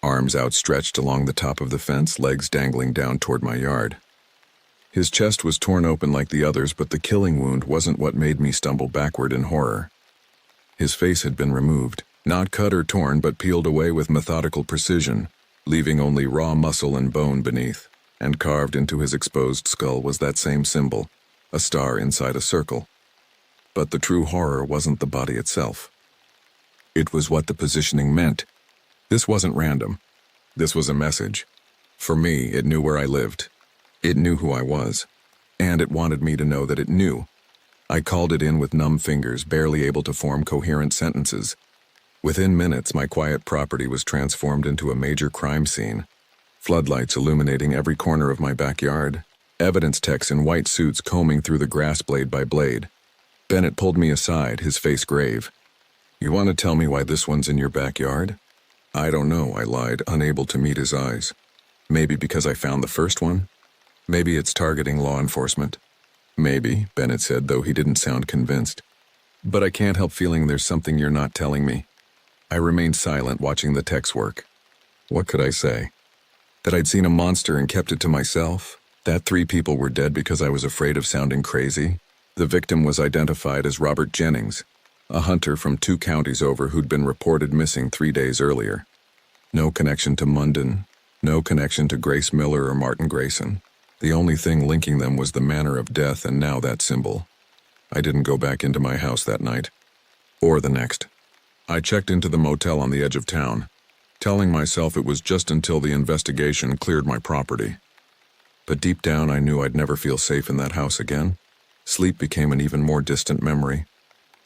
A: arms outstretched along the top of the fence, legs dangling down toward my yard. His chest was torn open like the others, but the killing wound wasn't what made me stumble backward in horror. His face had been removed, not cut or torn, but peeled away with methodical precision, leaving only raw muscle and bone beneath, and carved into his exposed skull was that same symbol, a star inside a circle. But the true horror wasn't the body itself. It was what the positioning meant. This wasn't random. This was a message. For me, it knew where I lived. It knew who I was. And it wanted me to know that it knew. I called it in with numb fingers, barely able to form coherent sentences. Within minutes, my quiet property was transformed into a major crime scene. Floodlights illuminating every corner of my backyard. Evidence techs in white suits combing through the grass blade by blade. Bennett pulled me aside, his face grave. "You want to tell me why this one's in your backyard?" "I don't know," I lied, unable to meet his eyes. "Maybe because I found the first one? Maybe it's targeting law enforcement." "Maybe," Bennett said, though he didn't sound convinced. "But I can't help feeling there's something you're not telling me." I remained silent, watching the techs work. What could I say? That I'd seen a monster and kept it to myself? That 3 people were dead because I was afraid of sounding crazy? The victim was identified as Robert Jennings, a hunter from 2 counties over who'd been reported missing 3 days earlier. No connection to Munden, no connection to Grace Miller or Martin Grayson. The only thing linking them was the manner of death, and now that symbol. I didn't go back into my house that night, or the next. I checked into the motel on the edge of town, telling myself it was just until the investigation cleared my property. But deep down I knew I'd never feel safe in that house again. Sleep became an even more distant memory.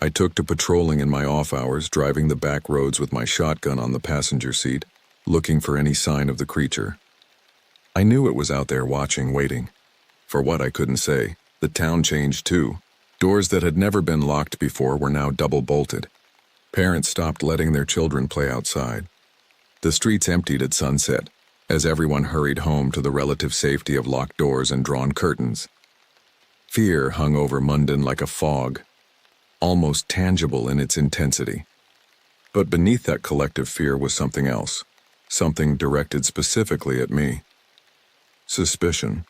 A: I took to patrolling in my off hours, driving the back roads with my shotgun on the passenger seat, looking for any sign of the creature. I knew it was out there watching, waiting. For what, I couldn't say. The town changed too. Doors that had never been locked before were now double-bolted. Parents stopped letting their children play outside. The streets emptied at sunset, as everyone hurried home to the relative safety of locked doors and drawn curtains. Fear hung over Munden like a fog, almost tangible in its intensity. But beneath that collective fear was something else, something directed specifically at me. Suspicion.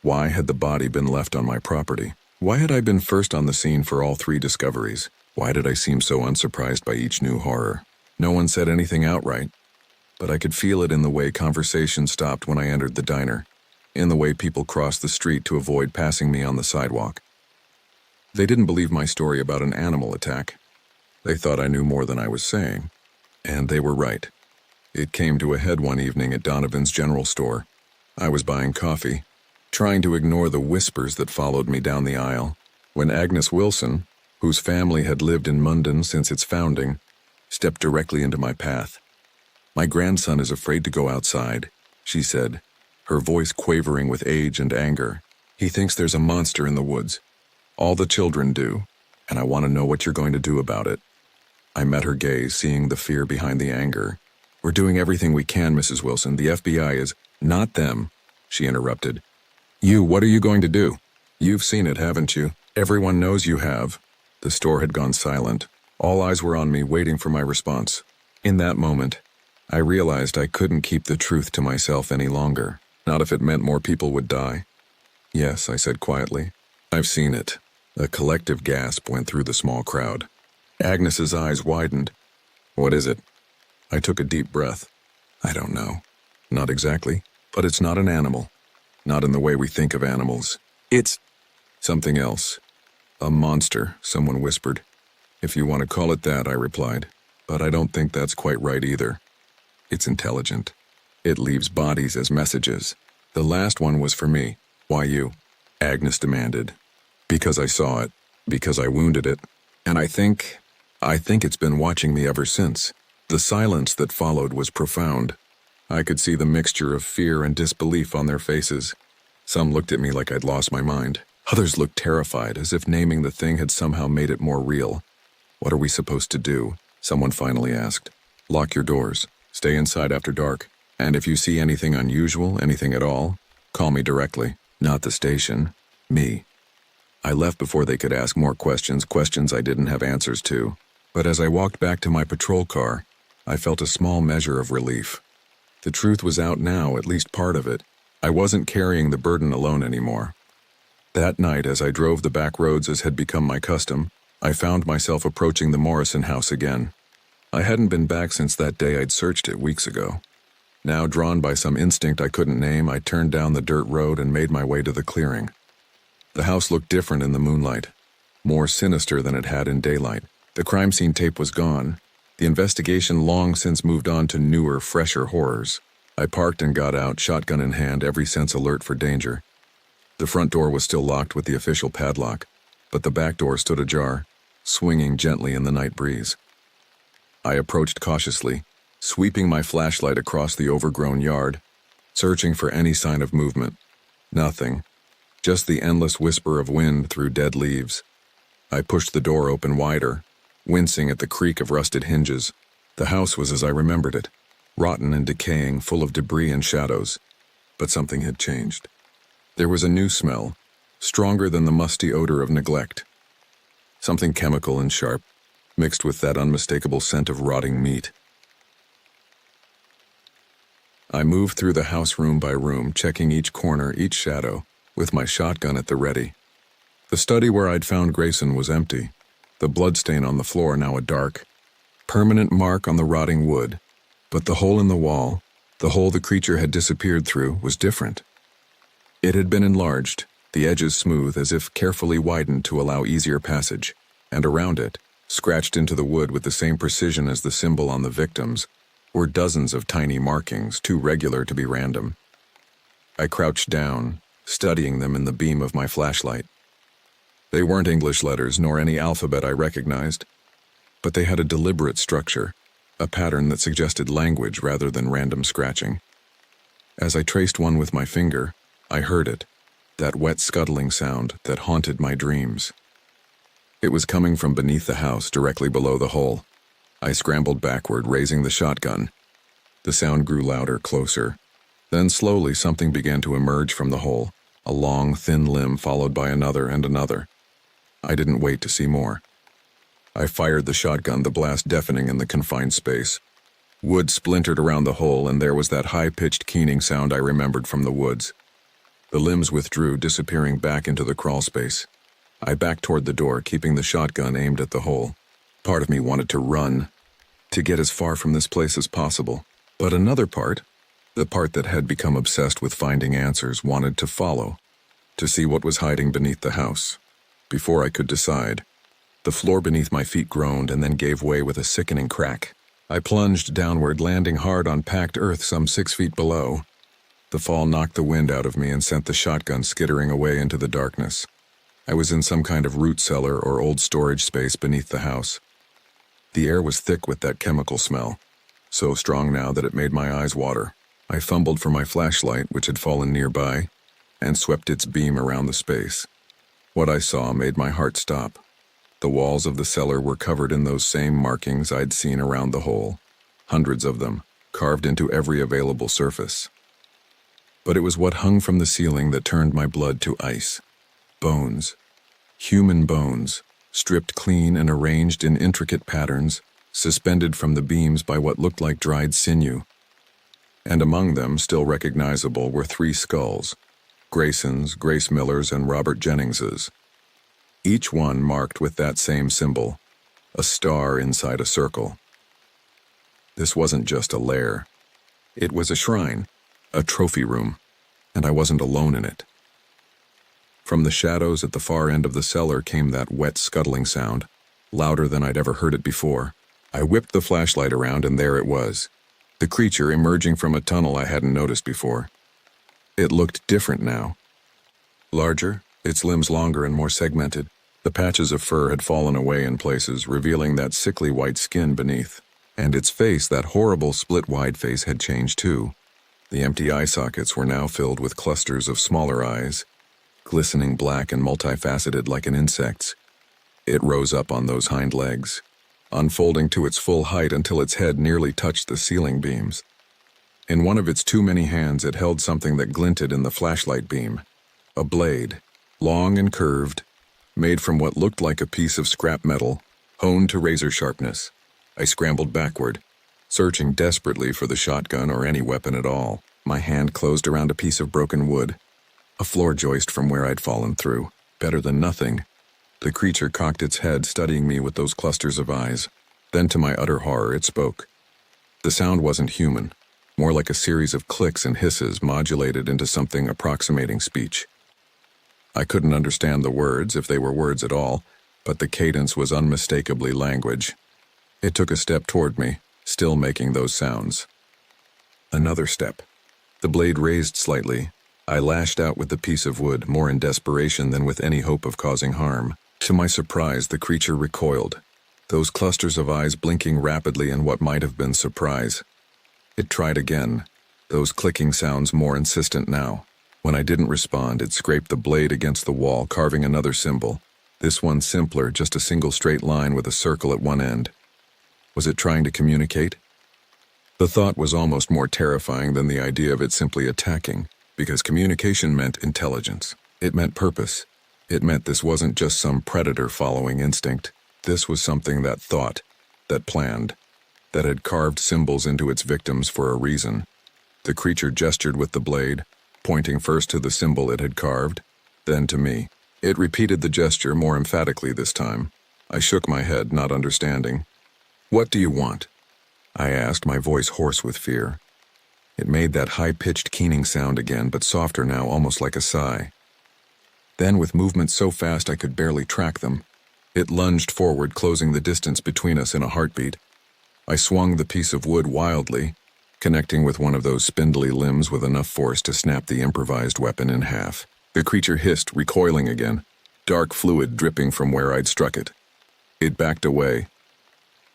A: Why had the body been left on my property? Why had I been first on the scene for all 3 discoveries? Why did I seem so unsurprised by each new horror? No one said anything outright, but I could feel it in the way conversation stopped when I entered the diner, in the way people crossed the street to avoid passing me on the sidewalk. They didn't believe my story about an animal attack. They thought I knew more than I was saying, and they were right. It came to a head one evening at Donovan's general store. I was buying coffee, trying to ignore the whispers that followed me down the aisle, when Agnes Wilson, whose family had lived in Munden since its founding, stepped directly into my path. "My grandson is afraid to go outside," she said, her voice quavering with age and anger. "He thinks there's a monster in the woods. All the children do, and I want to know what you're going to do about it." I met her gaze, seeing the fear behind the anger. "We're doing everything we can, Mrs. Wilson. The FBI is—" "Not them," she interrupted. What are you going to do? You've seen it, haven't you? Everyone knows you have." The store had gone silent. All eyes were on me, waiting for my response. In that moment, I realized I couldn't keep the truth to myself any longer, not if it meant more people would die. "Yes," I said quietly. "I've seen it." A collective gasp went through the small crowd. Agnes's eyes widened. "What is it?" I took a deep breath. I don't know. Not exactly, but it's not an animal. Not in the way we think of animals. It's something else. A monster, someone whispered. If you want to call it that, I replied, but I don't think that's quite right either. It's intelligent. It leaves bodies as messages. The last one was for me. Why you? Agnes demanded. Because I saw it. Because I wounded it. And I think it's been watching me ever since. The silence that followed was profound. I could see the mixture of fear and disbelief on their faces. Some looked at me like I'd lost my mind. Others looked terrified, as if naming the thing had somehow made it more real. What are we supposed to do? Someone finally asked. Lock your doors. Stay inside after dark. And if you see anything unusual, anything at all, call me directly. Not the station. Me. I left before they could ask more questions I didn't have answers to. But as I walked back to my patrol car, I felt a small measure of relief. The truth was out now, at least part of it. I wasn't carrying the burden alone anymore. That night, as I drove the back roads as had become my custom, I found myself approaching the Morrison house again. I hadn't been back since that day I'd searched it weeks ago. Now, drawn by some instinct I couldn't name, I turned down the dirt road and made my way to the clearing. The house looked different in the moonlight, more sinister than it had in daylight. The crime scene tape was gone. The investigation long since moved on to newer, fresher horrors. I parked and got out, shotgun in hand, every sense alert for danger. The front door was still locked with the official padlock, but the back door stood ajar, swinging gently in the night breeze. I approached cautiously, sweeping my flashlight across the overgrown yard, searching for any sign of movement. Nothing. Just the endless whisper of wind through dead leaves. I pushed the door open wider, wincing at the creak of rusted hinges. The house was as I remembered it, rotten and decaying, full of debris and shadows. But something had changed. There was a new smell, stronger than the musty odor of neglect. Something chemical and sharp, mixed with that unmistakable scent of rotting meat. I moved through the house room by room, checking each corner, each shadow, with my shotgun at the ready. The study where I'd found Grayson was empty, the bloodstain on the floor now a dark, permanent mark on the rotting wood. But the hole in the wall, the hole the creature had disappeared through, was different. It had been enlarged, the edges smooth as if carefully widened to allow easier passage, and around it, scratched into the wood with the same precision as the symbol on the victims, were dozens of tiny markings, too regular to be random. I crouched down, studying them in the beam of my flashlight. They weren't English letters nor any alphabet I recognized, but they had a deliberate structure, a pattern that suggested language rather than random scratching. As I traced one with my finger, I heard it, that wet scuttling sound that haunted my dreams. It was coming from beneath the house, directly below the hole. I scrambled backward, raising the shotgun. The sound grew louder, closer. Then slowly something began to emerge from the hole, a long, thin limb followed by another and another. I didn't wait to see more. I fired the shotgun, the blast deafening in the confined space. Wood splintered around the hole, and there was that high-pitched keening sound I remembered from the woods. The limbs withdrew, disappearing back into the crawl space. I backed toward the door, keeping the shotgun aimed at the hole. Part of me wanted to run, to get as far from this place as possible. But another part, the part that had become obsessed with finding answers, wanted to follow, to see what was hiding beneath the house. Before I could decide, the floor beneath my feet groaned and then gave way with a sickening crack. I plunged downward, landing hard on packed earth some 6 feet below. The fall knocked the wind out of me and sent the shotgun skittering away into the darkness. I was in some kind of root cellar or old storage space beneath the house. The air was thick with that chemical smell, so strong now that it made my eyes water. I fumbled for my flashlight, which had fallen nearby, and swept its beam around the space. What I saw made my heart stop. The walls of the cellar were covered in those same markings I'd seen around the hole, hundreds of them, carved into every available surface. But it was what hung from the ceiling that turned my blood to ice. Bones. Human bones, stripped clean and arranged in intricate patterns, suspended from the beams by what looked like dried sinew. And among them, still recognizable, were 3 skulls: Grayson's, Grace Miller's, and Robert Jennings's. Each one marked with that same symbol, a star inside a circle. This wasn't just a lair. It was a shrine, a trophy room, and I wasn't alone in it. From the shadows at the far end of the cellar came that wet scuttling sound, louder than I'd ever heard it before. I whipped the flashlight around and there it was, the creature emerging from a tunnel I hadn't noticed before. It looked different now. Larger, its limbs longer and more segmented. The patches of fur had fallen away in places, revealing that sickly white skin beneath. And its face, that horrible split-wide face, had changed too. The empty eye sockets were now filled with clusters of smaller eyes, glistening black and multifaceted like an insect's. It rose up on those hind legs, unfolding to its full height until its head nearly touched the ceiling beams. In one of its too many hands it held something that glinted in the flashlight beam. A blade, long and curved, made from what looked like a piece of scrap metal, honed to razor sharpness. I scrambled backward, searching desperately for the shotgun or any weapon at all. My hand closed around a piece of broken wood, a floor joist from where I'd fallen through. Better than nothing. The creature cocked its head, studying me with those clusters of eyes. Then, to my utter horror, it spoke. The sound wasn't human, more like a series of clicks and hisses modulated into something approximating speech. I couldn't understand the words, if they were words at all, but the cadence was unmistakably language. It took a step toward me, still making those sounds. Another step. The blade raised slightly. I lashed out with the piece of wood, more in desperation than with any hope of causing harm. To my surprise, the creature recoiled, those clusters of eyes blinking rapidly in what might have been surprise. It tried again, those clicking sounds more insistent now. When I didn't respond, it scraped the blade against the wall, carving another symbol. This one simpler, just a single straight line with a circle at one end. Was it trying to communicate? The thought was almost more terrifying than the idea of it simply attacking, because communication meant intelligence. It meant purpose. It meant this wasn't just some predator following instinct. This was something that thought, that planned, that had carved symbols into its victims for a reason. The creature gestured with the blade, pointing first to the symbol it had carved, then to me. It repeated the gesture more emphatically this time. I shook my head, not understanding. "What do you want?" I asked, my voice hoarse with fear. It made that high-pitched keening sound again, but softer now, almost like a sigh. Then, with movements so fast I could barely track them, it lunged forward, closing the distance between us in a heartbeat. I swung the piece of wood wildly, connecting with one of those spindly limbs with enough force to snap the improvised weapon in half. The creature hissed, recoiling again, dark fluid dripping from where I'd struck it. It backed away,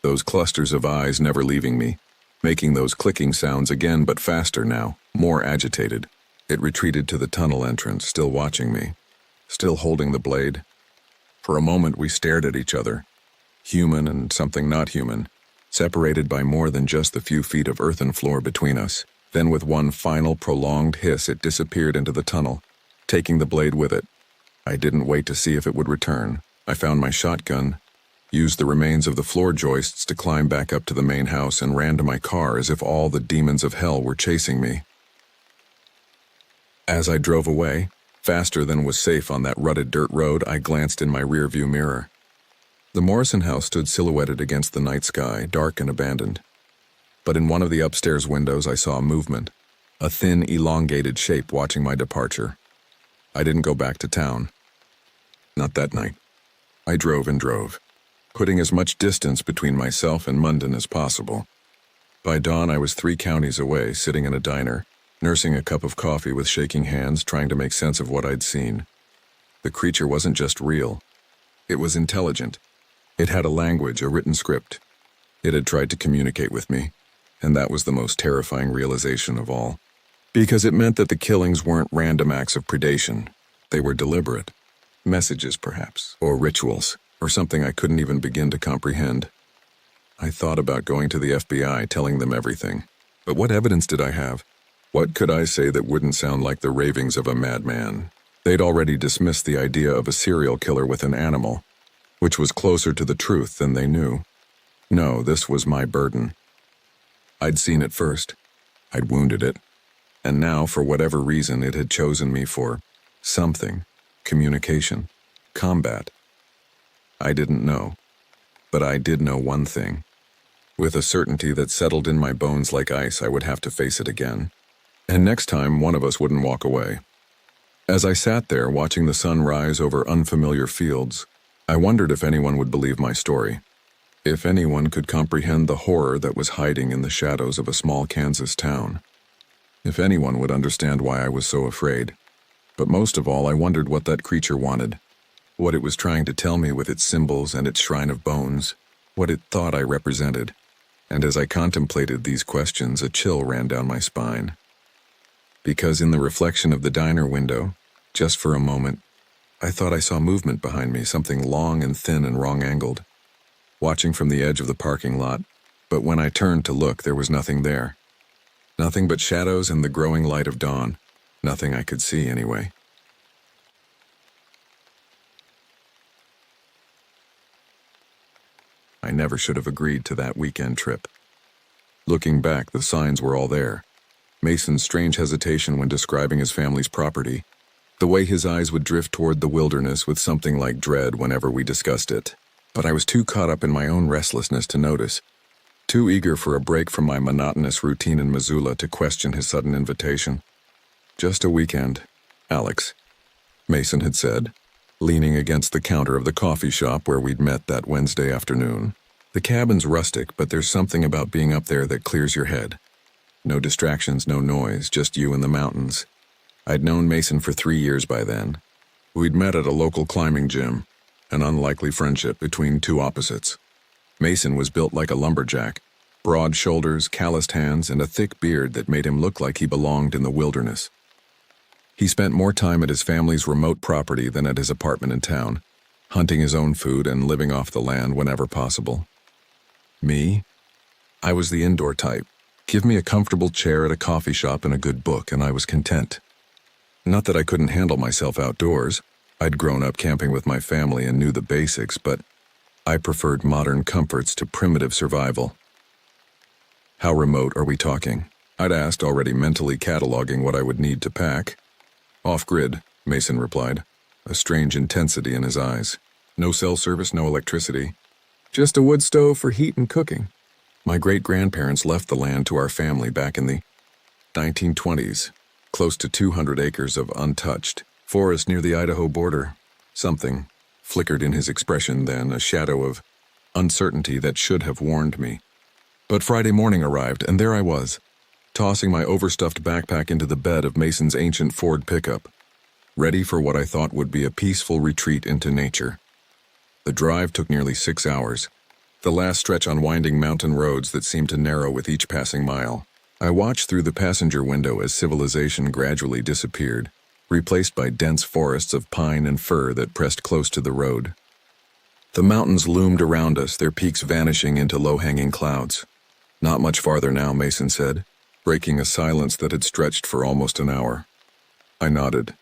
A: those clusters of eyes never leaving me, making those clicking sounds again, but faster now, more agitated. It retreated to the tunnel entrance, still watching me, still holding the blade. For a moment we stared at each other, human and something not human, separated by more than just the few feet of earthen floor between us. Then with one final prolonged hiss it disappeared into the tunnel, taking the blade with it. I didn't wait to see if it would return. I found my shotgun, used the remains of the floor joists to climb back up to the main house, and ran to my car as if all the demons of hell were chasing me. As I drove away, faster than was safe on that rutted dirt road, I glanced in my rearview mirror. The Morrison house stood silhouetted against the night sky, dark and abandoned. But in one of the upstairs windows I saw movement, a thin, elongated shape watching my departure. I didn't go back to town. Not that night. I drove and drove, putting as much distance between myself and Munden as possible. By dawn I was 3 counties away, sitting in a diner, nursing a cup of coffee with shaking hands, trying to make sense of what I'd seen. The creature wasn't just real. It was intelligent. It had a language, a written script. It had tried to communicate with me, and that was the most terrifying realization of all. Because it meant that the killings weren't random acts of predation. They were deliberate. Messages, perhaps, or rituals, or something I couldn't even begin to comprehend. I thought about going to the FBI, telling them everything. But what evidence did I have? What could I say that wouldn't sound like the ravings of a madman? They'd already dismissed the idea of a serial killer with an animal, which was closer to the truth than they knew. No, this was my burden. I'd seen it first. I'd wounded it. And now, for whatever reason, it had chosen me for something. Communication. Combat. I didn't know. But I did know one thing. with a certainty that settled in my bones like ice. I would have to face it again. And next time, one of us wouldn't walk away. As I sat there watching the sun rise over unfamiliar fields, I wondered if anyone would believe my story. If anyone could comprehend the horror that was hiding in the shadows of a small Kansas town. If anyone would understand why I was so afraid. But most of all, I wondered what that creature wanted. What it was trying to tell me with its symbols and its shrine of bones. What it thought I represented. And as I contemplated these questions, a chill ran down my spine. Because in the reflection of the diner window, just for a moment, I thought I saw movement behind me, something long and thin and wrong-angled, watching from the edge of the parking lot, but when I turned to look, there was nothing there. Nothing but shadows and the growing light of dawn. Nothing I could see, anyway. I never should have agreed to that weekend trip. Looking back, the signs were all there. Mason's strange hesitation when describing his family's property, the way his eyes would drift toward the wilderness with something like dread whenever we discussed it. But I was too caught up in my own restlessness to notice, too eager for a break from my monotonous routine in Missoula to question his sudden invitation. "Just a weekend, Alex," Mason had said, leaning against the counter of the coffee shop where we'd met that Wednesday afternoon. "The cabin's rustic, but there's something about being up there that clears your head. No distractions, no noise, just you and the mountains." I'd known Mason for 3 years by then. We'd met at a local climbing gym, an unlikely friendship between two opposites. Mason was built like a lumberjack, broad shoulders, calloused hands, and a thick beard that made him look like he belonged in the wilderness. He spent more time at his family's remote property than at his apartment in town, hunting his own food and living off the land whenever possible. Me? I was the indoor type. Give me a comfortable chair at a coffee shop and a good book, and I was content. Not that I couldn't handle myself outdoors. I'd grown up camping with my family and knew the basics, but I preferred modern comforts to primitive survival. "How remote are we talking?" I'd asked, already mentally cataloging what I would need to pack. "Off-grid," Mason replied, a strange intensity in his eyes. "No cell service, no electricity. Just a wood stove for heat and cooking." My great-grandparents left the land to our family back in the 1920s. Close to 200 acres of untouched forest near the Idaho border. Something flickered in his expression then, a shadow of uncertainty that should have warned me. But Friday morning arrived, and there I was, tossing my overstuffed backpack into the bed of Mason's ancient Ford pickup, ready for what I thought would be a peaceful retreat into nature. The drive took nearly 6 hours, the last stretch on winding mountain roads that seemed to narrow with each passing mile. I watched through the passenger window as civilization gradually disappeared, replaced by dense forests of pine and fir that pressed close to the road. The mountains loomed around us, their peaks vanishing into low-hanging clouds. "Not much farther now," Mason said, breaking a silence that had stretched for almost an hour. I nodded,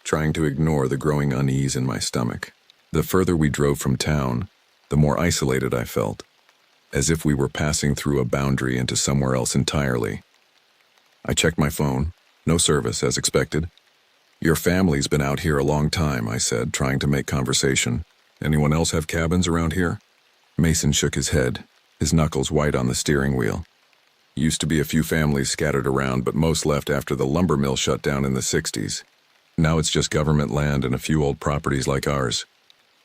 A: trying to ignore the growing unease in my stomach. The further we drove from town, the more isolated I felt, as if we were passing through a boundary into somewhere else entirely. I checked my phone. No service, as expected. "Your family's been out here a long time," I said, trying to make conversation. "Anyone else have cabins around here?" Mason shook his head, his knuckles white on the steering wheel. "Used to be a few families scattered around, but most left after the lumber mill shut down in the 60s. Now it's just government land and a few old properties like ours."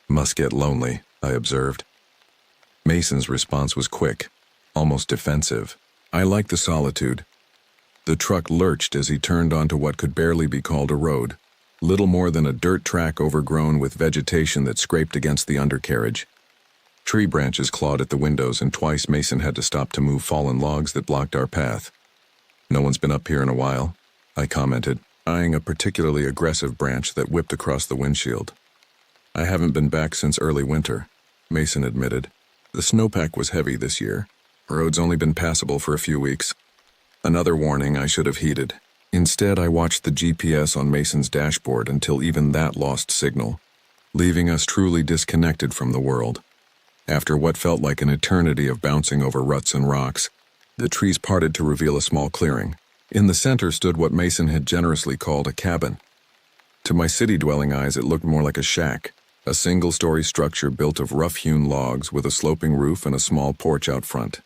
A: "Must get lonely," I observed. Mason's response was quick, almost defensive. "I like the solitude." The truck lurched as he turned onto what could barely be called a road, little more than a dirt track overgrown with vegetation that scraped against the undercarriage. Tree branches clawed at the windows, and twice Mason had to stop to move fallen logs that blocked our path. "No one's been up here in a while," I commented, eyeing a particularly aggressive branch that whipped across the windshield. "I haven't been back since early winter," Mason admitted. "The snowpack was heavy this year. Road's only been passable for a few weeks." Another warning I should have heeded. Instead, I watched the GPS on Mason's dashboard until even that lost signal, leaving us truly disconnected from the world. After what felt like an eternity of bouncing over ruts and rocks, the trees parted to reveal a small clearing. In the center stood what Mason had generously called a cabin. To my city-dwelling eyes, it looked more like a shack, a single-story structure built of rough-hewn logs with a sloping roof and a small porch out front.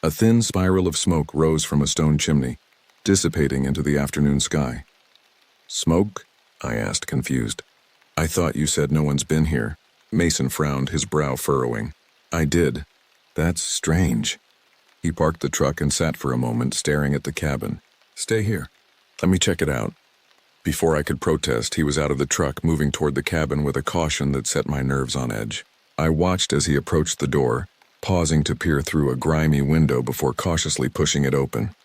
A: A thin spiral of smoke rose from a stone chimney, dissipating into the afternoon sky. "Smoke?" I asked, confused. "I thought you said no one's been here." Mason frowned, his brow furrowing. "I did. That's strange." He parked the truck and sat for a moment, staring at the cabin. "Stay here. Let me check it out." Before I could protest, he was out of the truck, moving toward the cabin with a caution that set my nerves on edge. I watched as he approached the door, pausing to peer through a grimy window before cautiously pushing it open.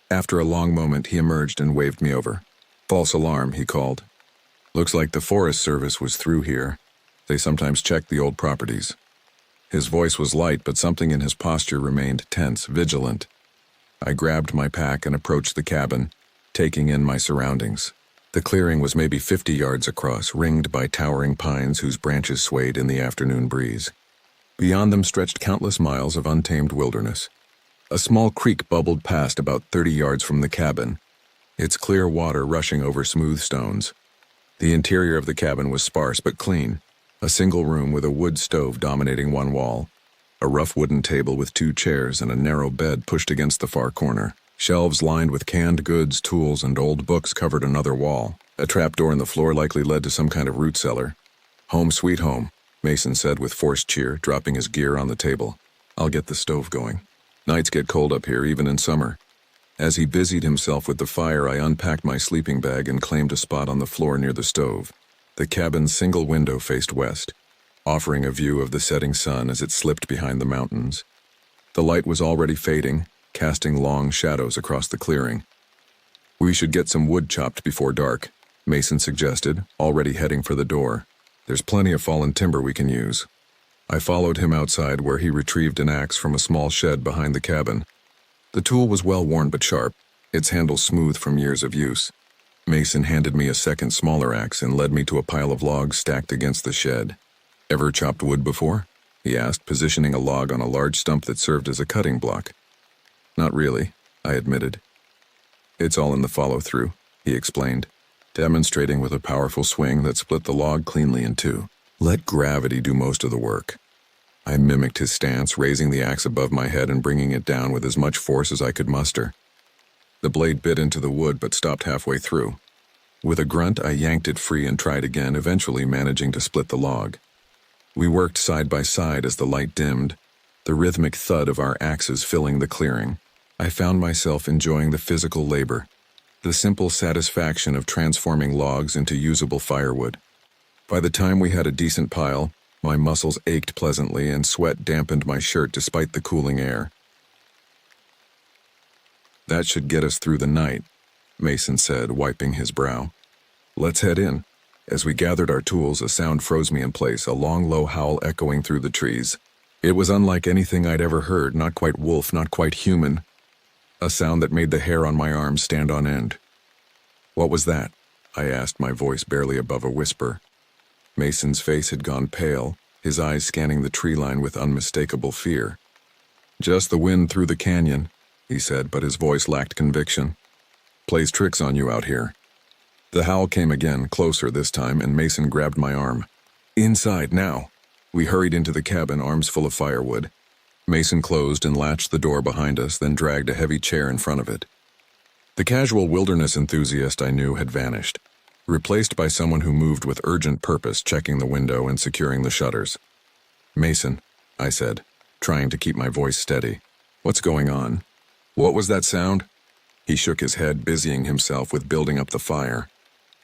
A: After a long moment, he emerged and waved me over. "False alarm," he called. "Looks like the Forest Service was through here. They sometimes check the old properties." His voice was light, but something in his posture remained tense, vigilant. I grabbed my pack and approached the cabin, taking in my surroundings. The clearing was maybe 50 yards across, ringed by towering pines whose branches swayed in the afternoon breeze. Beyond them stretched countless miles of untamed wilderness. A small creek bubbled past about 30 yards from the cabin, its clear water rushing over smooth stones. The interior of the cabin was sparse but clean, a single room with a wood stove dominating one wall, a rough wooden table with 2 chairs and a narrow bed pushed against the far corner. Shelves lined with canned goods, tools, and old books covered another wall. A trapdoor in the floor likely led to some kind of root cellar. "Home sweet home," Mason said with forced cheer, dropping his gear on the table. "I'll get the stove going. Nights get cold up here, even in summer." As he busied himself with the fire, I unpacked my sleeping bag and claimed a spot on the floor near the stove. The cabin's single window faced west, offering a view of the setting sun as it slipped behind the mountains. The light was already fading, casting long shadows across the clearing. "We should get some wood chopped before dark," Mason suggested, already heading for the door. "There's plenty of fallen timber we can use." I followed him outside, where he retrieved an axe from a small shed behind the cabin. The tool was well worn but sharp, its handle smooth from years of use. Mason handed me a second smaller axe and led me to a pile of logs stacked against the shed. "Ever chopped wood before?" he asked, positioning a log on a large stump that served as a cutting block. "Not really," I admitted. "It's all in the follow-through," he explained, demonstrating with a powerful swing that split the log cleanly in two. "Let gravity do most of the work." I mimicked his stance, raising the axe above my head and bringing it down with as much force as I could muster. The blade bit into the wood but stopped halfway through. With a grunt, I yanked it free and tried again, eventually managing to split the log. We worked side by side as the light dimmed, the rhythmic thud of our axes filling the clearing. I found myself enjoying the physical labor, the simple satisfaction of transforming logs into usable firewood. By the time we had a decent pile, my muscles ached pleasantly and sweat dampened my shirt despite the cooling air. "That should get us through the night," Mason said, wiping his brow. "Let's head in." As we gathered our tools, a sound froze me in place, a long, low howl echoing through the trees. It was unlike anything I'd ever heard, not quite wolf, not quite human. A sound that made the hair on my arms stand on end. "What was that?" I asked, my voice barely above a whisper. Mason's face had gone pale, his eyes scanning the tree line with unmistakable fear. "Just the wind through the canyon," he said, but his voice lacked conviction. "Plays tricks on you out here." The howl came again, closer this time, and Mason grabbed my arm. "Inside, now." We hurried into the cabin, arms full of firewood. Mason closed and latched the door behind us, then dragged a heavy chair in front of it. The casual wilderness enthusiast I knew had vanished, replaced by someone who moved with urgent purpose, checking the window and securing the shutters. "Mason," I said, trying to keep my voice steady. "What's going on?" "What was that sound?" He shook his head, busying himself with building up the fire.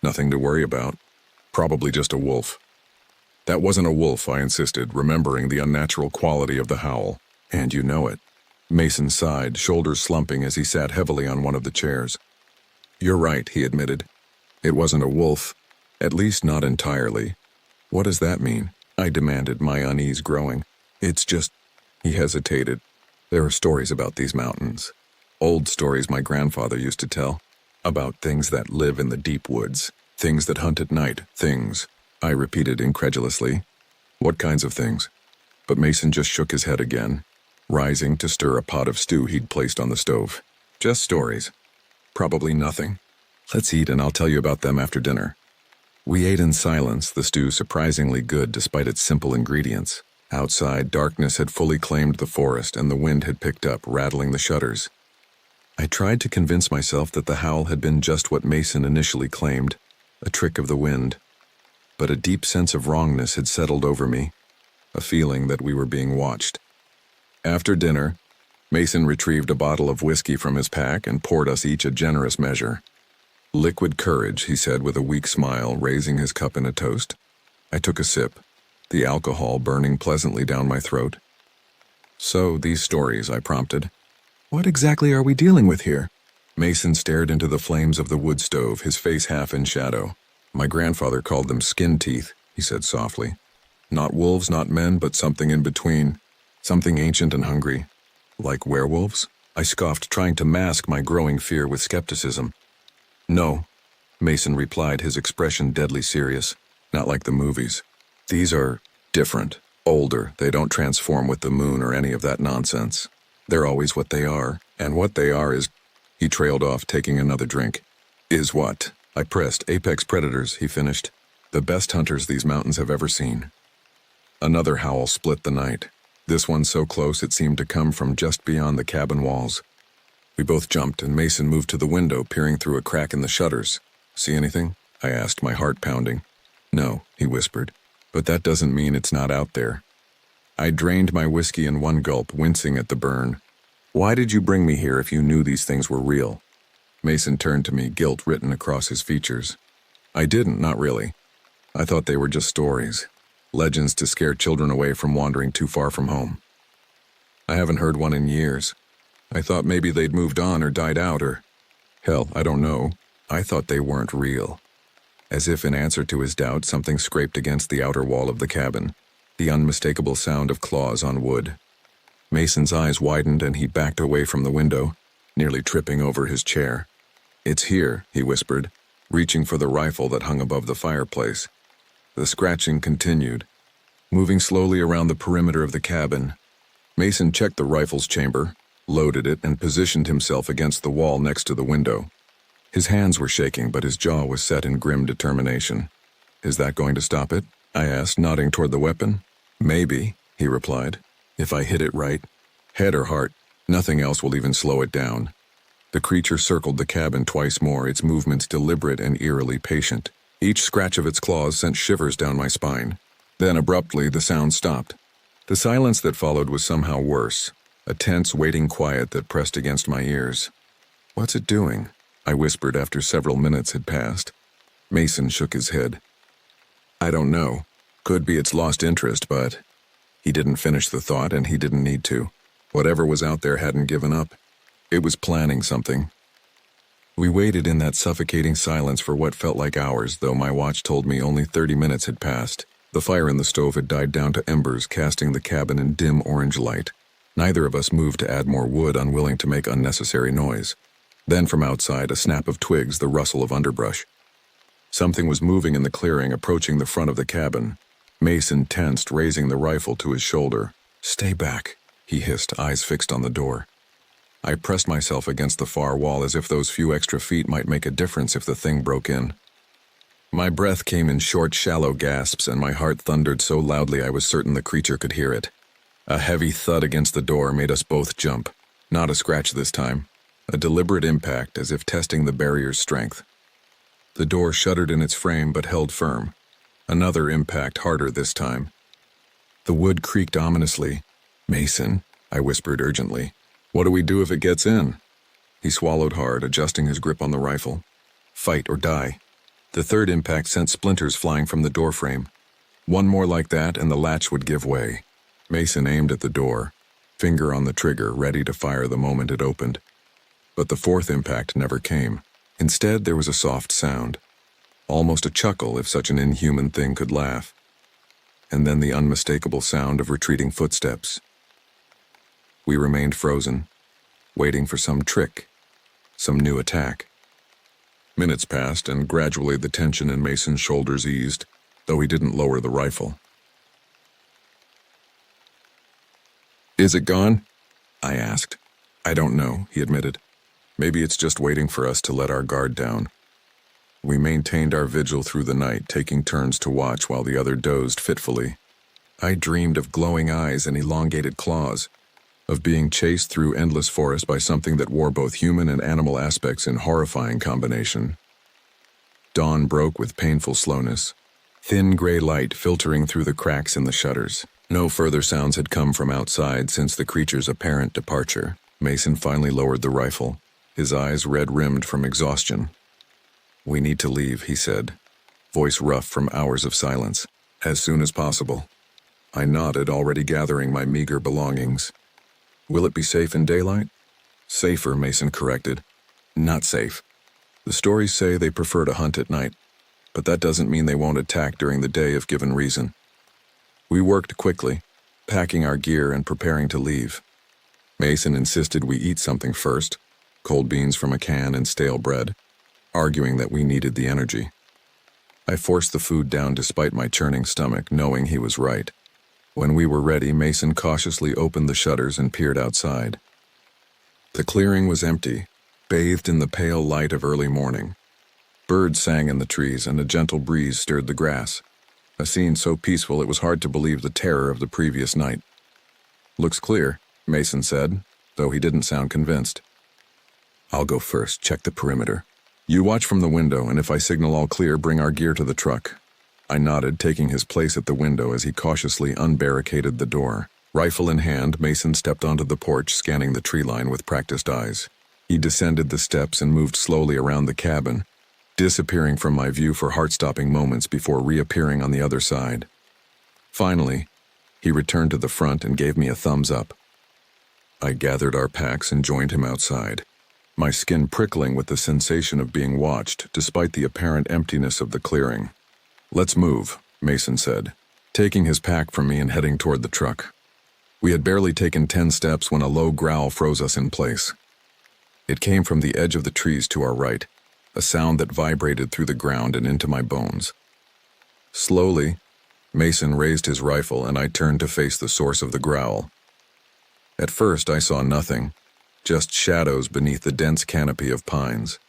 A: "Nothing to worry about. Probably just a wolf." "That wasn't a wolf," I insisted, remembering the unnatural quality of the howl. "And you know it." Mason sighed, shoulders slumping as he sat heavily on one of the chairs. "You're right," he admitted. "It wasn't a wolf. At least not entirely." "What does that mean?" I demanded, my unease growing. "It's just..." He hesitated. "There are stories about these mountains. Old stories my grandfather used to tell. About things that live in the deep woods. Things that hunt at night. Things," I repeated incredulously. "What kinds of things?" But Mason just shook his head again, rising to stir a pot of stew he'd placed on the stove. "Just stories. Probably nothing. Let's eat and I'll tell you about them after dinner." We ate in silence, the stew surprisingly good despite its simple ingredients. Outside, darkness had fully claimed the forest and the wind had picked up, rattling the shutters. I tried to convince myself that the howl had been just what Mason initially claimed, a trick of the wind. But a deep sense of wrongness had settled over me, a feeling that we were being watched. After dinner, Mason retrieved a bottle of whiskey from his pack and poured us each a generous measure. "Liquid courage," he said with a weak smile, raising his cup in a toast. I took a sip, the alcohol burning pleasantly down my throat. "So, these stories," I prompted. "What exactly are we dealing with here?" Mason stared into the flames of the wood stove, his face half in shadow. "My grandfather called them skin teeth," he said softly. "Not wolves, not men, but something in between. Something ancient and hungry. Like werewolves?" I scoffed, trying to mask my growing fear with skepticism. "No," Mason replied, his expression deadly serious. "Not like the movies. These are different, older. They don't transform with the moon or any of that nonsense. They're always what they are, and what they are is—" He trailed off, taking another drink. "Is what?" I pressed. "Apex predators," he finished. "The best hunters these mountains have ever seen." Another howl split the night. This one so close it seemed to come from just beyond the cabin walls. We both jumped, and Mason moved to the window, peering through a crack in the shutters. "See anything?" I asked, my heart pounding. "No," he whispered. "But that doesn't mean it's not out there." I drained my whiskey in one gulp, wincing at the burn. "Why did you bring me here if you knew these things were real?" Mason turned to me, guilt written across his features. "I didn't, not really. I thought they were just stories. Legends to scare children away from wandering too far from home. I haven't heard one in years. I thought maybe they'd moved on or died out or... Hell, I don't know. I thought they weren't real." As if in answer to his doubt, something scraped against the outer wall of the cabin, the unmistakable sound of claws on wood. Mason's eyes widened and he backed away from the window, nearly tripping over his chair. "It's here," he whispered, reaching for the rifle that hung above the fireplace. The scratching continued. Moving slowly around the perimeter of the cabin, Mason checked the rifle's chamber, loaded it, and positioned himself against the wall next to the window. His hands were shaking, but his jaw was set in grim determination. "Is that going to stop it?" I asked, nodding toward the weapon. "Maybe," he replied. "If I hit it right. Head or heart, nothing else will even slow it down." The creature circled the cabin twice more, its movements deliberate and eerily patient. Each scratch of its claws sent shivers down my spine. Then abruptly the sound stopped. The silence that followed was somehow worse, a tense, waiting quiet that pressed against my ears. "What's it doing?" I whispered after several minutes had passed. Mason shook his head. "I don't know. Could be it's lost interest, but..." He didn't finish the thought, and he didn't need to. Whatever was out there hadn't given up. It was planning something. We waited in that suffocating silence for what felt like hours, though my watch told me only 30 minutes had passed. The fire in the stove had died down to embers, casting the cabin in dim orange light. Neither of us moved to add more wood, unwilling to make unnecessary noise. Then from outside, a snap of twigs, the rustle of underbrush. Something was moving in the clearing, approaching the front of the cabin. Mason tensed, raising the rifle to his shoulder. "Stay back," he hissed, eyes fixed on the door. I pressed myself against the far wall as if those few extra feet might make a difference if the thing broke in. My breath came in short, shallow gasps, and my heart thundered so loudly I was certain the creature could hear it. A heavy thud against the door made us both jump. Not a scratch this time. A deliberate impact, as if testing the barrier's strength. The door shuddered in its frame but held firm. Another impact, harder this time. The wood creaked ominously. "Mason," I whispered urgently. "What do we do if it gets in?" He swallowed hard, adjusting his grip on the rifle. "Fight or die." The third impact sent splinters flying from the doorframe. One more like that and the latch would give way. Mason aimed at the door, finger on the trigger, ready to fire the moment it opened. But the fourth impact never came. Instead, there was a soft sound. Almost a chuckle, if such an inhuman thing could laugh. And then the unmistakable sound of retreating footsteps. We remained frozen, waiting for some trick, some new attack. Minutes passed, and gradually the tension in Mason's shoulders eased, though he didn't lower the rifle. "Is it gone?" I asked. "I don't know," he admitted. "Maybe it's just waiting for us to let our guard down." We maintained our vigil through the night, taking turns to watch while the other dozed fitfully. I dreamed of glowing eyes and elongated claws, of being chased through endless forest by something that wore both human and animal aspects in horrifying combination. Dawn broke with painful slowness, thin gray light filtering through the cracks in the shutters. No further sounds had come from outside since the creature's apparent departure. Mason finally lowered the rifle, his eyes red-rimmed from exhaustion. "We need to leave," he said, voice rough from hours of silence. "As soon as possible." I nodded, already gathering my meager belongings. "Will it be safe in daylight?" "Safer," Mason corrected. "Not safe. The stories say they prefer to hunt at night, but that doesn't mean they won't attack during the day if given reason." We worked quickly, packing our gear and preparing to leave. Mason insisted we eat something first, cold beans from a can and stale bread, arguing that we needed the energy. I forced the food down despite my churning stomach, knowing he was right. When we were ready, Mason cautiously opened the shutters and peered outside. The clearing was empty, bathed in the pale light of early morning. Birds sang in the trees and a gentle breeze stirred the grass, a scene so peaceful it was hard to believe the terror of the previous night. "Looks clear," Mason said, though he didn't sound convinced. "I'll go first, check the perimeter. You watch from the window, and if I signal all clear, bring our gear to the truck." I nodded, taking his place at the window as he cautiously unbarricaded the door. Rifle in hand, Mason stepped onto the porch, scanning the tree line with practiced eyes. He descended the steps and moved slowly around the cabin, disappearing from my view for heart-stopping moments before reappearing on the other side. Finally, he returned to the front and gave me a thumbs up. I gathered our packs and joined him outside, my skin prickling with the sensation of being watched despite the apparent emptiness of the clearing. "Let's move," Mason said, taking his pack from me and heading toward the truck. We had barely taken 10 steps when a low growl froze us in place. It came from the edge of the trees to our right, a sound that vibrated through the ground and into my bones. Slowly, Mason raised his rifle and I turned to face the source of the growl. At first I saw nothing, just shadows beneath the dense canopy of pines.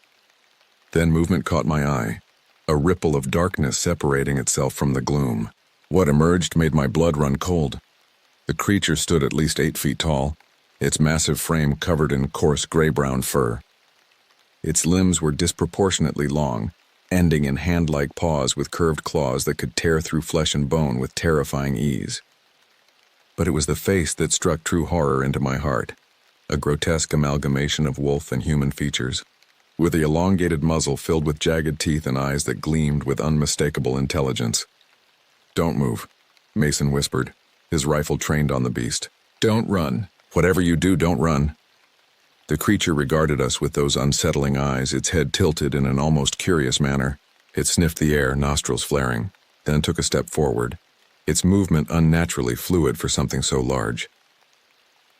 A: Then movement caught my eye, a ripple of darkness separating itself from the gloom. What emerged made my blood run cold. The creature stood at least 8 feet tall, its massive frame covered in coarse gray-brown fur. Its limbs were disproportionately long, ending in hand-like paws with curved claws that could tear through flesh and bone with terrifying ease. But it was the face that struck true horror into my heart, a grotesque amalgamation of wolf and human features, with the elongated muzzle filled with jagged teeth and eyes that gleamed with unmistakable intelligence. "Don't move," Mason whispered, his rifle trained on the beast. "Don't run. Whatever you do, don't run." The creature regarded us with those unsettling eyes, its head tilted in an almost curious manner. It sniffed the air, nostrils flaring, then took a step forward, its movement unnaturally fluid for something so large.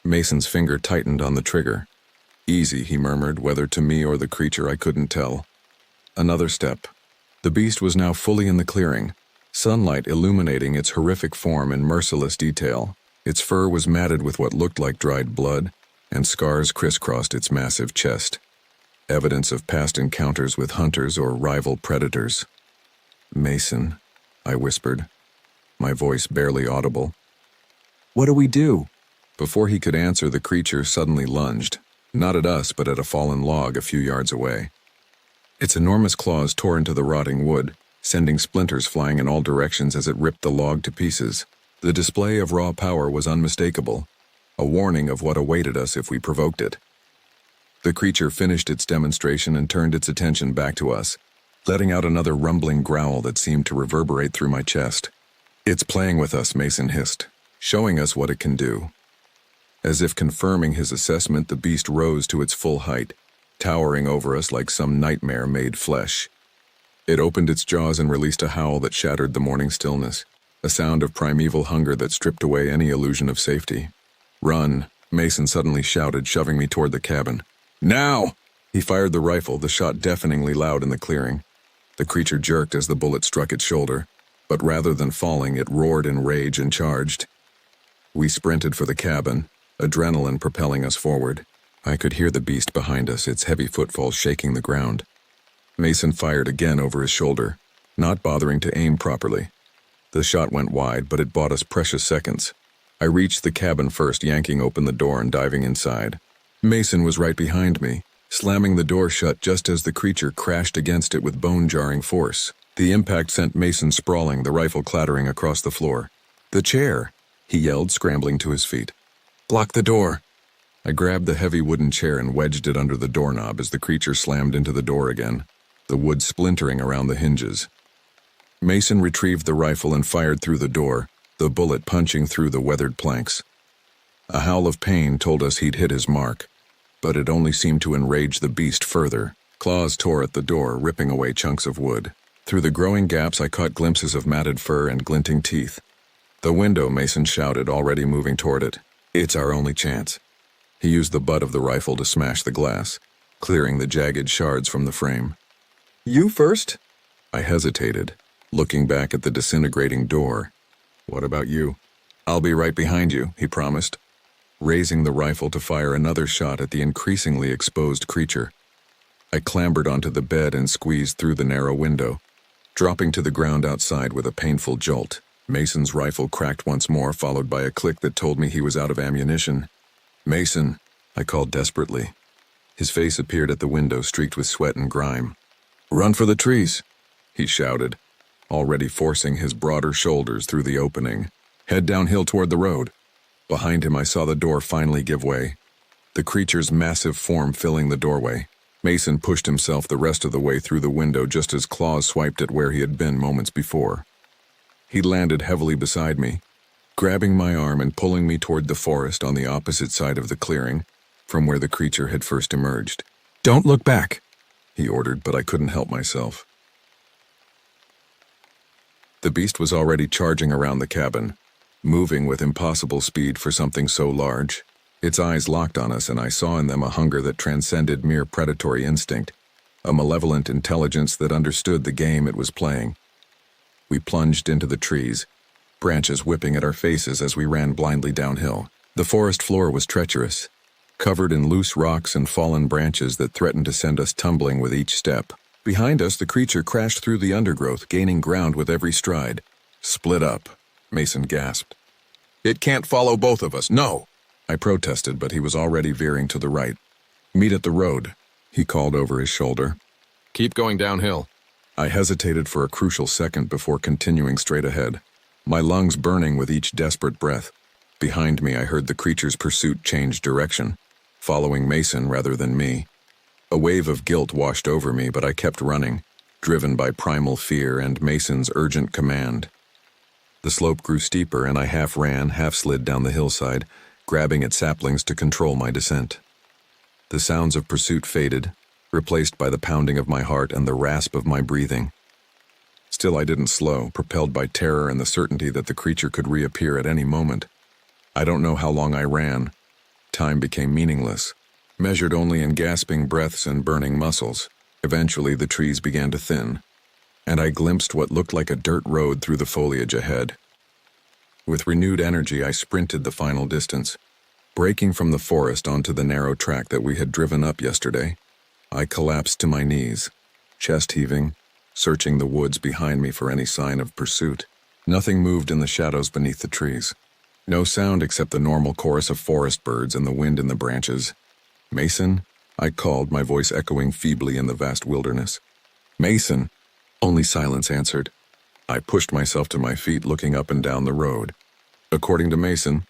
A: Mason's finger tightened on the trigger. "Easy," he murmured, whether to me or the creature I couldn't tell. Another step. The beast was now fully in the clearing, sunlight illuminating its horrific form in merciless detail. Its fur was matted with what looked like dried blood, and scars crisscrossed its massive chest, evidence of past encounters with hunters or rival predators. "Mason," I whispered, my voice barely audible. "What do we do?" Before he could answer, the creature suddenly lunged, not at us but at a fallen log a few yards away. Its enormous claws tore into the rotting wood, sending splinters flying in all directions as it ripped the log to pieces. The display of raw power was unmistakable, a warning of what awaited us if we provoked it. The creature finished its demonstration and turned its attention back to us, letting out another rumbling growl that seemed to reverberate through my chest. "It's playing with us," Mason hissed, showing us what it can do. As if confirming his assessment, the beast rose to its full height, towering over us like some nightmare made flesh. It opened its jaws and released a howl that shattered the morning stillness, a sound of primeval hunger that stripped away any illusion of safety. "Run," Mason suddenly shouted, shoving me toward the cabin. "Now!" He fired the rifle, the shot deafeningly loud in the clearing. The creature jerked as the bullet struck its shoulder, but rather than falling, it roared in rage and charged. We sprinted for the cabin, adrenaline propelling us forward. I could hear the beast behind us, its heavy footfalls shaking the ground. Mason fired again over his shoulder, not bothering to aim properly. The shot went wide, but it bought us precious seconds. I reached the cabin first, yanking open the door and diving inside. Mason was right behind me, slamming the door shut just as the creature crashed against it with bone-jarring force. The impact sent Mason sprawling, the rifle clattering across the floor. "The chair!" he yelled, scrambling to his feet. "Block the door!" I grabbed the heavy wooden chair and wedged it under the doorknob as the creature slammed into the door again, the wood splintering around the hinges. Mason retrieved the rifle and fired through the door, the bullet punching through the weathered planks. A howl of pain told us he'd hit his mark, but it only seemed to enrage the beast further. Claws tore at the door, ripping away chunks of wood. Through the growing gaps, I caught glimpses of matted fur and glinting teeth. "The window," Mason shouted, already moving toward it. "It's our only chance." He used the butt of the rifle to smash the glass, clearing the jagged shards from the frame. "You first?" I hesitated, looking back at the disintegrating door. "What about you?" "I'll be right behind you," he promised, raising the rifle to fire another shot at the increasingly exposed creature. I clambered onto the bed and squeezed through the narrow window, dropping to the ground outside with a painful jolt. Mason's rifle cracked once more, followed by a click that told me he was out of ammunition. "Mason," I called desperately. His face appeared at the window, streaked with sweat and grime. "Run for the trees," he shouted, already forcing his broader shoulders through the opening. "Head downhill toward the road." Behind him, I saw the door finally give way, the creature's massive form filling the doorway. Mason pushed himself the rest of the way through the window just as claws swiped at where he had been moments before. He landed heavily beside me, grabbing my arm and pulling me toward the forest on the opposite side of the clearing, from where the creature had first emerged. "Don't look back," he ordered, but I couldn't help myself. The beast was already charging around the cabin, moving with impossible speed for something so large. Its eyes locked on us, and I saw in them a hunger that transcended mere predatory instinct, a malevolent intelligence that understood the game it was playing. We plunged into the trees, branches whipping at our faces as we ran blindly downhill. The forest floor was treacherous, covered in loose rocks and fallen branches that threatened to send us tumbling with each step. Behind us, the creature crashed through the undergrowth, gaining ground with every stride. "Split up," Mason gasped. "It can't follow both of us, no!" I protested, but he was already veering to the right. "Meet at the road," he called over his shoulder. "Keep going downhill." I hesitated for a crucial second before continuing straight ahead, my lungs burning with each desperate breath. Behind me, I heard the creature's pursuit change direction, following Mason rather than me. A wave of guilt washed over me, but I kept running, driven by primal fear and Mason's urgent command. The slope grew steeper, and I half ran, half slid down the hillside, grabbing at saplings to control my descent. The sounds of pursuit faded, replaced by the pounding of my heart and the rasp of my breathing. Still, I didn't slow, propelled by terror and the certainty that the creature could reappear at any moment. I don't know how long I ran. Time became meaningless, measured only in gasping breaths and burning muscles. Eventually, the trees began to thin, and I glimpsed what looked like a dirt road through the foliage ahead. With renewed energy, I sprinted the final distance, breaking from the forest onto the narrow track that we had driven up yesterday. I collapsed to my knees, chest heaving, searching the woods behind me for any sign of pursuit. Nothing moved in the shadows beneath the trees. No sound except the normal chorus of forest birds and the wind in the branches. "Mason?" I called, my voice echoing feebly in the vast wilderness. "Mason!" Only silence answered. I pushed myself to my feet, looking up and down the road. According to Mason,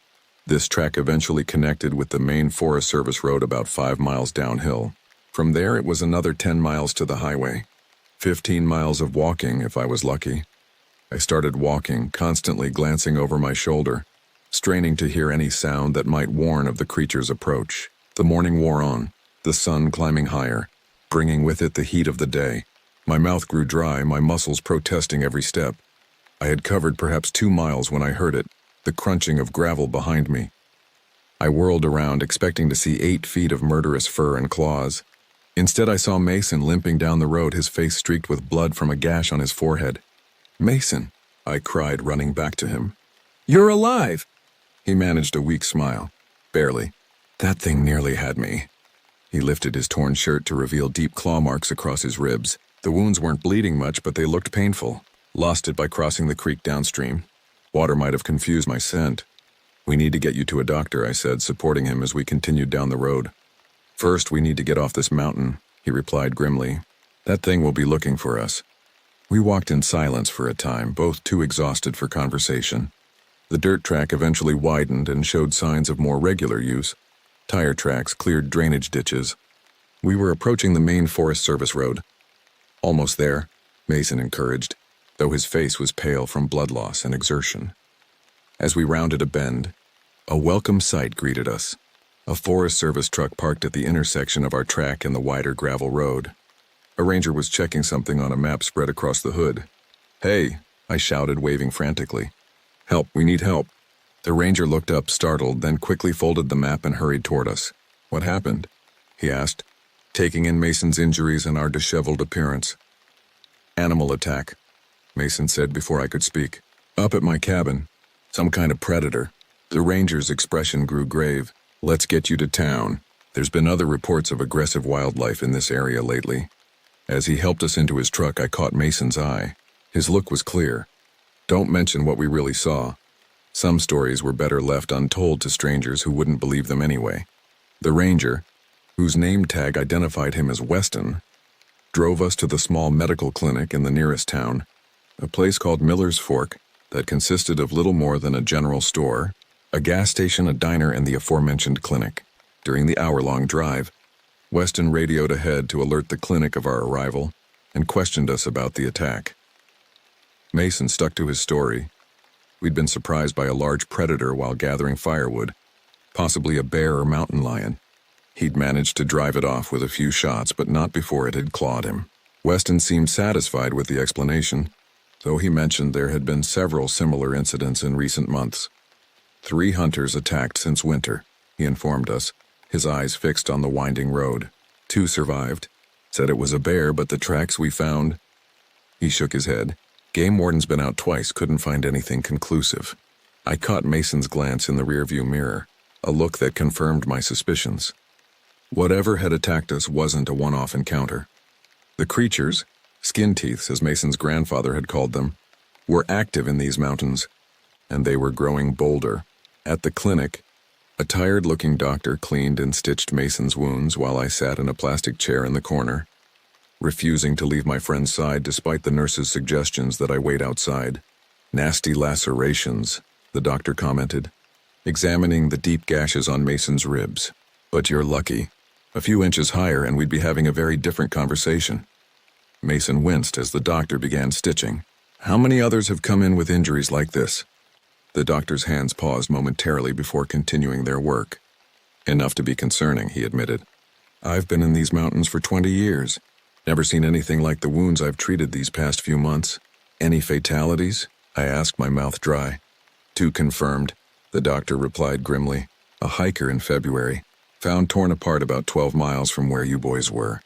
A: this track eventually connected with the main Forest Service road about 5 miles downhill. From there, it was another 10 miles to the highway. 15 miles of walking, if I was lucky. I started walking, constantly glancing over my shoulder, straining to hear any sound that might warn of the creature's approach. The morning wore on, the sun climbing higher, bringing with it the heat of the day. My mouth grew dry, my muscles protesting every step. I had covered perhaps 2 miles when I heard it, the crunching of gravel behind me. I whirled around, expecting to see 8 feet of murderous fur and claws. Instead, I saw Mason limping down the road, his face streaked with blood from a gash on his forehead. "Mason!" I cried, running back to him. "You're alive!" He managed a weak smile. "Barely. That thing nearly had me." He lifted his torn shirt to reveal deep claw marks across his ribs. The wounds weren't bleeding much, but they looked painful. Lost it by crossing the creek downstream. Water might have confused my scent. We need to get you to a doctor, I said, supporting him as we continued down the road. First, we need to get off this mountain, he replied grimly. That thing will be looking for us. We walked in silence for a time, both too exhausted for conversation. The dirt track eventually widened and showed signs of more regular use. Tire tracks cleared drainage ditches. We were approaching the main Forest Service road. Almost there, Mason encouraged, though his face was pale from blood loss and exertion. As we rounded a bend, a welcome sight greeted us. A Forest Service truck parked at the intersection of our track and the wider gravel road. A ranger was checking something on a map spread across the hood. "Hey," I shouted, waving frantically. "Help, we need help." The ranger looked up, startled, then quickly folded the map and hurried toward us. "What happened?" he asked, taking in Mason's injuries and our disheveled appearance. "Animal attack," Mason said before I could speak. "Up at my cabin. Some kind of predator." The ranger's expression grew grave. "Let's get you to town. There's been other reports of aggressive wildlife in this area lately." As he helped us into his truck, I caught Mason's eye. His look was clear. "Don't mention what we really saw. Some stories were better left untold to strangers who wouldn't believe them anyway." The ranger, whose name tag identified him as Weston, drove us to the small medical clinic in the nearest town, a place called Miller's Fork that consisted of little more than a general store, a gas station, a diner, and the aforementioned clinic. During the hour-long drive, Weston radioed ahead to alert the clinic of our arrival and questioned us about the attack. Mason stuck to his story. We'd been surprised by a large predator while gathering firewood, possibly a bear or mountain lion. He'd managed to drive it off with a few shots, but not before it had clawed him. Weston seemed satisfied with the explanation, though he mentioned there had been several similar incidents in recent months. 3 hunters attacked since winter, he informed us, his eyes fixed on the winding road. 2 survived, said it was a bear, but the tracks we found... He shook his head. Game warden's been out twice, couldn't find anything conclusive. I caught Mason's glance in the rearview mirror, a look that confirmed my suspicions. Whatever had attacked us wasn't a one-off encounter. The creatures, skin teeths as Mason's grandfather had called them, were active in these mountains, and they were growing bolder. At the clinic, a tired-looking doctor cleaned and stitched Mason's wounds while I sat in a plastic chair in the corner, refusing to leave my friend's side despite the nurse's suggestions that I wait outside. "Nasty lacerations," the doctor commented, examining the deep gashes on Mason's ribs. "But you're lucky. A few inches higher and we'd be having a very different conversation." Mason winced as the doctor began stitching. "How many others have come in with injuries like this?" The doctor's hands paused momentarily before continuing their work. "Enough to be concerning," he admitted. "I've been in these mountains for 20 years. Never seen anything like the wounds I've treated these past few months." "Any fatalities?" I asked, my mouth dry. "2 confirmed," the doctor replied grimly. "A hiker in February, found torn apart about 12 miles from where you boys were.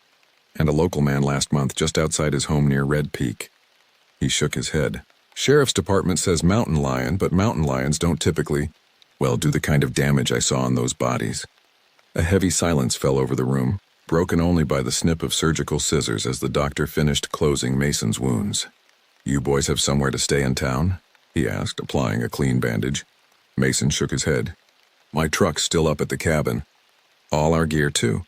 A: And a local man last month just outside his home near Red Peak." He shook his head. "Sheriff's Department says mountain lion, but mountain lions don't typically, well, do the kind of damage I saw on those bodies." A heavy silence fell over the room, broken only by the snip of surgical scissors as the doctor finished closing Mason's wounds. "You boys have somewhere to stay in town?" he asked, applying a clean bandage. Mason shook his head. "My truck's still up at the cabin. All our gear, too."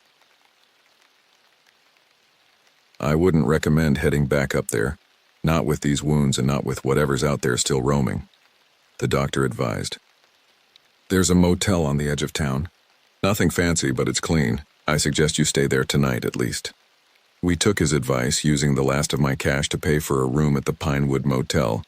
A: "I wouldn't recommend heading back up there. Not with these wounds and not with whatever's out there still roaming," the doctor advised. "There's a motel on the edge of town. Nothing fancy, but it's clean. I suggest you stay there tonight at least." We took his advice, using the last of my cash to pay for a room at the Pinewood Motel,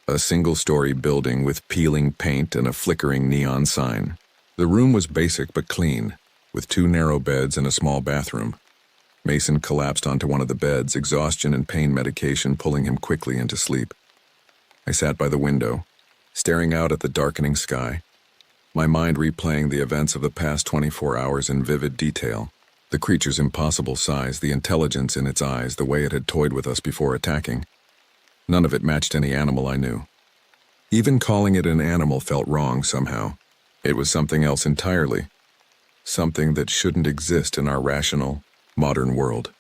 A: a single-story building with peeling paint and a flickering neon sign. The room was basic but clean, with 2 narrow beds and a small bathroom. Mason collapsed onto one of the beds, exhaustion and pain medication pulling him quickly into sleep. I sat by the window, staring out at the darkening sky, my mind replaying the events of the past 24 hours in vivid detail. The creature's impossible size, the intelligence in its eyes, the way it had toyed with us before attacking. None of it matched any animal I knew. Even calling it an animal felt wrong somehow. It was something else entirely. Something that shouldn't exist in our rational, modern world.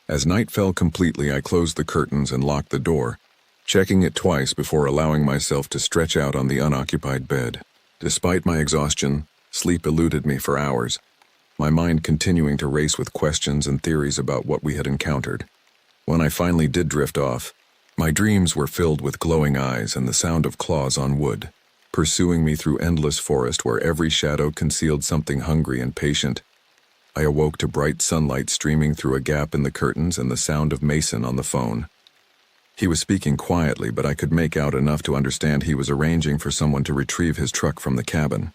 A: As night fell completely, I closed the curtains and locked the door, checking it twice before allowing myself to stretch out on the unoccupied bed. Despite my exhaustion, sleep eluded me for hours, my mind continuing to race with questions and theories about what we had encountered. When I finally did drift off, my dreams were filled with glowing eyes and the sound of claws on wood, pursuing me through endless forest where every shadow concealed something hungry and patient. I awoke to bright sunlight streaming through a gap in the curtains and the sound of Mason on the phone. He was speaking quietly, but I could make out enough to understand he was arranging for someone to retrieve his truck from the cabin.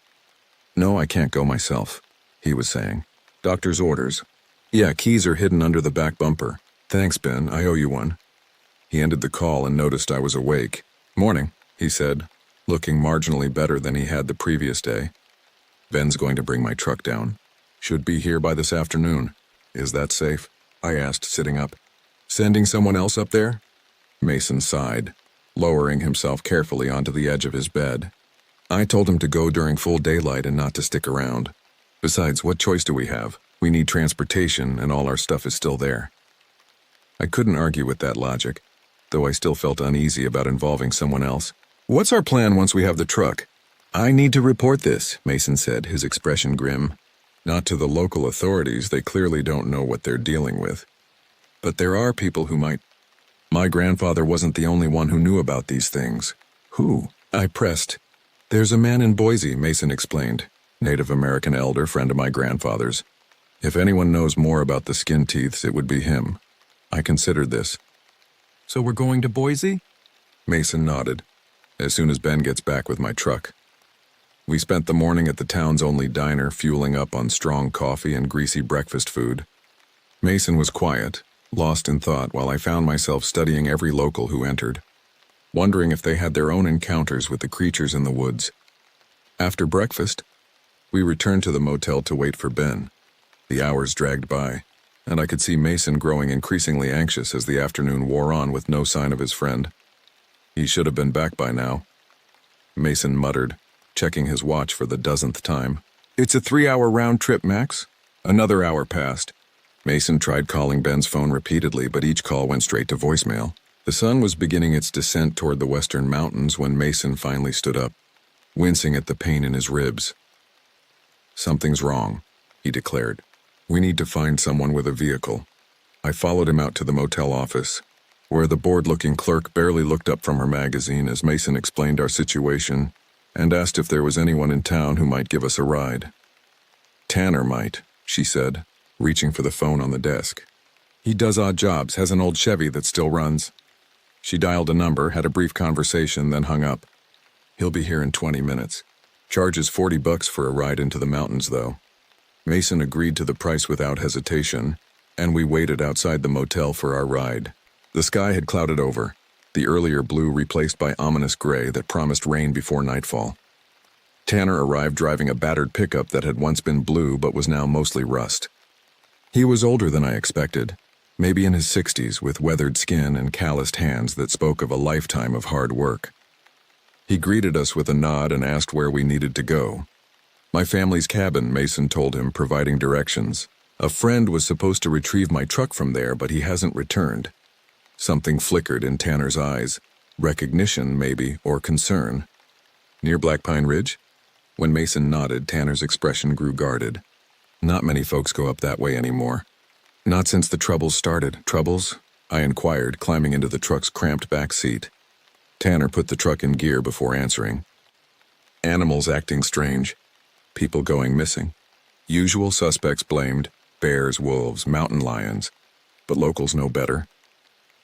A: "No, I can't go myself," he was saying. "Doctor's orders." "Yeah, keys are hidden under the back bumper." "Thanks, Ben, I owe you one." He ended the call and noticed I was awake. "Morning," he said, looking marginally better than he had the previous day. "Ben's going to bring my truck down. Should be here by this afternoon. Is that safe?" I asked, sitting up. "Sending someone else up there?" Mason sighed, lowering himself carefully onto the edge of his bed. "I told him to go during full daylight and not to stick around. Besides, what choice do we have? We need transportation and all our stuff is still there." I couldn't argue with that logic, though I still felt uneasy about involving someone else. "What's our plan once we have the truck?" "I need to report this," Mason said, his expression grim. "Not to the local authorities, they clearly don't know what they're dealing with. But there are people who might. My grandfather wasn't the only one who knew about these things." "Who?" I pressed. "There's a man in Boise," Mason explained. "Native American elder, friend of my grandfather's. If anyone knows more about the skin teeths, it would be him." I considered this. "So we're going to Boise?" Mason nodded. "As soon as Ben gets back with my truck." We spent the morning at the town's only diner, fueling up on strong coffee and greasy breakfast food. Mason was quiet, lost in thought, while I found myself studying every local who entered, wondering if they had their own encounters with the creatures in the woods. After breakfast, we returned to the motel to wait for Ben. The hours dragged by, and I could see Mason growing increasingly anxious as the afternoon wore on with no sign of his friend. "He should have been back by now," Mason muttered, checking his watch for the dozenth time. "It's a 3-hour round trip, Max." Another hour passed. Mason tried calling Ben's phone repeatedly, but each call went straight to voicemail. The sun was beginning its descent toward the western mountains when Mason finally stood up, wincing at the pain in his ribs. "Something's wrong," he declared. "We need to find someone with a vehicle." I followed him out to the motel office, where the bored-looking clerk barely looked up from her magazine as Mason explained our situation and asked if there was anyone in town who might give us a ride. "Tanner might," she said, reaching for the phone on the desk. "He does odd jobs, has an old Chevy that still runs." She dialed a number, had a brief conversation, then hung up. "He'll be here in 20 minutes. Charges $40 for a ride into the mountains, though." Mason agreed to the price without hesitation, and we waited outside the motel for our ride. The sky had clouded over, the earlier blue replaced by ominous gray that promised rain before nightfall. Tanner arrived driving a battered pickup that had once been blue but was now mostly rust. He was older than I expected, maybe in his 60s, with weathered skin and calloused hands that spoke of a lifetime of hard work. He greeted us with a nod and asked where we needed to go. "My family's cabin," Mason told him, providing directions. "A friend was supposed to retrieve my truck from there, but he hasn't returned." Something flickered in Tanner's eyes. Recognition, maybe, or concern. "Near Black Pine Ridge?" When Mason nodded, Tanner's expression grew guarded. "Not many folks go up that way anymore." "Not since the troubles started." "Troubles?" I inquired, climbing into the truck's cramped back seat. Tanner put the truck in gear before answering. "Animals acting strange. People going missing. Usual suspects blamed. Bears, wolves, mountain lions. But locals know better."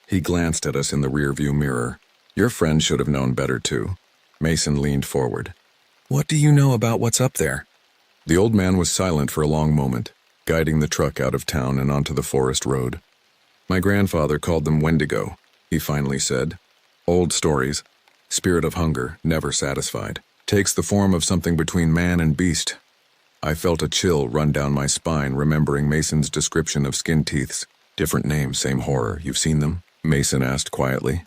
A: He glanced at us in the rearview mirror. "Your friend should have known better, too." Mason leaned forward. "What do you know about what's up there?" The old man was silent for a long moment, guiding the truck out of town and onto the forest road. "My grandfather called them Wendigo," he finally said. "Old stories. Spirit of hunger, never satisfied. Takes the form of something between man and beast." I felt a chill run down my spine, remembering Mason's description of skin teeths. "Different names, same horror. You've seen them?" Mason asked quietly.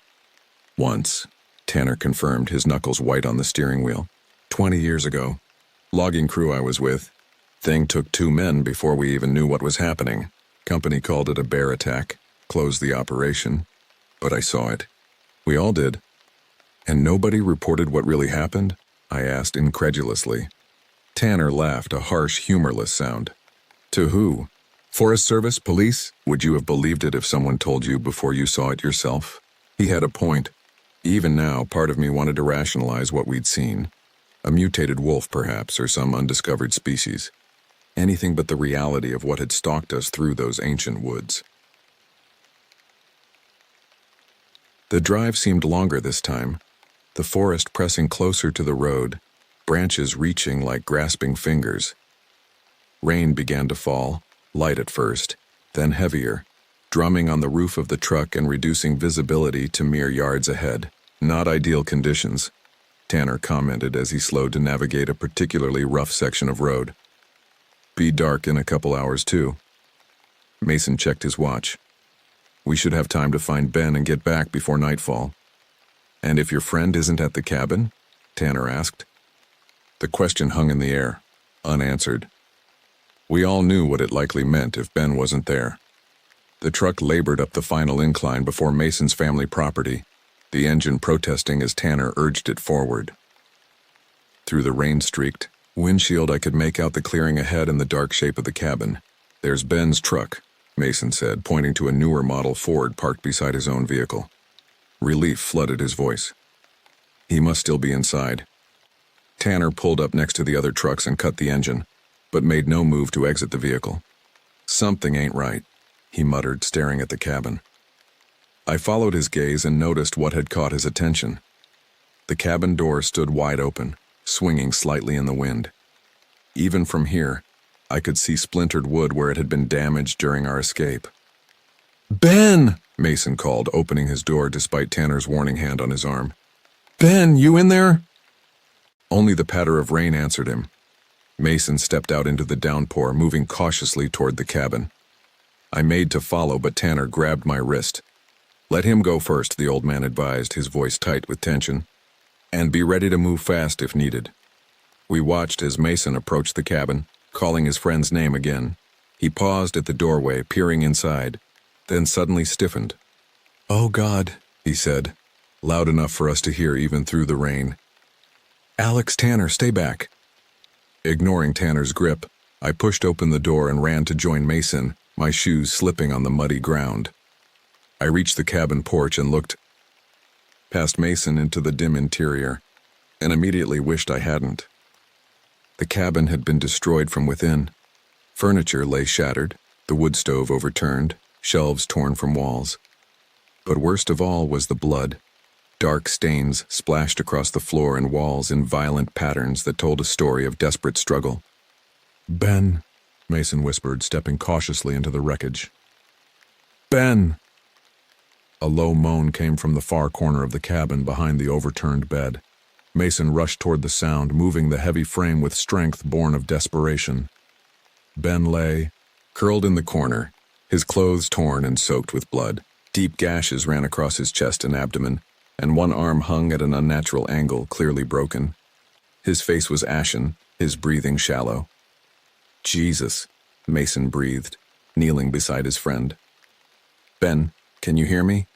A: "Once," Tanner confirmed, his knuckles white on the steering wheel. 20 years ago. Logging crew I was with. Thing took 2 men before we even knew what was happening. Company called it a bear attack, closed the operation. But I saw it. We all did. And nobody reported what really happened? I asked incredulously. Tanner laughed, a harsh, humorless sound. To who? Forest Service? Police? Would you have believed it if someone told you before you saw it yourself? He had a point. Even now, part of me wanted to rationalize what we'd seen. A mutated wolf, perhaps, or some undiscovered species. Anything but the reality of what had stalked us through those ancient woods. The drive seemed longer this time, the forest pressing closer to the road, branches reaching like grasping fingers. Rain began to fall, light at first, then heavier, drumming on the roof of the truck and reducing visibility to mere yards ahead. Not ideal conditions, Tanner commented as he slowed to navigate a particularly rough section of road. Be dark in a couple hours too. Mason checked his watch. We should have time to find Ben and get back before nightfall. And if your friend isn't at the cabin? Tanner asked. The question hung in the air, unanswered. We all knew what it likely meant if Ben wasn't there. The truck labored up the final incline before Mason's family property, the engine protesting as Tanner urged it forward. Through the rain-streaked windshield, I could make out the clearing ahead and the dark shape of the cabin. There's Ben's truck, Mason said, pointing to a newer model Ford parked beside his own vehicle. Relief flooded his voice. He must still be inside. Tanner pulled up next to the other trucks and cut the engine, but made no move to exit the vehicle. Something ain't right, he muttered, staring at the cabin. I followed his gaze and noticed what had caught his attention. The cabin door stood wide open, swinging slightly in the wind. Even from here, I could see splintered wood where it had been damaged during our escape. Ben! Mason called, opening his door despite Tanner's warning hand on his arm. Ben, you in there? Only the patter of rain answered him. Mason stepped out into the downpour, moving cautiously toward the cabin. I made to follow, but Tanner grabbed my wrist. Let him go first, the old man advised, his voice tight with tension. And be ready to move fast if needed. We watched as Mason approached the cabin, calling his friend's name again. He paused at the doorway, peering inside, then suddenly stiffened. Oh God, he said, loud enough for us to hear even through the rain. Alex, Tanner, stay back. Ignoring Tanner's grip, I pushed open the door and ran to join Mason, my shoes slipping on the muddy ground. I reached the cabin porch and looked past Mason into the dim interior, and immediately wished I hadn't. The cabin had been destroyed from within. Furniture lay shattered, the wood stove overturned, shelves torn from walls. But worst of all was the blood. Dark stains splashed across the floor and walls in violent patterns that told a story of desperate struggle. Ben, Mason whispered, stepping cautiously into the wreckage. Ben! A low moan came from the far corner of the cabin behind the overturned bed. Mason rushed toward the sound, moving the heavy frame with strength born of desperation. Ben lay, curled in the corner, his clothes torn and soaked with blood. Deep gashes ran across his chest and abdomen, and one arm hung at an unnatural angle, clearly broken. His face was ashen, his breathing shallow. Jesus, Mason breathed, kneeling beside his friend. Ben, can you hear me?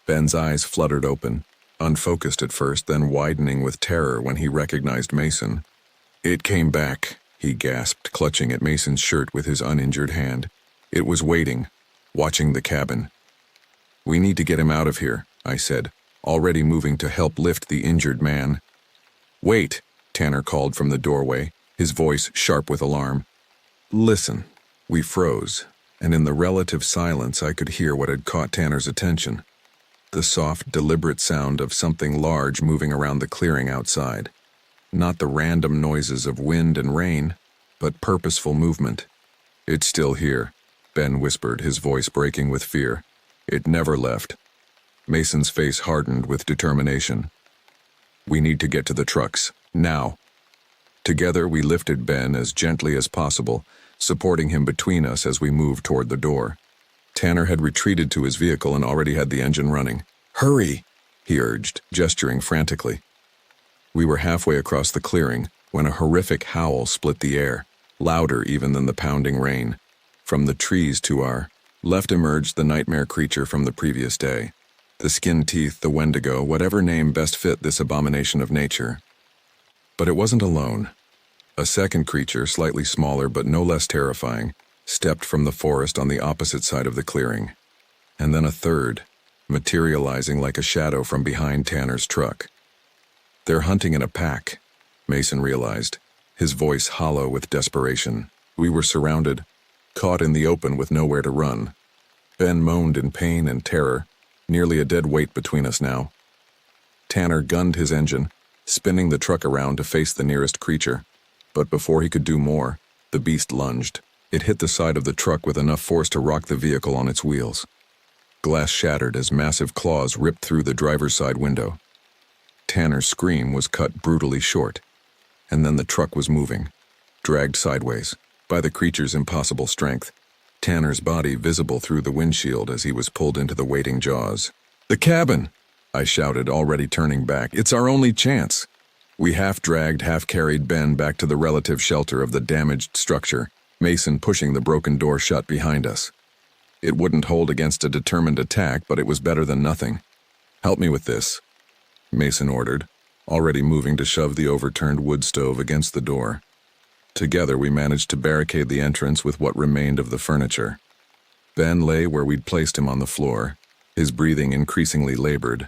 A: Ben's eyes fluttered open, unfocused at first, then widening with terror when he recognized Mason. It came back, he gasped, clutching at Mason's shirt with his uninjured hand. It was waiting, watching the cabin. We need to get him out of here, I said, already moving to help lift the injured man. Wait, Tanner called from the doorway, his voice sharp with alarm. Listen. We froze, and in the relative silence I could hear what had caught Tanner's attention. The soft, deliberate sound of something large moving around the clearing outside. Not the random noises of wind and rain, but purposeful movement. It's still here, Ben whispered, his voice breaking with fear. It never left. Mason's face hardened with determination. We need to get to the trucks, now. Together we lifted Ben as gently as possible, supporting him between us as we moved toward the door. Tanner had retreated to his vehicle and already had the engine running. Hurry, he urged, gesturing frantically. We were halfway across the clearing when a horrific howl split the air, louder even than the pounding rain. From the trees to our left emerged the nightmare creature from the previous day. The skin teeth, the Wendigo, whatever name best fit this abomination of nature. But it wasn't alone. A second creature, slightly smaller but no less terrifying, stepped from the forest on the opposite side of the clearing. And then a third, materializing like a shadow from behind Tanner's truck. They're hunting in a pack, Mason realized, his voice hollow with desperation. We were surrounded, caught in the open with nowhere to run. Ben moaned in pain and terror, nearly a dead weight between us now. Tanner gunned his engine, spinning the truck around to face the nearest creature. But before he could do more, the beast lunged. It hit the side of the truck with enough force to rock the vehicle on its wheels. Glass shattered as massive claws ripped through the driver's side window. Tanner's scream was cut brutally short, and then the truck was moving, dragged sideways by the creature's impossible strength, Tanner's body visible through the windshield as he was pulled into the waiting jaws. "The cabin!" I shouted, already turning back. "It's our only chance." We half-dragged, half-carried Ben back to the relative shelter of the damaged structure, Mason pushing the broken door shut behind us. It wouldn't hold against a determined attack, but it was better than nothing. "Help me with this," Mason ordered, already moving to shove the overturned wood stove against the door. Together we managed to barricade the entrance with what remained of the furniture. Ben lay where we'd placed him on the floor, his breathing increasingly labored.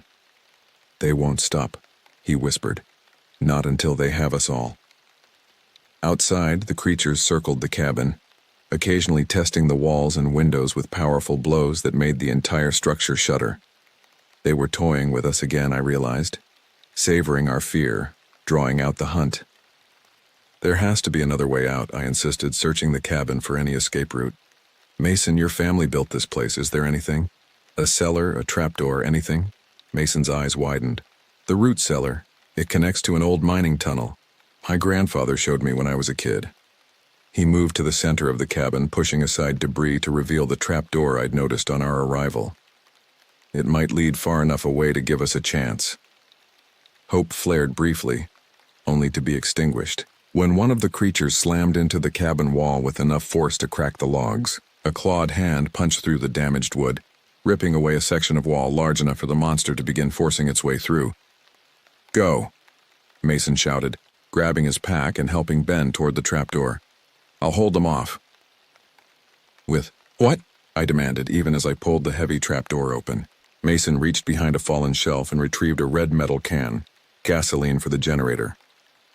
A: "They won't stop," he whispered. "Not until they have us all." Outside, the creatures circled the cabin, occasionally testing the walls and windows with powerful blows that made the entire structure shudder. They were toying with us again, I realized, savoring our fear, drawing out the hunt. "There has to be another way out," I insisted, searching the cabin for any escape route. "Mason, your family built this place. Is there anything? A cellar, a trapdoor, anything?" Mason's eyes widened. "The root cellar. It connects to an old mining tunnel. My grandfather showed me when I was a kid." He moved to the center of the cabin, pushing aside debris to reveal the trapdoor I'd noticed on our arrival. It might lead far enough away to give us a chance. Hope flared briefly, only to be extinguished, when one of the creatures slammed into the cabin wall with enough force to crack the logs. A clawed hand punched through the damaged wood, ripping away a section of wall large enough for the monster to begin forcing its way through. "Go," Mason shouted, grabbing his pack and helping Ben toward the trapdoor. "I'll hold them off." "With what?" I demanded, even as I pulled the heavy trapdoor open. Mason reached behind a fallen shelf and retrieved a red metal can, gasoline for the generator.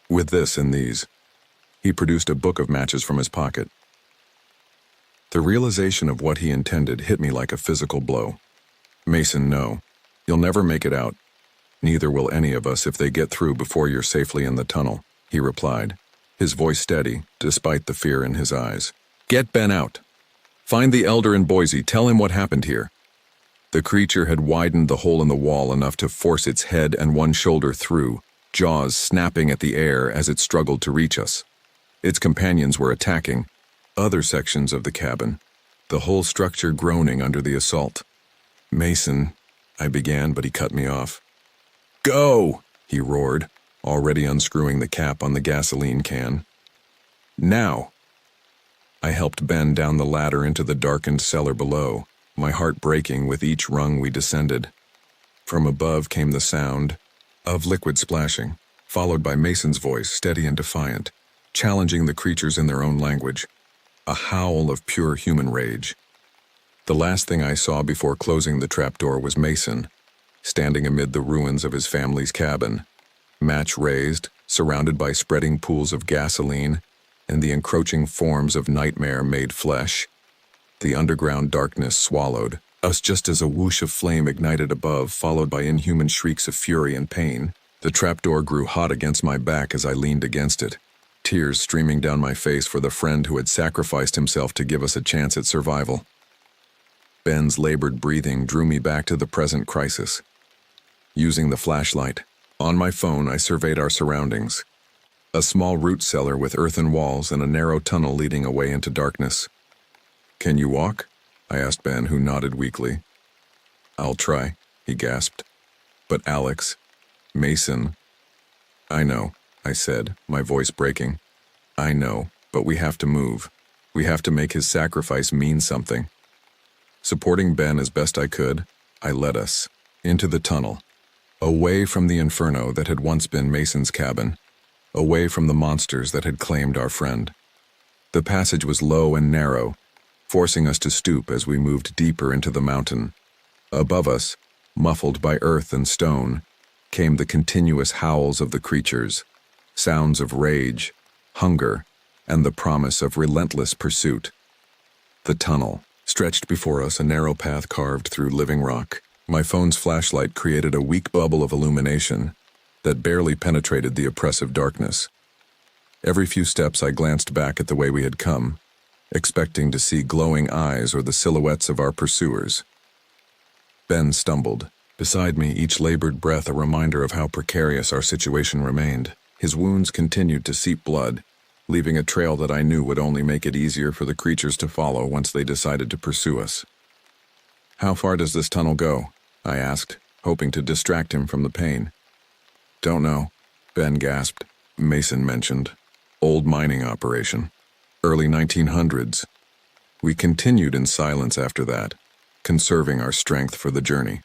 A: "With this and these." He produced a book of matches from his pocket. The realization of what he intended hit me like a physical blow. "Mason, no. You'll never make it out. Neither will any of us if they get through before you're safely in the tunnel," he replied, his voice steady, despite the fear in his eyes. "Get Ben out. Find the elder in Boise. Tell him what happened here." The creature had widened the hole in the wall enough to force its head and one shoulder through, jaws snapping at the air as it struggled to reach us. Its companions were attacking other sections of the cabin, the whole structure groaning under the assault. "Mason," I began, but he cut me off. "Go!" he roared, already unscrewing the cap on the gasoline can. "Now!" I helped Ben down the ladder into the darkened cellar below, my heart breaking with each rung we descended. From above came the sound of liquid splashing, followed by Mason's voice, steady and defiant, challenging the creatures in their own language. A howl of pure human rage. The last thing I saw before closing the trapdoor was Mason, standing amid the ruins of his family's cabin, match raised, surrounded by spreading pools of gasoline and the encroaching forms of nightmare-made flesh. The underground darkness swallowed us just as a whoosh of flame ignited above, followed by inhuman shrieks of fury and pain. The trapdoor grew hot against my back as I leaned against it, tears streaming down my face for the friend who had sacrificed himself to give us a chance at survival. Ben's labored breathing drew me back to the present crisis. Using the flashlight, on my phone I surveyed our surroundings. A small root cellar with earthen walls and a narrow tunnel leading away into darkness. "Can you walk?" I asked Ben, who nodded weakly. "I'll try," he gasped. "But Alex, Mason..." "I know," I said, my voice breaking. "I know, but we have to move. We have to make his sacrifice mean something." Supporting Ben as best I could, I led us, into the tunnel, away from the inferno that had once been Mason's cabin, away from the monsters that had claimed our friend. The passage was low and narrow, forcing us to stoop as we moved deeper into the mountain. Above us, muffled by earth and stone, came the continuous howls of the creatures, sounds of rage, hunger, and the promise of relentless pursuit. The tunnel stretched before us, a narrow path carved through living rock. My phone's flashlight created a weak bubble of illumination that barely penetrated the oppressive darkness. Every few steps I glanced back at the way we had come, expecting to see glowing eyes or the silhouettes of our pursuers. Ben stumbled. Beside me, each labored breath a reminder of how precarious our situation remained. His wounds continued to seep blood, leaving a trail that I knew would only make it easier for the creatures to follow once they decided to pursue us. "How far does this tunnel go?" I asked, hoping to distract him from the pain. "Don't know," Ben gasped. Mason mentioned. "Old mining operation. Early 1900s. We continued in silence after that, conserving our strength for the journey.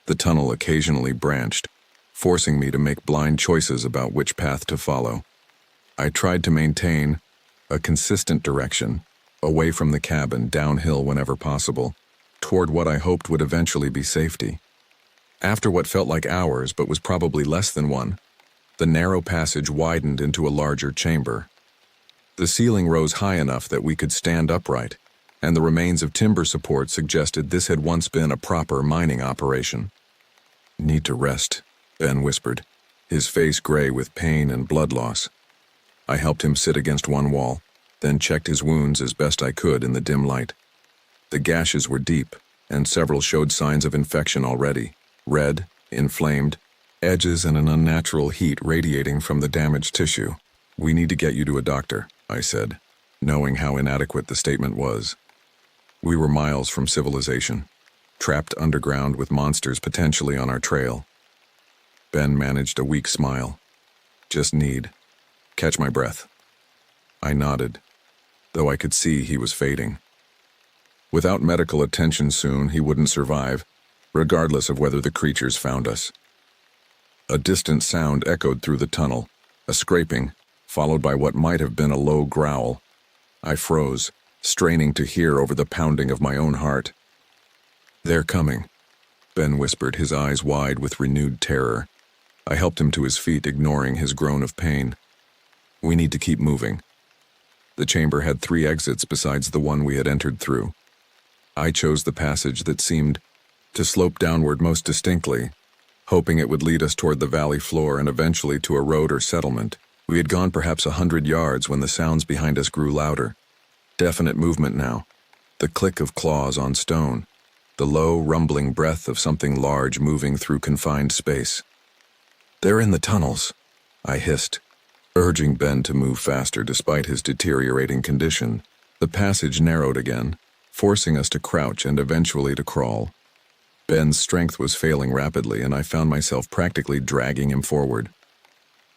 A: The tunnel occasionally branched, forcing me to make blind choices about which path to follow. I tried to maintain a consistent direction, away from the cabin, downhill whenever possible, toward what I hoped would eventually be safety. After what felt like hours but was probably less than one, the narrow passage widened into a larger chamber. The ceiling rose high enough that we could stand upright, and the remains of timber support suggested this had once been a proper mining operation. "Need to rest," Ben whispered, his face gray with pain and blood loss. I helped him sit against one wall, then checked his wounds as best I could in the dim light. The gashes were deep, and several showed signs of infection already, red, inflamed, edges and an unnatural heat radiating from the damaged tissue. "We need to get you to a doctor," I said, knowing how inadequate the statement was. We were miles from civilization, trapped underground with monsters potentially on our trail. Ben managed a weak smile. "Just need. Catch my breath." I nodded, though I could see he was fading. Without medical attention soon, he wouldn't survive, regardless of whether the creatures found us. A distant sound echoed through the tunnel, a scraping, followed by what might have been a low growl. I froze, straining to hear over the pounding of my own heart. "They're coming," Ben whispered, his eyes wide with renewed terror. I helped him to his feet, ignoring his groan of pain. "We need to keep moving." The chamber had 3 exits besides the one we had entered through. I chose the passage that seemed to slope downward most distinctly, hoping it would lead us toward the valley floor and eventually to a road or settlement. We had gone perhaps 100 yards when the sounds behind us grew louder. Definite movement now. The click of claws on stone. The low, rumbling breath of something large moving through confined space. "They're in the tunnels," I hissed, urging Ben to move faster despite his deteriorating condition. The passage narrowed again, forcing us to crouch and eventually to crawl. Ben's strength was failing rapidly, and I found myself practically dragging him forward.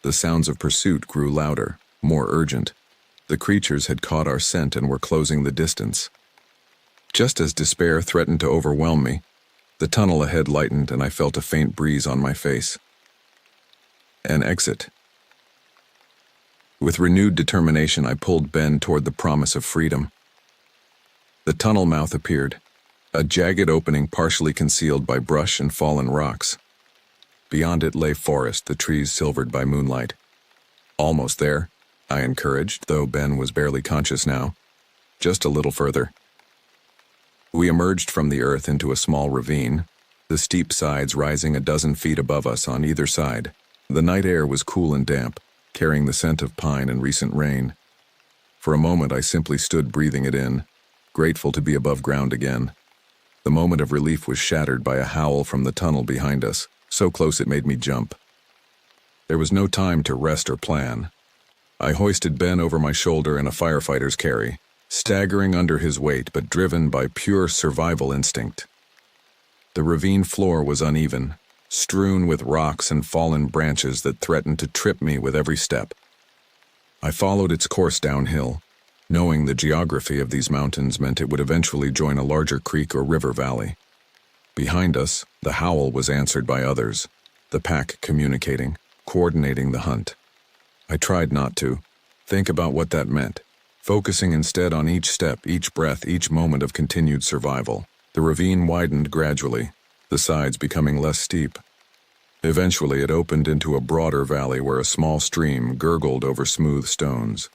A: The sounds of pursuit grew louder, more urgent. The creatures had caught our scent and were closing the distance. Just as despair threatened to overwhelm me, the tunnel ahead lightened and I felt a faint breeze on my face. An exit. With renewed determination, I pulled Ben toward the promise of freedom. The tunnel mouth appeared, a jagged opening partially concealed by brush and fallen rocks. Beyond it lay forest, the trees silvered by moonlight. "Almost there," I encouraged, though Ben was barely conscious now. "Just a little further." We emerged from the earth into a small ravine, the steep sides rising a dozen feet above us on either side. The night air was cool and damp, carrying the scent of pine and recent rain. For a moment I simply stood breathing it in, grateful to be above ground again. The moment of relief was shattered by a howl from the tunnel behind us, so close it made me jump. There was no time to rest or plan. I hoisted Ben over my shoulder in a firefighter's carry, staggering under his weight but driven by pure survival instinct. The ravine floor was uneven, strewn with rocks and fallen branches that threatened to trip me with every step. I followed its course downhill, knowing the geography of these mountains meant it would eventually join a larger creek or river valley. Behind us, the howl was answered by others, the pack communicating, coordinating the hunt. I tried not to think about what that meant, focusing instead on each step, each breath, each moment of continued survival. The ravine widened gradually, the sides becoming less steep. Eventually, it opened into a broader valley where a small stream gurgled over smooth stones.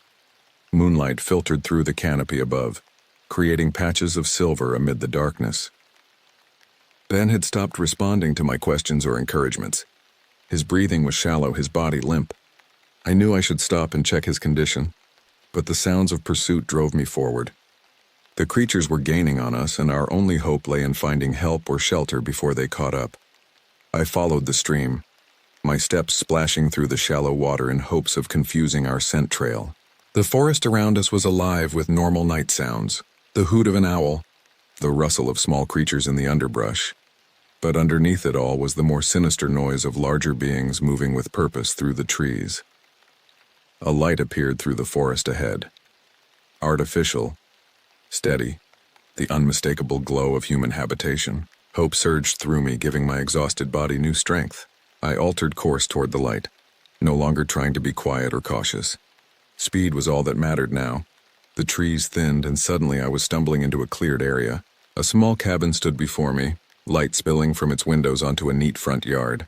A: Moonlight filtered through the canopy above, creating patches of silver amid the darkness. Ben had stopped responding to my questions or encouragements. His breathing was shallow, his body limp. I knew I should stop and check his condition, but the sounds of pursuit drove me forward. The creatures were gaining on us, and our only hope lay in finding help or shelter before they caught up. I followed the stream, my steps splashing through the shallow water in hopes of confusing our scent trail. The forest around us was alive with normal night sounds, the hoot of an owl, the rustle of small creatures in the underbrush. But underneath it all was the more sinister noise of larger beings moving with purpose through the trees. A light appeared through the forest ahead. Artificial, steady, the unmistakable glow of human habitation. Hope surged through me, giving my exhausted body new strength. I altered course toward the light, no longer trying to be quiet or cautious. Speed was all that mattered now. The trees thinned, and suddenly I was stumbling into a cleared area. A small cabin stood before me, light spilling from its windows onto a neat front yard.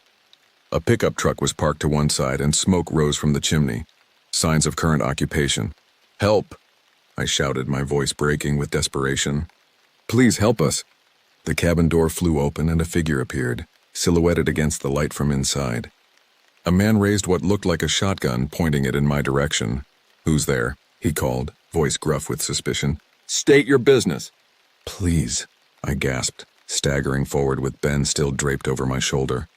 A: A pickup truck was parked to one side, and smoke rose from the chimney. Signs of current occupation. "Help!" I shouted, my voice breaking with desperation. "Please help us!" The cabin door flew open and a figure appeared, silhouetted against the light from inside. A man raised what looked like a shotgun, pointing it in my direction. "Who's there?" he called, voice gruff with suspicion. "State your business." "Please," I gasped, staggering forward with Ben still draped over my shoulder.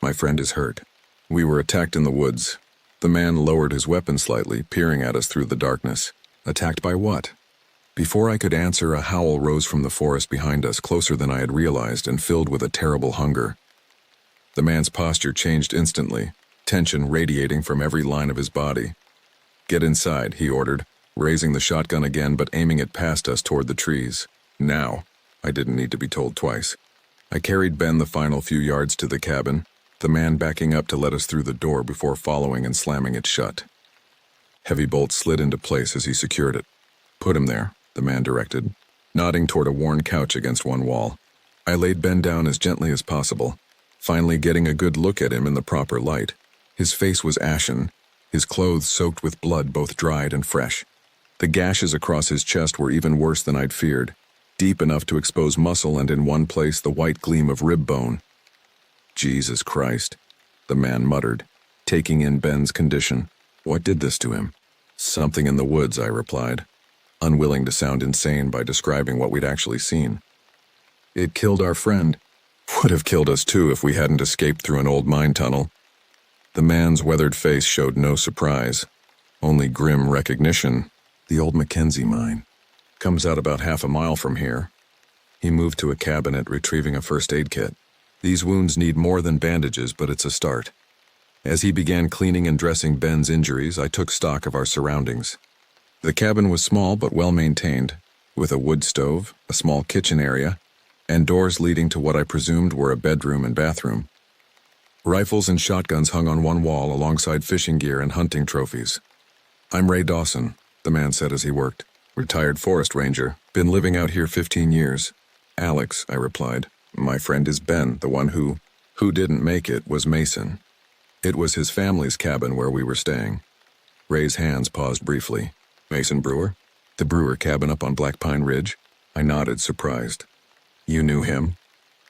A: "My friend is hurt. We were attacked in the woods." The man lowered his weapon slightly, peering at us through the darkness. Attacked by what? Before I could answer, a howl rose from the forest behind us, closer than I had realized and filled with a terrible hunger. The man's posture changed instantly, tension radiating from every line of his body. "Get inside," he ordered, raising the shotgun again but aiming it past us toward the trees. Now. I didn't need to be told twice. I carried Ben the final few yards to the cabin, the man backing up to let us through the door before following and slamming it shut. Heavy bolts slid into place as he secured it. "Put him there," the man directed, nodding toward a worn couch against one wall. I laid Ben down as gently as possible, finally getting a good look at him in the proper light. His face was ashen, his clothes soaked with blood, both dried and fresh. The gashes across his chest were even worse than I'd feared, deep enough to expose muscle and in one place the white gleam of rib bone. "Jesus Christ," the man muttered, taking in Ben's condition. "What did this to him?" "Something in the woods," I replied, unwilling to sound insane by describing what we'd actually seen. "It killed our friend. Would have killed us too if we hadn't escaped through an old mine tunnel." The man's weathered face showed no surprise, only grim recognition. "The old Mackenzie mine. Comes out about half a mile from here." He moved to a cabinet, retrieving a first aid kit. "These wounds need more than bandages, but it's a start." As he began cleaning and dressing Ben's injuries, I took stock of our surroundings. The cabin was small but well maintained, with a wood stove, a small kitchen area, and doors leading to what I presumed were a bedroom and bathroom. Rifles and shotguns hung on one wall alongside fishing gear and hunting trophies. "I'm Ray Dawson," the man said as he worked. "Retired forest ranger. Been living out here 15 years. "Alex," I replied. "My friend is Ben, the one who didn't make it was Mason." It was his family's cabin where we were staying. Ray's hands paused briefly. "Mason Brewer? The Brewer cabin up on Black Pine Ridge?" I nodded, surprised. "You knew him?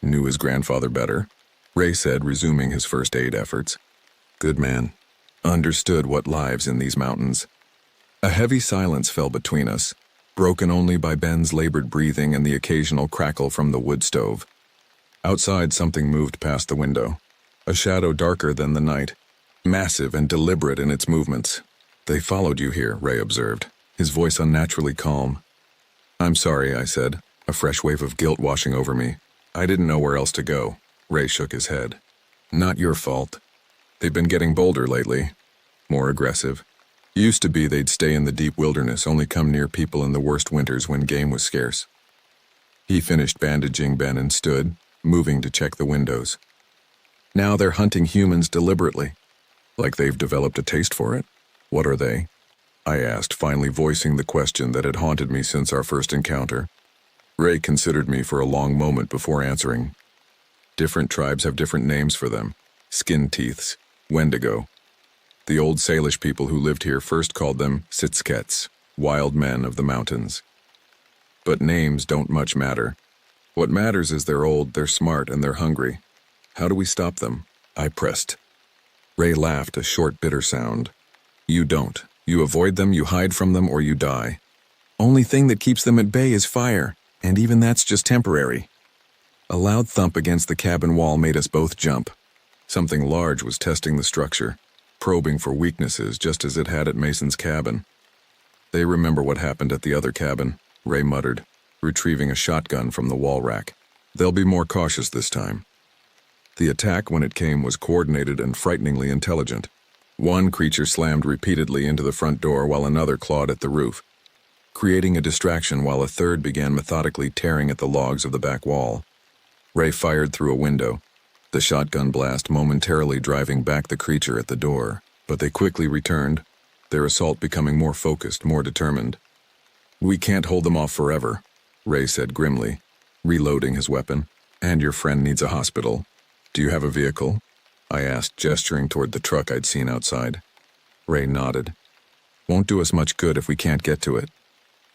A: Knew his grandfather better?" Ray said, resuming his first aid efforts. "Good man. Understood what lives in these mountains." A heavy silence fell between us, broken only by Ben's labored breathing and the occasional crackle from the wood stove. Outside, something moved past the window, a shadow darker than the night, massive and deliberate in its movements. "They followed you here," Ray observed, his voice unnaturally calm. "I'm sorry," I said, a fresh wave of guilt washing over me. "I didn't know where else to go." Ray shook his head. "Not your fault. They've been getting bolder lately, more aggressive. Used to be they'd stay in the deep wilderness, only come near people in the worst winters when game was scarce." He finished bandaging Ben and stood, moving to check the windows. Now they're hunting humans deliberately, like they've developed a taste for it. What are they? I asked, finally voicing the question that had haunted me since our first encounter. Ray considered me for a long moment before answering. Different tribes have different names for them. Skin teeths, Wendigo. The old Salish people who lived here first called them Sitskets, wild men of the mountains. But names don't much matter. What matters is they're old, they're smart, and they're hungry. How do we stop them? I pressed. Ray laughed, a short, bitter sound. You don't. You avoid them, you hide from them, or you die. Only thing that keeps them at bay is fire, and even that's just temporary. A loud thump against the cabin wall made us both jump. Something large was testing the structure, probing for weaknesses just as it had at Mason's cabin. They remember what happened at the other cabin, Ray muttered, retrieving a shotgun from the wall rack. They'll be more cautious this time. The attack, when it came, was coordinated and frighteningly intelligent. One creature slammed repeatedly into the front door while another clawed at the roof, creating a distraction while a third began methodically tearing at the logs of the back wall. Ray fired through a window, the shotgun blast momentarily driving back the creature at the door, but they quickly returned, their assault becoming more focused, more determined. We can't hold them off forever, Ray said grimly, reloading his weapon. And your friend needs a hospital. Do you have a vehicle? I asked, gesturing toward the truck I'd seen outside. Ray nodded. Won't do us much good if we can't get to it.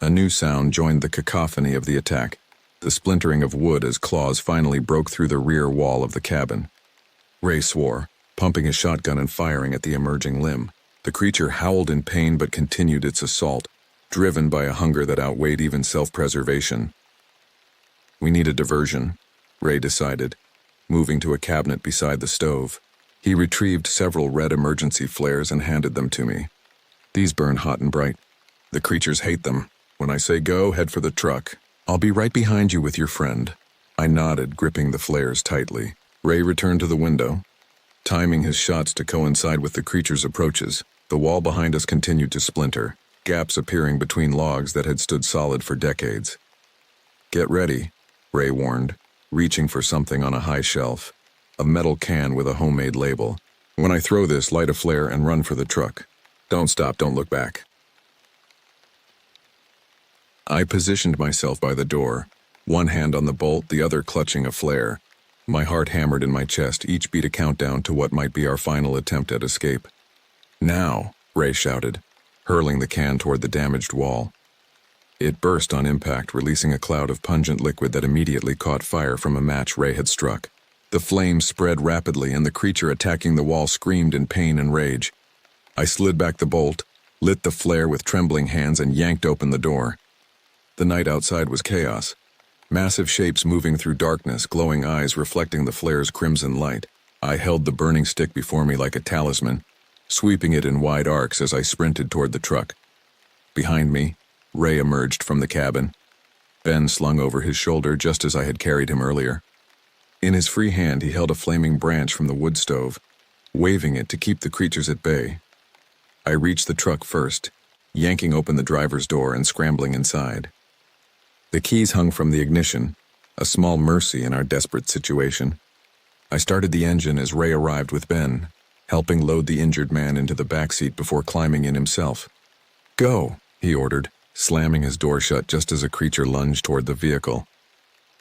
A: A new sound joined the cacophony of the attack, the splintering of wood as claws finally broke through the rear wall of the cabin. Ray swore, pumping his shotgun and firing at the emerging limb. The creature howled in pain but continued its assault, driven by a hunger that outweighed even self-preservation. We need a diversion, Ray decided, moving to a cabinet beside the stove. He retrieved several red emergency flares and handed them to me. These burn hot and bright. The creatures hate them. When I say go, head for the truck. I'll be right behind you with your friend. I nodded, gripping the flares tightly. Ray returned to the window, timing his shots to coincide with the creature's approaches. The wall behind us continued to splinter, gaps appearing between logs that had stood solid for decades. Get ready, Ray warned, reaching for something on a high shelf, a metal can with a homemade label. When I throw this, light a flare and run for the truck. Don't stop, don't look back. I positioned myself by the door, one hand on the bolt, the other clutching a flare. My heart hammered in my chest, each beat a countdown to what might be our final attempt at escape. Now, Ray shouted, hurling the can toward the damaged wall. It burst on impact, releasing a cloud of pungent liquid that immediately caught fire from a match Ray had struck. The flames spread rapidly, and the creature attacking the wall screamed in pain and rage. I slid back the bolt, lit the flare with trembling hands, and yanked open the door. The night outside was chaos. Massive shapes moving through darkness, glowing eyes reflecting the flare's crimson light. I held the burning stick before me like a talisman, sweeping it in wide arcs as I sprinted toward the truck. Behind me, Ray emerged from the cabin, Ben slung over his shoulder just as I had carried him earlier. In his free hand he held a flaming branch from the wood stove, waving it to keep the creatures at bay. I reached the truck first, yanking open the driver's door and scrambling inside. The keys hung from the ignition, a small mercy in our desperate situation. I started the engine as Ray arrived with Ben, helping load the injured man into the backseat before climbing in himself. Go, he ordered, slamming his door shut just as a creature lunged toward the vehicle.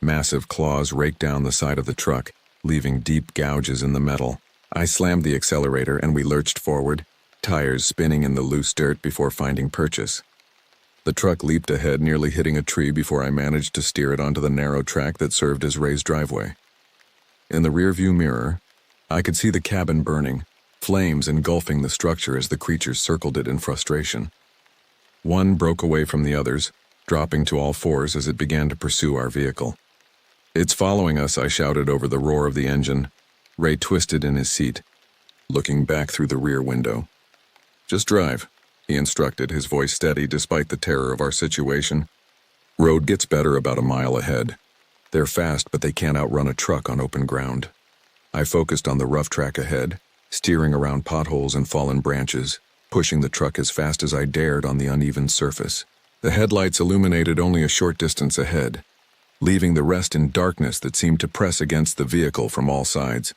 A: Massive claws raked down the side of the truck, leaving deep gouges in the metal. I slammed the accelerator and we lurched forward, tires spinning in the loose dirt before finding purchase. The truck leaped ahead, nearly hitting a tree before I managed to steer it onto the narrow track that served as Ray's driveway. In the rearview mirror, I could see the cabin burning, flames engulfing the structure as the creatures circled it in frustration. One broke away from the others, dropping to all fours as it began to pursue our vehicle. It's following us, I shouted over the roar of the engine. Ray twisted in his seat, looking back through the rear window. Just drive, he instructed, his voice steady despite the terror of our situation. Road gets better about a mile ahead. They're fast, but they can't outrun a truck on open ground. I focused on the rough track ahead, steering around potholes and fallen branches, pushing the truck as fast as I dared on the uneven surface. The headlights illuminated only a short distance ahead, leaving the rest in darkness that seemed to press against the vehicle from all sides.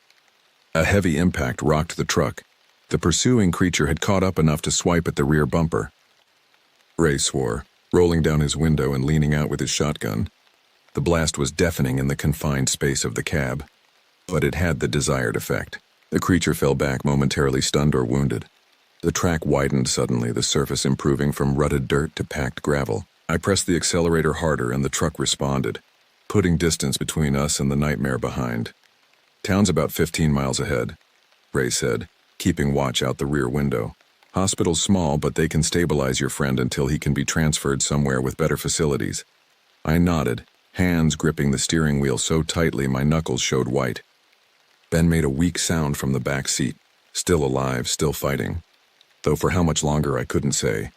A: A heavy impact rocked the truck. The pursuing creature had caught up enough to swipe at the rear bumper. Ray swore, rolling down his window and leaning out with his shotgun. The blast was deafening in the confined space of the cab, but it had the desired effect. The creature fell back, momentarily stunned or wounded. The track widened suddenly, the surface improving from rutted dirt to packed gravel. I pressed the accelerator harder and the truck responded, putting distance between us and the nightmare behind. "Town's about 15 miles ahead," Ray said, keeping watch out the rear window. "Hospital's small, but they can stabilize your friend until he can be transferred somewhere with better facilities." I nodded, hands gripping the steering wheel so tightly my knuckles showed white. Ben made a weak sound from the back seat, still alive, still fighting, though for how much longer I couldn't say.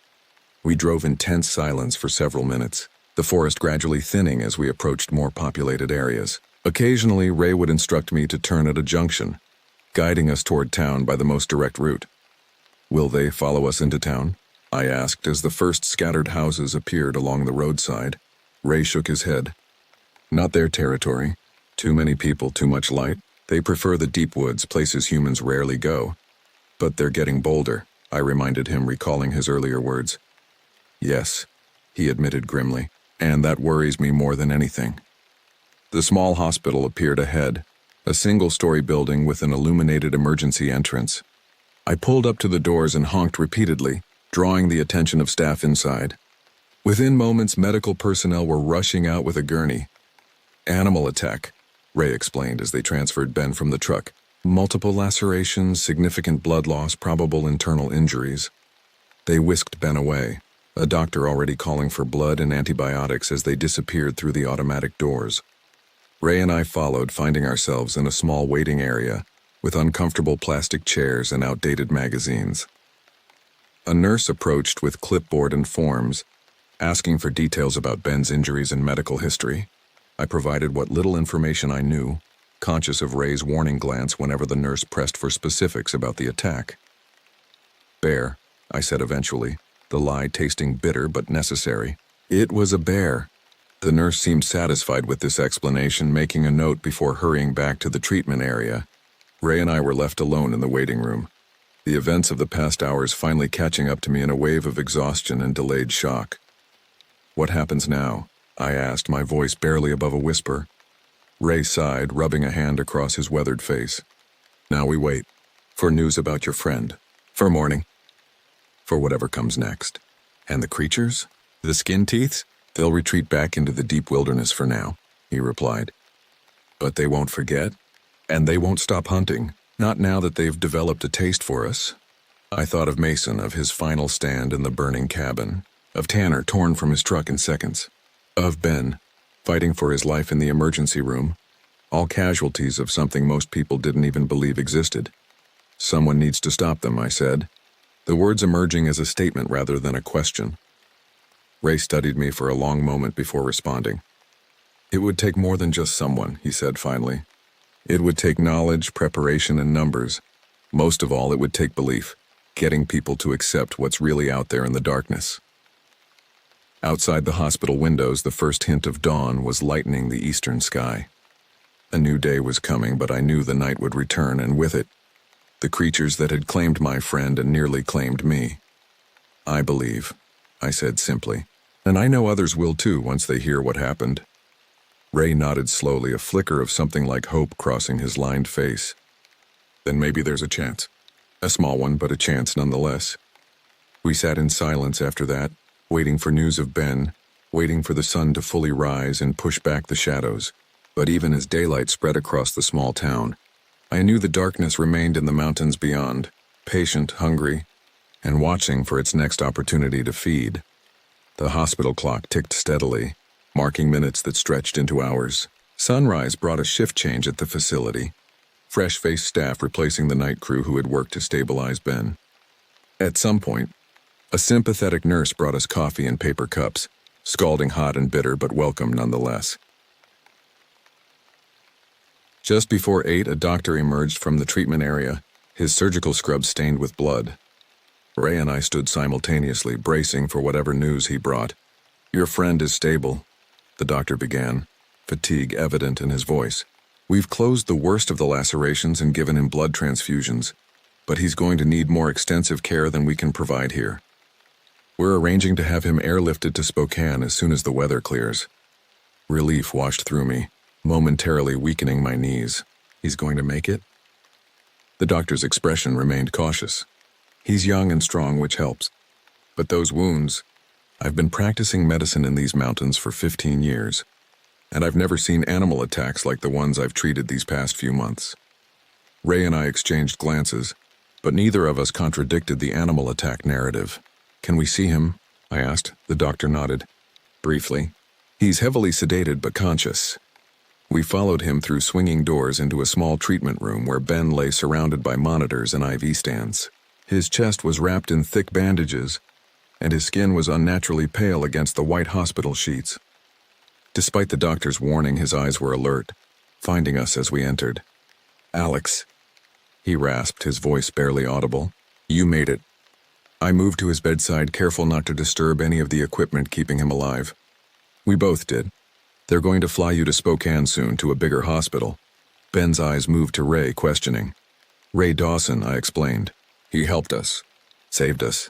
A: We drove in tense silence for several minutes, the forest gradually thinning as we approached more populated areas. Occasionally, Ray would instruct me to turn at a junction, guiding us toward town by the most direct route. "Will they follow us into town?" I asked as the first scattered houses appeared along the roadside. Ray shook his head. "Not their territory. Too many people, too much light. They prefer the deep woods, places humans rarely go. But they're getting bolder," I reminded him, recalling his earlier words. "Yes," he admitted grimly, "and that worries me more than anything." The small hospital appeared ahead, a single-story building with an illuminated emergency entrance. I pulled up to the doors and honked repeatedly, drawing the attention of staff inside. Within moments, medical personnel were rushing out with a gurney. "Animal attack," Ray explained as they transferred Ben from the truck. "Multiple lacerations, significant blood loss, probable internal injuries." They whisked Ben away, a doctor already calling for blood and antibiotics as they disappeared through the automatic doors. Ray and I followed, finding ourselves in a small waiting area with uncomfortable plastic chairs and outdated magazines. A nurse approached with clipboard and forms, asking for details about Ben's injuries and medical history. I provided what little information I knew, conscious of Ray's warning glance whenever the nurse pressed for specifics about the attack. "Bear," I said eventually, the lie tasting bitter but necessary. "It was a bear." The nurse seemed satisfied with this explanation, making a note before hurrying back to the treatment area. Ray and I were left alone in the waiting room, the events of the past hours finally catching up to me in a wave of exhaustion and delayed shock. "What happens now?" I asked, my voice barely above a whisper. Ray sighed, rubbing a hand across his weathered face. "Now we wait. For news about your friend. For morning. For whatever comes next. And the creatures? The skin teeths? They'll retreat back into the deep wilderness for now," he replied. "But they won't forget, and they won't stop hunting, not now that they've developed a taste for us." I thought of Mason, of his final stand in the burning cabin, of Tanner torn from his truck in seconds, of Ben fighting for his life in the emergency room, all casualties of something most people didn't even believe existed. "Someone needs to stop them," I said, the words emerging as a statement rather than a question. Ray studied me for a long moment before responding. "It would take more than just someone," he said finally. "It would take knowledge, preparation, and numbers. Most of all, it would take belief, getting people to accept what's really out there in the darkness." Outside the hospital windows, the first hint of dawn was lightening the eastern sky. A new day was coming, but I knew the night would return, and with it, the creatures that had claimed my friend and nearly claimed me. "I believe," I said simply, "and I know others will too once they hear what happened." Ray nodded slowly, a flicker of something like hope crossing his lined face. "Then maybe there's a chance. A small one, but a chance nonetheless." We sat in silence after that, waiting for news of Ben, waiting for the sun to fully rise and push back the shadows. But even as daylight spread across the small town, I knew the darkness remained in the mountains beyond, patient, hungry, and watching for its next opportunity to feed. The hospital clock ticked steadily, marking minutes that stretched into hours. Sunrise brought a shift change at the facility, fresh-faced staff replacing the night crew who had worked to stabilize Ben. At some point, a sympathetic nurse brought us coffee in paper cups, scalding hot and bitter but welcome nonetheless. Just before 8, a doctor emerged from the treatment area, his surgical scrub stained with blood. Ray and I stood simultaneously, bracing for whatever news he brought. "Your friend is stable," the doctor began, fatigue evident in his voice. We've closed the worst of the lacerations and given him blood transfusions, but he's going to need more extensive care than we can provide here. We're arranging to have him airlifted to Spokane as soon as the weather clears. Relief washed through me, momentarily weakening my knees. He's going to make it? The doctor's expression remained cautious. He's young and strong, which helps. But those wounds... I've been practicing medicine in these mountains for 15 years, and I've never seen animal attacks like the ones I've treated these past few months. Ray and I exchanged glances, but neither of us contradicted the animal attack narrative. Can we see him? I asked. The doctor nodded. Briefly. He's heavily sedated but conscious. We followed him through swinging doors into a small treatment room where Ben lay surrounded by monitors and IV stands. His chest was wrapped in thick bandages, and his skin was unnaturally pale against the white hospital sheets. Despite the doctor's warning, his eyes were alert, finding us as we entered. Alex, he rasped, his voice barely audible. You made it. I moved to his bedside, careful not to disturb any of the equipment keeping him alive. We both did. They're going to fly you to Spokane soon, to a bigger hospital. Ben's eyes moved to Ray, questioning. Ray Dawson, I explained. He helped us. Saved us.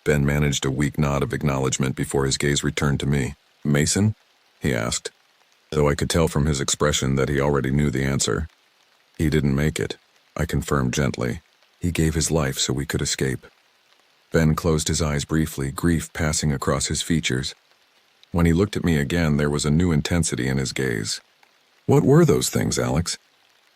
A: Ben managed a weak nod of acknowledgement before his gaze returned to me. Mason? He asked, though I could tell from his expression that he already knew the answer. He didn't make it, I confirmed gently. He gave his life so we could escape. Ben closed his eyes briefly, grief passing across his features. When he looked at me again, there was a new intensity in his gaze. What were those things, Alex?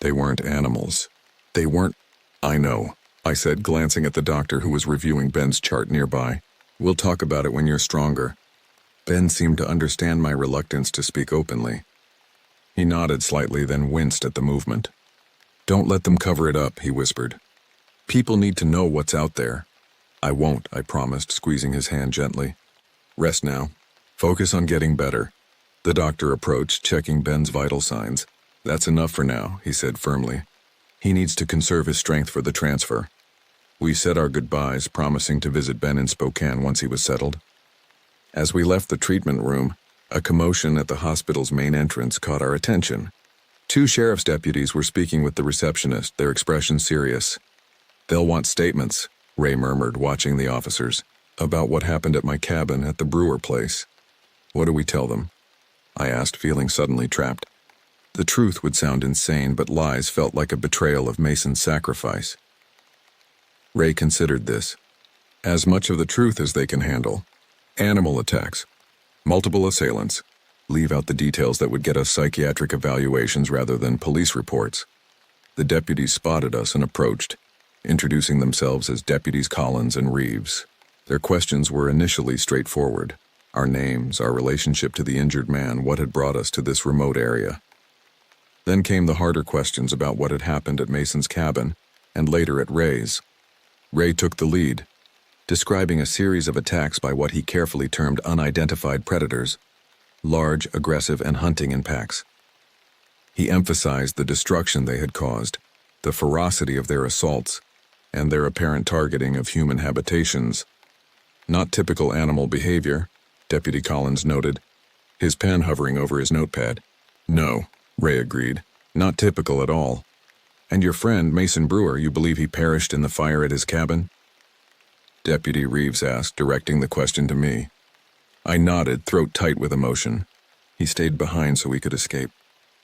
A: They weren't animals. They weren't... I know, I said, glancing at the doctor who was reviewing Ben's chart nearby. We'll talk about it when you're stronger. Ben seemed to understand my reluctance to speak openly. He nodded slightly, then winced at the movement. Don't let them cover it up, he whispered. People need to know what's out there. I won't, I promised, squeezing his hand gently. Rest now. Focus on getting better. The doctor approached, checking Ben's vital signs. That's enough for now, he said firmly. He needs to conserve his strength for the transfer. We said our goodbyes, promising to visit Ben in Spokane once he was settled. As we left the treatment room, a commotion at the hospital's main entrance caught our attention. 2 sheriff's deputies were speaking with the receptionist, their expression serious. They'll want statements, Ray murmured, watching the officers, about what happened at my cabin at the Brewer place. What do we tell them? I asked, feeling suddenly trapped. The truth would sound insane, but lies felt like a betrayal of Mason's sacrifice. Ray considered this. As much of the truth as they can handle. Animal attacks. Multiple assailants. Leave out the details that would get us psychiatric evaluations rather than police reports. The deputies spotted us and approached, introducing themselves as Deputies Collins and Reeves. Their questions were initially straightforward. Our names, our relationship to the injured man, what had brought us to this remote area. Then came the harder questions about what had happened at Mason's cabin, and later at Ray's. Ray took the lead, describing a series of attacks by what he carefully termed unidentified predators, large, aggressive, and hunting in packs. He emphasized the destruction they had caused, the ferocity of their assaults, and their apparent targeting of human habitations. Not typical animal behavior, Deputy Collins noted, his pen hovering over his notepad. No, Ray agreed, not typical at all. And your friend, Mason Brewer, you believe he perished in the fire at his cabin? Deputy Reeves asked, directing the question to me. I nodded, throat tight with emotion. He stayed behind so we could escape.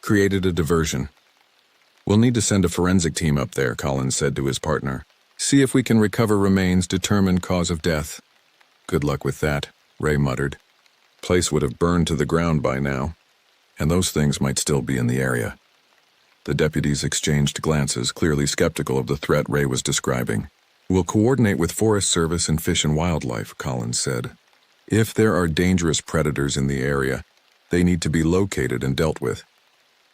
A: Created a diversion. We'll need to send a forensic team up there, Collins said to his partner. See if we can recover remains, determine cause of death. Good luck with that, Ray muttered. Place would have burned to the ground by now, and those things might still be in the area. The deputies exchanged glances, clearly skeptical of the threat Ray was describing. We'll coordinate with Forest Service and Fish and Wildlife, Collins said. If there are dangerous predators in the area, they need to be located and dealt with.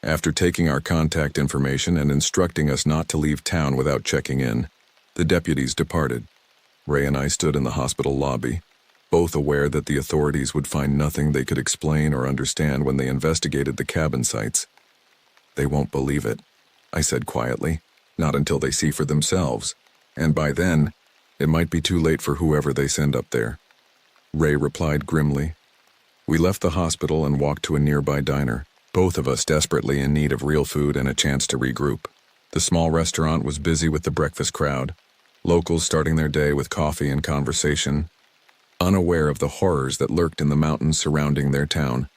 A: After taking our contact information and instructing us not to leave town without checking in, the deputies departed. Ray and I stood in the hospital lobby, both aware that the authorities would find nothing they could explain or understand when they investigated the cabin sites. They won't believe it, I said quietly, not until they see for themselves, and by then, it might be too late for whoever they send up there. Ray replied grimly. We left the hospital and walked to a nearby diner. both of us desperately in need of real food and a chance to regroup. The small restaurant was busy with the breakfast crowd, locals starting their day with coffee and conversation, unaware of the horrors that lurked in the mountains surrounding their town.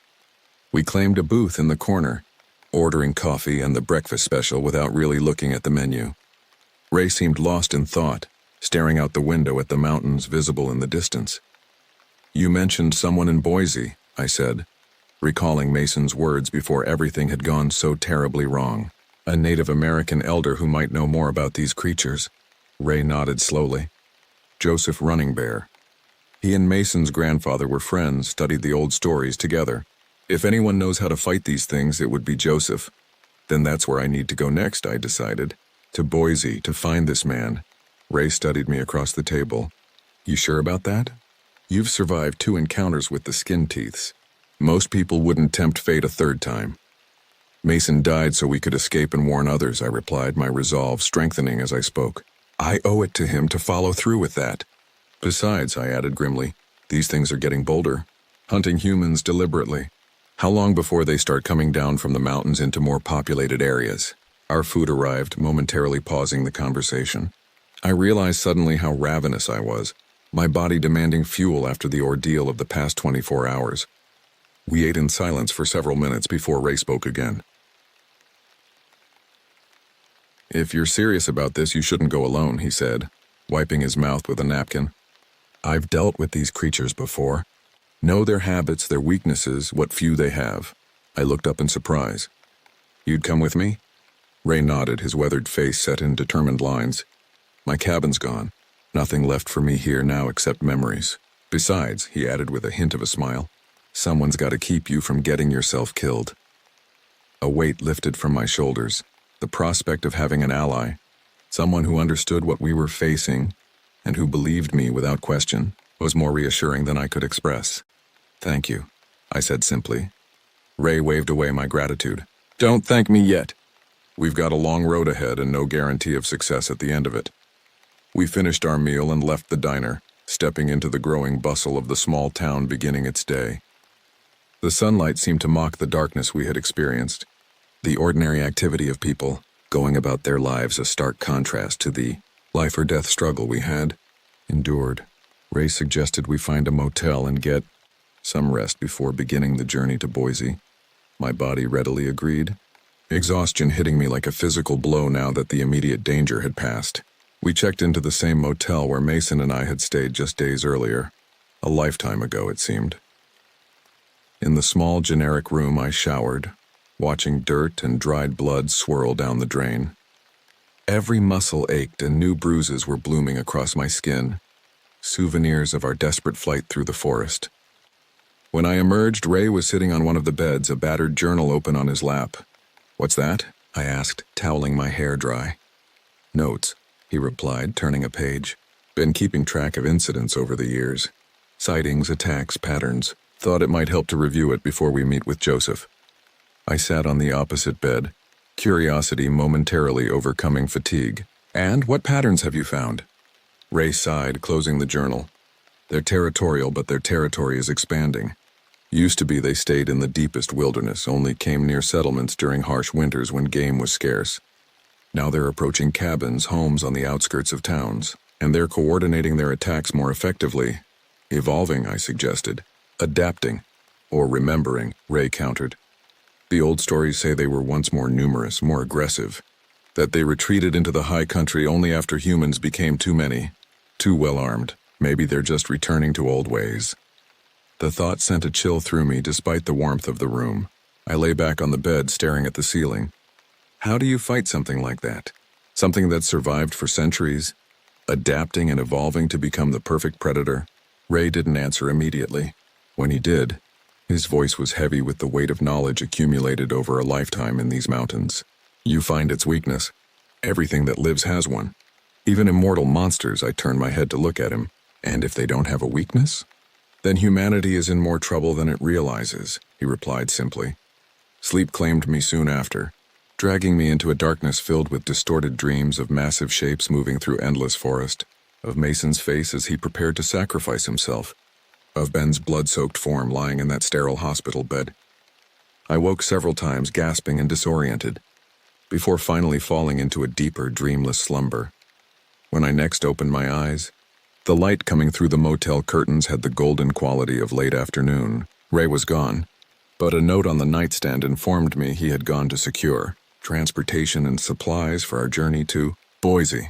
A: We claimed a booth in the corner, ordering coffee and the breakfast special without really looking at the menu. Ray seemed lost in thought, staring out the window at the mountains visible in the distance. "You mentioned someone in Boise," I said, recalling Mason's words before everything had gone so terribly wrong. "A Native American elder who might know more about these creatures." Ray nodded slowly. "Joseph Running Bear. He and Mason's grandfather were friends, studied the old stories together. If anyone knows how to fight these things, it would be Joseph. Then that's where I need to go next," I decided. "To Boise, to find this man." Ray studied me across the table. "You sure about that? You've survived 2 encounters with the skin teeths. Most people wouldn't tempt fate a 3rd time." "Mason died so we could escape and warn others," I replied, my resolve strengthening as I spoke. "I owe it to him to follow through with that. Besides," I added grimly, "these things are getting bolder, hunting humans deliberately. How long before they start coming down from the mountains into more populated areas?" Our food arrived, momentarily pausing the conversation. I realized suddenly how ravenous I was, my body demanding fuel after the ordeal of the past 24 hours. We ate in silence for several minutes before Ray spoke again. "If you're serious about this, you shouldn't go alone," he said, wiping his mouth with a napkin. "I've dealt with these creatures before. Know their habits, their weaknesses, what few they have." I looked up in surprise. "You'd come with me?" Ray nodded, his weathered face set in determined lines. "My cabin's gone. Nothing left for me here now except memories. Besides," he added with a hint of a smile, "someone's got to keep you from getting yourself killed." A weight lifted from my shoulders. The prospect of having an ally, someone who understood what we were facing and who believed me without question, was more reassuring than I could express. "Thank you," I said simply. Ray waved away my gratitude. "Don't thank me yet. We've got a long road ahead and no guarantee of success at the end of it." We finished our meal and left the diner, stepping into the growing bustle of the small town beginning its day. The sunlight seemed to mock the darkness we had experienced, the ordinary activity of people going about their lives, a stark contrast to the life-or-death struggle we had endured. Ray suggested we find a motel and get some rest before beginning the journey to Boise. My body readily agreed, exhaustion hitting me like a physical blow now that the immediate danger had passed. We checked into the same motel where Mason and I had stayed just days earlier, a lifetime ago it seemed. In the small generic room I showered, watching dirt and dried blood swirl down the drain. Every muscle ached and new bruises were blooming across my skin, souvenirs of our desperate flight through the forest. When I emerged, Ray was sitting on one of the beds, a battered journal open on his lap. "What's that?" I asked, toweling my hair dry. "Notes," he replied, turning a page. "Been keeping track of incidents over the years. Sightings, attacks, patterns. Thought it might help to review it before we meet with Joseph." I sat on the opposite bed, curiosity momentarily overcoming fatigue. "And what patterns have you found?" Ray sighed, closing the journal. "They're territorial, but their territory is expanding. Used to be they stayed in the deepest wilderness, only came near settlements during harsh winters when game was scarce. Now they're approaching cabins, homes on the outskirts of towns, and they're coordinating their attacks more effectively. Evolving, I suggested. Adapting. Or remembering," Ray countered. "The old stories say they were once more numerous, more aggressive, that they retreated into the high country only after humans became too many, too well armed. Maybe they're just returning to old ways." The thought sent a chill through me despite the warmth of the room. I lay back on the bed staring at the ceiling. How do you fight something like that? Something that's survived for centuries, adapting and evolving to become the perfect predator? Ray didn't answer immediately. When he did, his voice was heavy with the weight of knowledge accumulated over a lifetime in these mountains. "You find its weakness. Everything that lives has one. Even immortal monsters." I turned my head to look at him. "And if they don't have a weakness? Then humanity is in more trouble than it realizes," he replied simply. Sleep claimed me soon after, dragging me into a darkness filled with distorted dreams of massive shapes moving through endless forest, of Mason's face as he prepared to sacrifice himself, of Ben's blood-soaked form lying in that sterile hospital bed. I woke several times, gasping and disoriented, before finally falling into a deeper, dreamless slumber. When I next opened my eyes, the light coming through the motel curtains had the golden quality of late afternoon. Ray was gone, but a note on the nightstand informed me he had gone to secure transportation and supplies for our journey to Boise.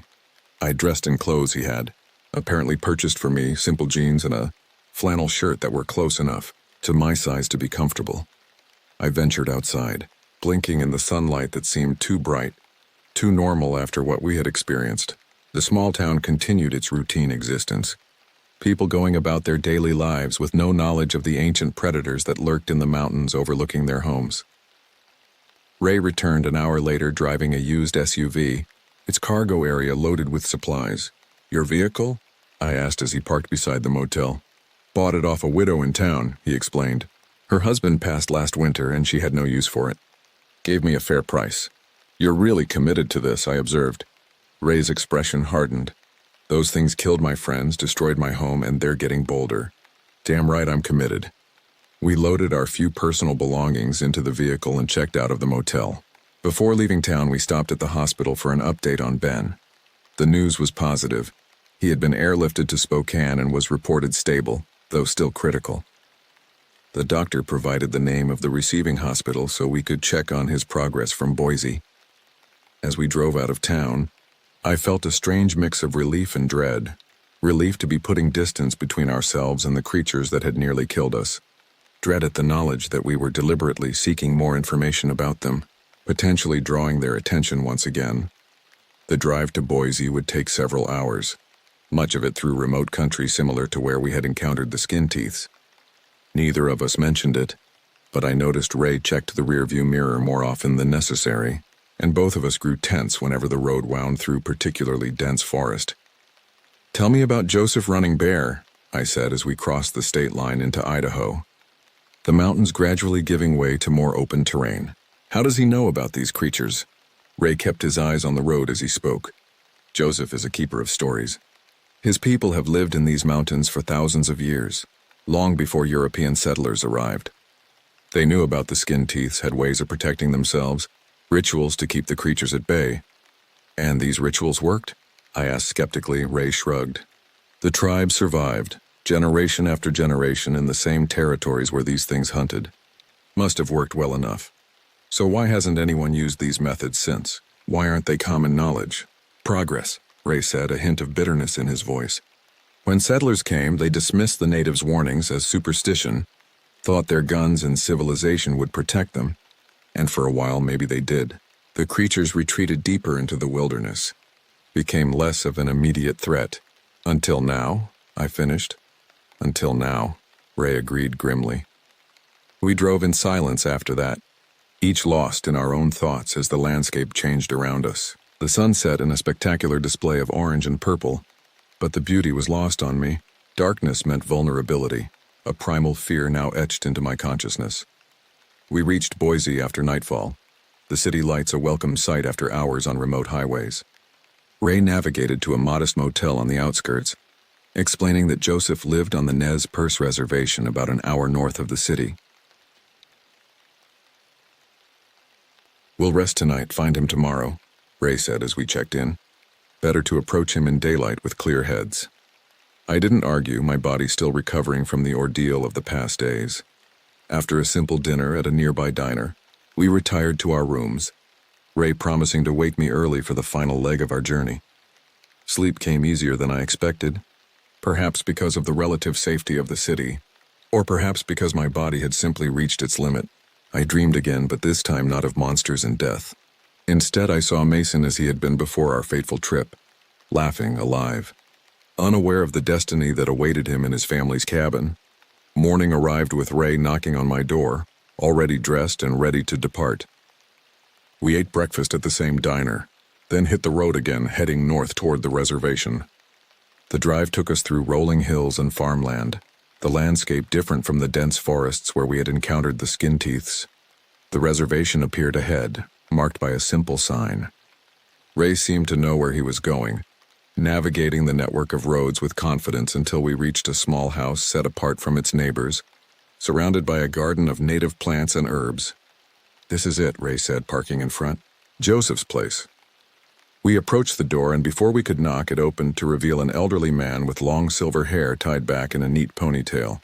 A: I dressed in clothes he had, apparently purchased for me, simple jeans and a flannel shirt that were close enough to my size to be comfortable. I ventured outside, blinking in the sunlight that seemed too bright, too normal after what we had experienced. The small town continued its routine existence, people going about their daily lives with no knowledge of the ancient predators that lurked in the mountains overlooking their homes. Ray returned an hour later driving a used SUV, its cargo area loaded with supplies. "Your vehicle?" I asked as he parked beside the motel. "Bought it off a widow in town," he explained. "Her husband passed last winter and she had no use for it. Gave me a fair price." "You're really committed to this," I observed. Ray's expression hardened. "Those things killed my friends, destroyed my home, and they're getting bolder. Damn right I'm committed." We loaded our few personal belongings into the vehicle and checked out of the motel. Before leaving town, we stopped at the hospital for an update on Ben. The news was positive. He had been airlifted to Spokane and was reported stable, though still critical. The doctor provided the name of the receiving hospital so we could check on his progress from Boise. As we drove out of town, I felt a strange mix of relief and dread. Relief to be putting distance between ourselves and the creatures that had nearly killed us. Dread at the knowledge that we were deliberately seeking more information about them, potentially drawing their attention once again. The drive to Boise would take several hours, much of it through remote country similar to where we had encountered the skin teeths. Neither of us mentioned it, but I noticed Ray checked the rearview mirror more often than necessary, and both of us grew tense whenever the road wound through particularly dense forest. "Tell me about Joseph running bear," I said as we crossed the state line into Idaho, the mountains gradually giving way to more open terrain. "How does he know about these creatures?" Ray kept his eyes on the road as he spoke. "Joseph is a keeper of stories. His people have lived in these mountains for thousands of years, long before European settlers arrived. They knew about the skin teeths, had ways of protecting themselves, rituals to keep the creatures at bay. And these rituals worked?" I asked skeptically. Ray shrugged. "The tribe survived, generation after generation in the same territories where these things hunted. Must have worked well enough. So why hasn't anyone used these methods since? Why aren't they common knowledge?" "Progress," Ray said, a hint of bitterness in his voice. "When settlers came, they dismissed the natives' warnings as superstition, thought their guns and civilization would protect them, and for a while maybe they did. The creatures retreated deeper into the wilderness, became less of an immediate threat. Until now," I finished. "Until now," Ray agreed grimly. We drove in silence after that, each lost in our own thoughts as the landscape changed around us. The sun set in a spectacular display of orange and purple, but the beauty was lost on me. Darkness meant vulnerability, a primal fear now etched into my consciousness. We reached Boise after nightfall, the city lights a welcome sight after hours on remote highways. Ray navigated to a modest motel on the outskirts, explaining that Joseph lived on the Nez Perce Reservation about an hour north of the city. "We'll rest tonight, find him tomorrow," Ray said as we checked in. "Better to approach him in daylight with clear heads." I didn't argue, my body still recovering from the ordeal of the past days. After a simple dinner at a nearby diner, we retired to our rooms, Ray promising to wake me early for the final leg of our journey. Sleep came easier than I expected, perhaps because of the relative safety of the city, or perhaps because my body had simply reached its limit. I dreamed again, but this time not of monsters and death. Instead, I saw Mason as he had been before our fateful trip, laughing, alive, unaware of the destiny that awaited him in his family's cabin. Morning arrived with Ray knocking on my door, already dressed and ready to depart. We ate breakfast at the same diner, then hit the road again, heading north toward the reservation. The drive took us through rolling hills and farmland, the landscape different from the dense forests where we had encountered the skin teeths. The reservation appeared ahead, marked by a simple sign. Ray seemed to know where he was going, navigating the network of roads with confidence until we reached a small house set apart from its neighbors, surrounded by a garden of native plants and herbs. "This is it," Ray said, parking in front. "Joseph's place." We approached the door, and before we could knock, it opened to reveal an elderly man with long silver hair tied back in a neat ponytail.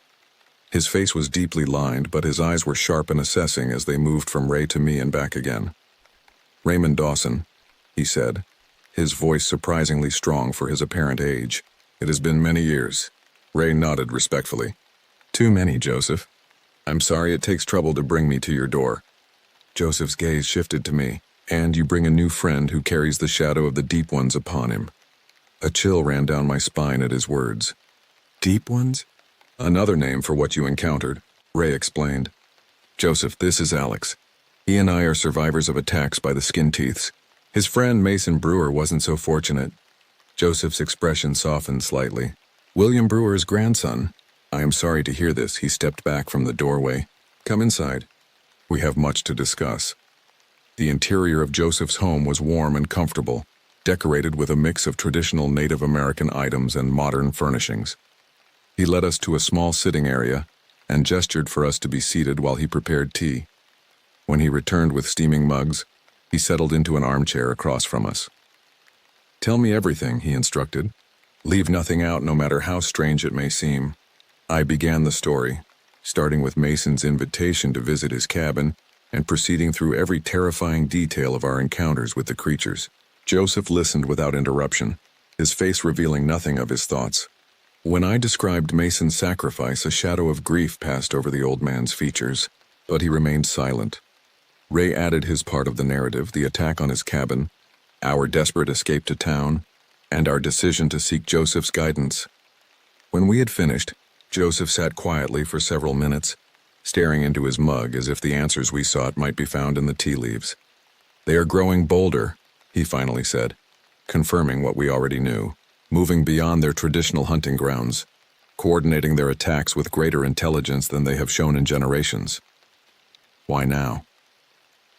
A: His face was deeply lined, but his eyes were sharp and assessing as they moved from Ray to me and back again. "Raymond Dawson," he said, his voice surprisingly strong for his apparent age. "It has been many years." Ray nodded respectfully. "Too many, Joseph. I'm sorry it takes trouble to bring me to your door." Joseph's gaze shifted to me. "And you bring a new friend who carries the shadow of the Deep Ones upon him." A chill ran down my spine at his words. "Deep Ones?" "Another name for what you encountered," Ray explained. "Joseph, this is Alex. He and I are survivors of attacks by the Skin Teeths. His friend Mason Brewer wasn't so fortunate." Joseph's expression softened slightly. "William Brewer's grandson. I am sorry to hear this." He stepped back from the doorway. "Come inside. We have much to discuss." The interior of Joseph's home was warm and comfortable, decorated with a mix of traditional Native American items and modern furnishings. He led us to a small sitting area and gestured for us to be seated while he prepared tea. When he returned with steaming mugs, he settled into an armchair across from us. "Tell me everything," he instructed. "Leave nothing out, no matter how strange it may seem." I began the story, starting with Mason's invitation to visit his cabin and proceeding through every terrifying detail of our encounters with the creatures. Joseph listened without interruption, his face revealing nothing of his thoughts. When I described Mason's sacrifice, a shadow of grief passed over the old man's features, but he remained silent. Ray added his part of the narrative, the attack on his cabin, our desperate escape to town, and our decision to seek Joseph's guidance. When we had finished, Joseph sat quietly for several minutes, staring into his mug as if the answers we sought might be found in the tea leaves. "They are growing bolder," he finally said, confirming what we already knew, moving beyond their traditional hunting grounds, coordinating their attacks with greater intelligence than they have shown in generations. "Why now?"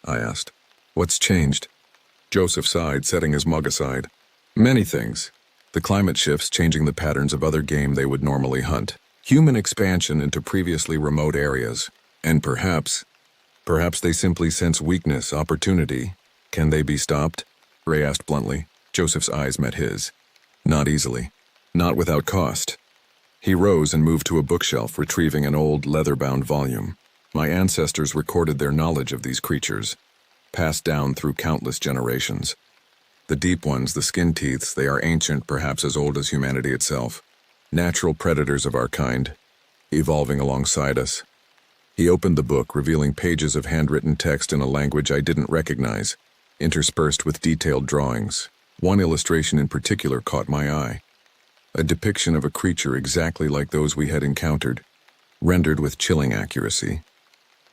A: I asked. "What's changed?" Joseph sighed, setting his mug aside. "Many things. The climate shifts changing the patterns of other game they would normally hunt. Human expansion into previously remote areas. And perhaps they simply sense weakness, opportunity. Can they be stopped?" Ray asked bluntly. Joseph's eyes met his. "Not easily. Not without cost." He rose and moved to a bookshelf, retrieving an old leather-bound volume. My ancestors recorded their knowledge of these creatures, passed down through countless generations. The Deep Ones, the Skin Teeths, they are ancient, perhaps as old as humanity itself. Natural predators of our kind, evolving alongside us. He opened the book, revealing pages of handwritten text in a language I didn't recognize, interspersed with detailed drawings. One illustration in particular caught my eye. A depiction of a creature exactly like those we had encountered, rendered with chilling accuracy.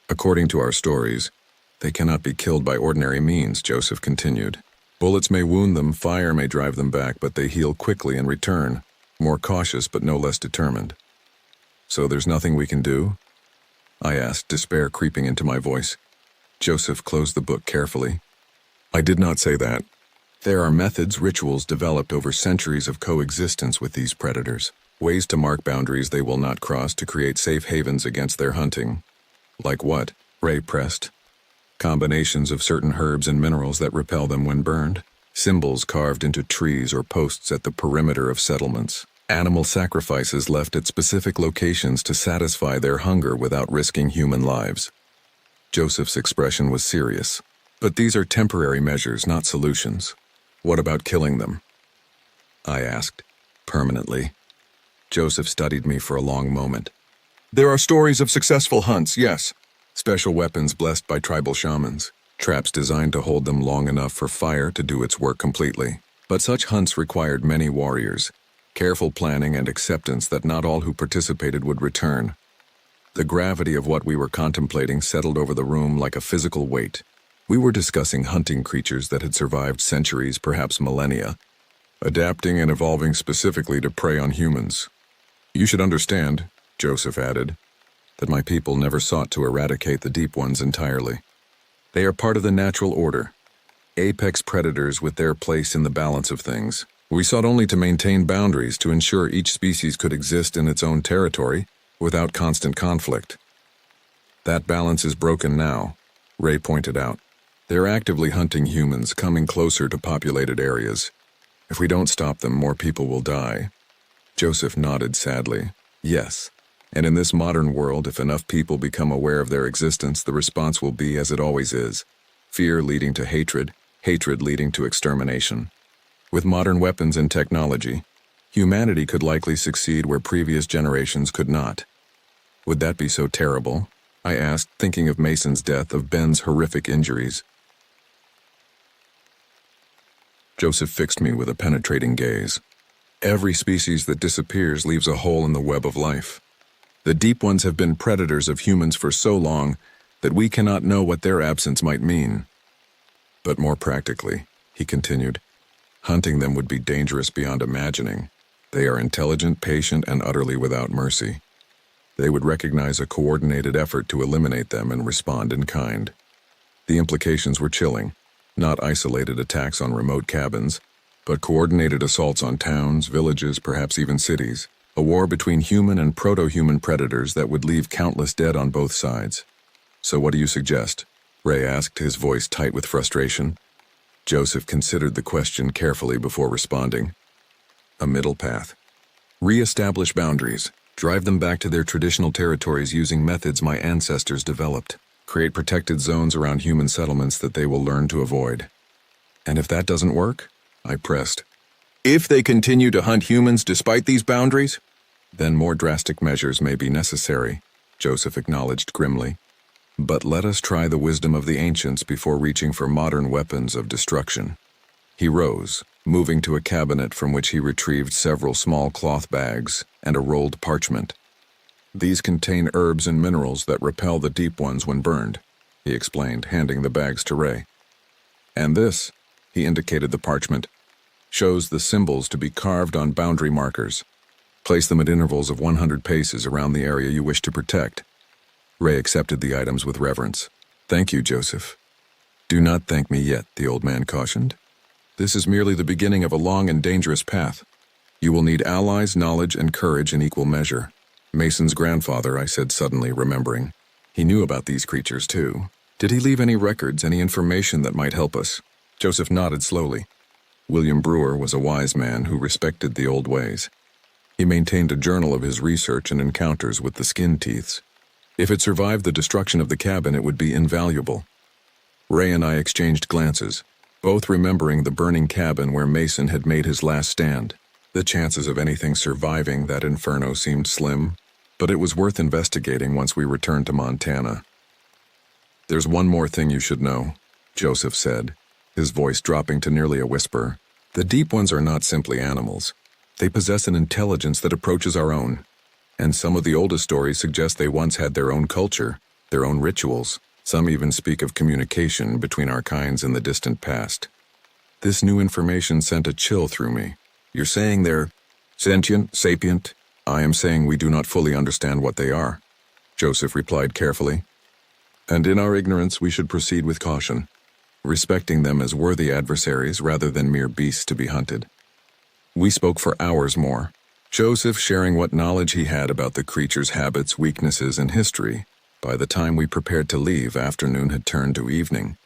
A: "According to our stories, they cannot be killed by ordinary means," Joseph continued. "Bullets may wound them, fire may drive them back, but they heal quickly and return, more cautious but no less determined." "So there's nothing we can do?" I asked, despair creeping into my voice. Joseph closed the book carefully. "I did not say that. There are methods, rituals developed over centuries of coexistence with these predators, ways to mark boundaries they will not cross to create safe havens against their hunting." "Like what?" Ray pressed. "Combinations of certain herbs and minerals that repel them when burned. Symbols carved into trees or posts at the perimeter of settlements. Animal sacrifices left at specific locations to satisfy their hunger without risking human lives." Joseph's expression was serious. "But these are temporary measures, not solutions. What about killing them?" I asked, permanently. Joseph studied me for a long moment. "There are stories of successful hunts, yes. Special weapons blessed by tribal shamans. Traps designed to hold them long enough for fire to do its work completely. But such hunts required many warriors, careful planning and acceptance that not all who participated would return." The gravity of what we were contemplating settled over the room like a physical weight. We were discussing hunting creatures that had survived centuries, perhaps millennia, adapting and evolving specifically to prey on humans. "You should understand," Joseph added, "that my people never sought to eradicate the Deep Ones entirely. They are part of the natural order, apex predators with their place in the balance of things. We sought only to maintain boundaries to ensure each species could exist in its own territory without constant conflict. That balance is broken now, Ray pointed out. They're actively hunting humans, coming closer to populated areas. If we don't stop them, more people will die. Joseph nodded sadly. Yes. And in this modern world, if enough people become aware of their existence, the response will be as it always is. Fear leading to hatred, hatred leading to extermination. With modern weapons and technology, humanity could likely succeed where previous generations could not. Would that be so terrible? I asked, thinking of Mason's death, of Ben's horrific injuries. Joseph fixed me with a penetrating gaze. Every species that disappears leaves a hole in the web of life. The deep ones have been predators of humans for so long that we cannot know what their absence might mean. But more practically, he continued, hunting them would be dangerous beyond imagining. They are intelligent, patient, and utterly without mercy. They would recognize a coordinated effort to eliminate them and respond in kind. The implications were chilling, not isolated attacks on remote cabins, but coordinated assaults on towns, villages, perhaps even cities. A war between human and proto-human predators that would leave countless dead on both sides. So what do you suggest? Ray asked, his voice tight with frustration. Joseph considered the question carefully before responding. A middle path. Re-establish boundaries. Drive them back to their traditional territories using methods my ancestors developed. Create protected zones around human settlements that they will learn to avoid. And if that doesn't work? I pressed. If they continue to hunt humans despite these boundaries? Then more drastic measures may be necessary, Joseph acknowledged grimly. But let us try the wisdom of the ancients before reaching for modern weapons of destruction. He rose, moving to a cabinet from which he retrieved several small cloth bags and a rolled parchment. These contain herbs and minerals that repel the deep ones when burned, he explained, handing the bags to Ray. And this, he indicated the parchment, shows the symbols to be carved on boundary markers. Place them at intervals of 100 paces around the area you wish to protect. Ray accepted the items with reverence. Thank you, Joseph. Do not thank me yet, the old man cautioned. This is merely the beginning of a long and dangerous path. You will need allies, knowledge, and courage in equal measure. Mason's grandfather, I said suddenly, remembering. He knew about these creatures, too. Did he leave any records, any information that might help us? Joseph nodded slowly. William Brewer was a wise man who respected the old ways. He maintained a journal of his research and encounters with the skin teeths. If it survived the destruction of the cabin, it would be invaluable. Ray and I exchanged glances, both remembering the burning cabin where Mason had made his last stand. The chances of anything surviving that inferno seemed slim, but it was worth investigating once we returned to Montana. There's one more thing you should know, Joseph said, his voice dropping to nearly a whisper. The deep ones are not simply animals. They possess an intelligence that approaches our own. And some of the oldest stories suggest they once had their own culture, their own rituals. Some even speak of communication between our kinds in the distant past. This new information sent a chill through me. You're saying they're sentient, sapient? I am saying we do not fully understand what they are, Joseph replied carefully. And in our ignorance we should proceed with caution, respecting them as worthy adversaries rather than mere beasts to be hunted. We spoke for hours more, Joseph sharing what knowledge he had about the creature's habits, weaknesses, and history. By the time we prepared to leave, afternoon had turned to evening,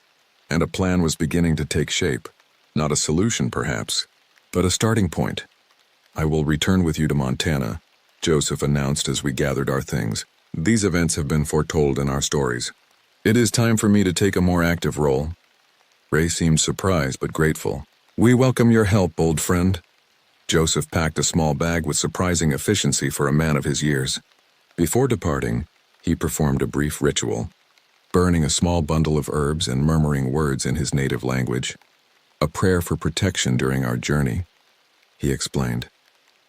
A: and a plan was beginning to take shape. Not a solution, perhaps, but a starting point. I will return with you to Montana, Joseph announced as we gathered our things. These events have been foretold in our stories. It is time for me to take a more active role. Ray seemed surprised but grateful. We welcome your help, old friend. Joseph packed a small bag with surprising efficiency for a man of his years. Before departing, he performed a brief ritual, burning a small bundle of herbs and murmuring words in his native language. A prayer for protection during our journey, he explained.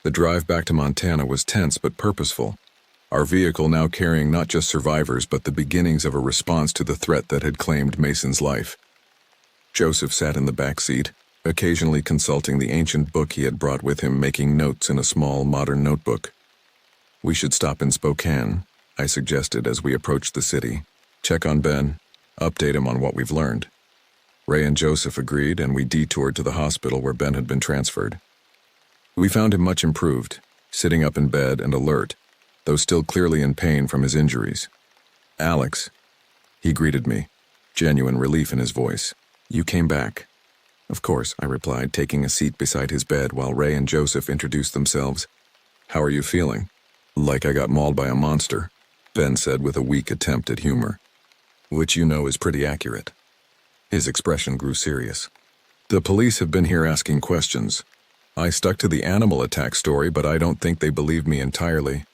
A: The drive back to Montana was tense but purposeful, our vehicle now carrying not just survivors but the beginnings of a response to the threat that had claimed Mason's life. Joseph sat in the back seat, occasionally consulting the ancient book he had brought with him, making notes in a small modern notebook. We should stop in Spokane, I suggested as we approached the city. Check on Ben, update him on what we've learned. Ray and Joseph agreed, and we detoured to the hospital where Ben had been transferred. We found him much improved, sitting up in bed and alert, though still clearly in pain from his injuries. Alex, he greeted me. genuine relief in his voice. "You came back." "Of course," I replied, taking a seat beside his bed while Ray and Joseph introduced themselves. "How are you feeling?" "Like I got mauled by a monster," Ben said with a weak attempt at humor. "Which you know is pretty accurate." His expression grew serious. "The police have been here asking questions. I stuck to the animal attack story, but I don't think they believe me entirely."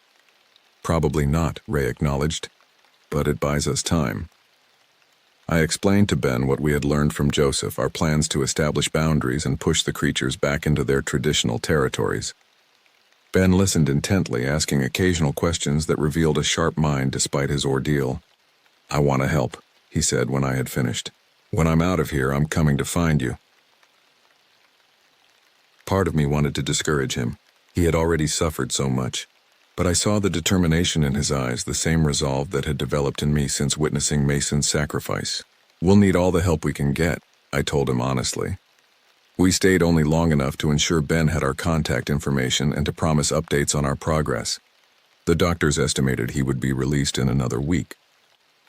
A: "Probably not," Ray acknowledged, "but it buys us time." I explained to Ben what we had learned from Joseph, our plans to establish boundaries and push the creatures back into their traditional territories. Ben listened intently, asking occasional questions that revealed a sharp mind despite his ordeal. "I want to help," he said when I had finished. "When I'm out of here, I'm coming to find you." Part of me wanted to discourage him. He had already suffered so much. But I saw the determination in his eyes, the same resolve that had developed in me since witnessing Mason's sacrifice. "We'll need all the help we can get," I told him honestly. We stayed only long enough to ensure Ben had our contact information and to promise updates on our progress. The doctors estimated he would be released in another week,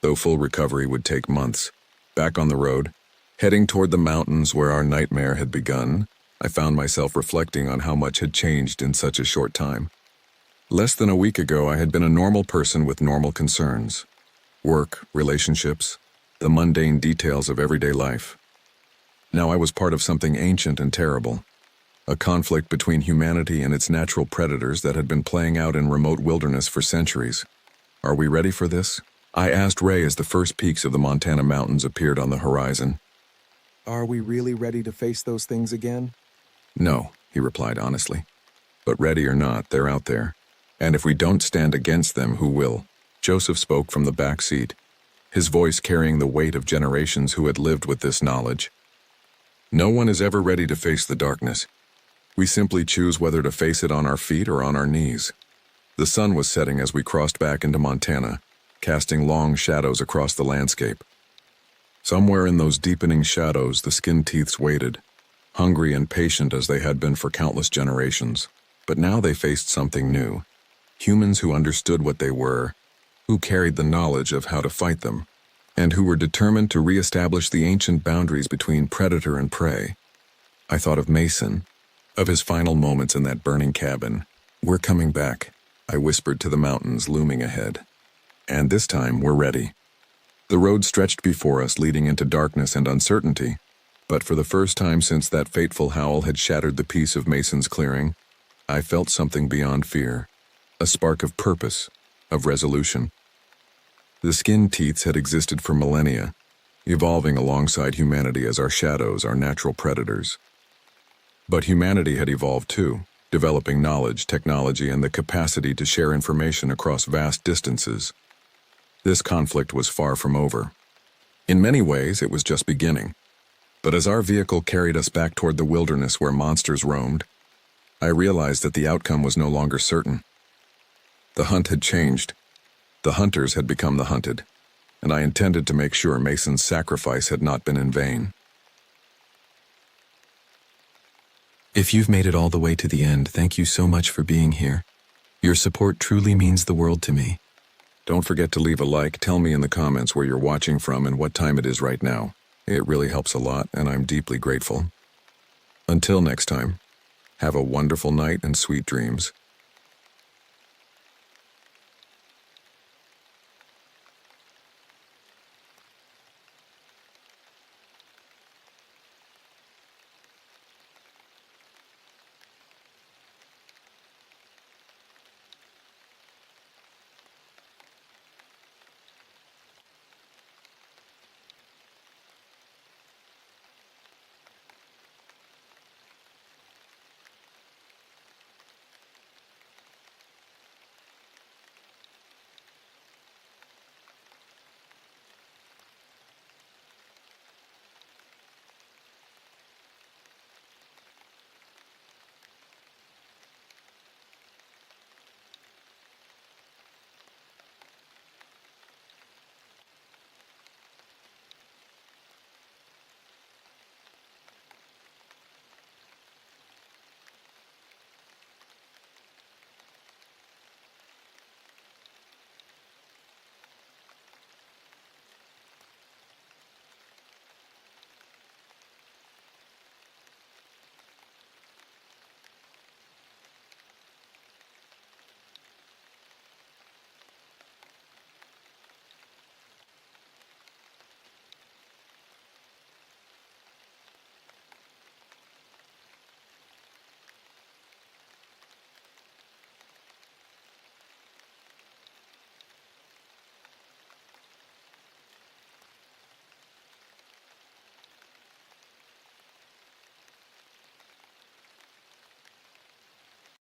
A: though full recovery would take months. Back on the road, heading toward the mountains where our nightmare had begun, I found myself reflecting on how much had changed in such a short time. Less than a week ago, I had been a normal person with normal concerns. Work, relationships, the mundane details of everyday life. Now I was part of something ancient and terrible. A conflict between humanity and its natural predators that had been playing out in remote wilderness for centuries. "Are we ready for this?" I asked Ray as the first peaks of the Montana mountains appeared on the horizon.
B: "Are we really ready to face those things again?"
A: "No," he replied honestly. "But ready or not, they're out there. And if we don't stand against them, who will?" Joseph spoke from the back seat, his voice carrying the weight of generations who had lived with this knowledge. "No one is ever ready to face the darkness. We simply choose whether to face it on our feet or on our knees." The sun was setting as we crossed back into Montana, casting long shadows across the landscape. Somewhere in those deepening shadows, the skin teeths waited, hungry and patient as they had been for countless generations. But now they faced something new. Humans who understood what they were, who carried the knowledge of how to fight them, and who were determined to reestablish the ancient boundaries between predator and prey. I thought of Mason, of his final moments in that burning cabin. "We're coming back," I whispered to the mountains looming ahead. "And this time, we're ready." The road stretched before us, leading into darkness and uncertainty. But for the first time since that fateful howl had shattered the peace of Mason's clearing, I felt something beyond fear, a spark of purpose, of resolution. The skin teeths had existed for millennia, evolving alongside humanity as our shadows, our natural predators. But humanity had evolved too, developing knowledge, technology, and the capacity to share information across vast distances. This conflict was far from over. In many ways, it was just beginning. But as our vehicle carried us back toward the wilderness where monsters roamed, I realized that the outcome was no longer certain. The hunt had changed. The hunters had become the hunted, and I intended to make sure Mason's sacrifice had not been in vain.
C: If you've made it all the way to the end, thank you so much for being here. Your support truly means the world to me.
A: Don't forget to leave a like, tell me in the comments where you're watching from and what time it is right now. It really helps a lot, and I'm deeply grateful. Until next time, have a wonderful night and sweet dreams.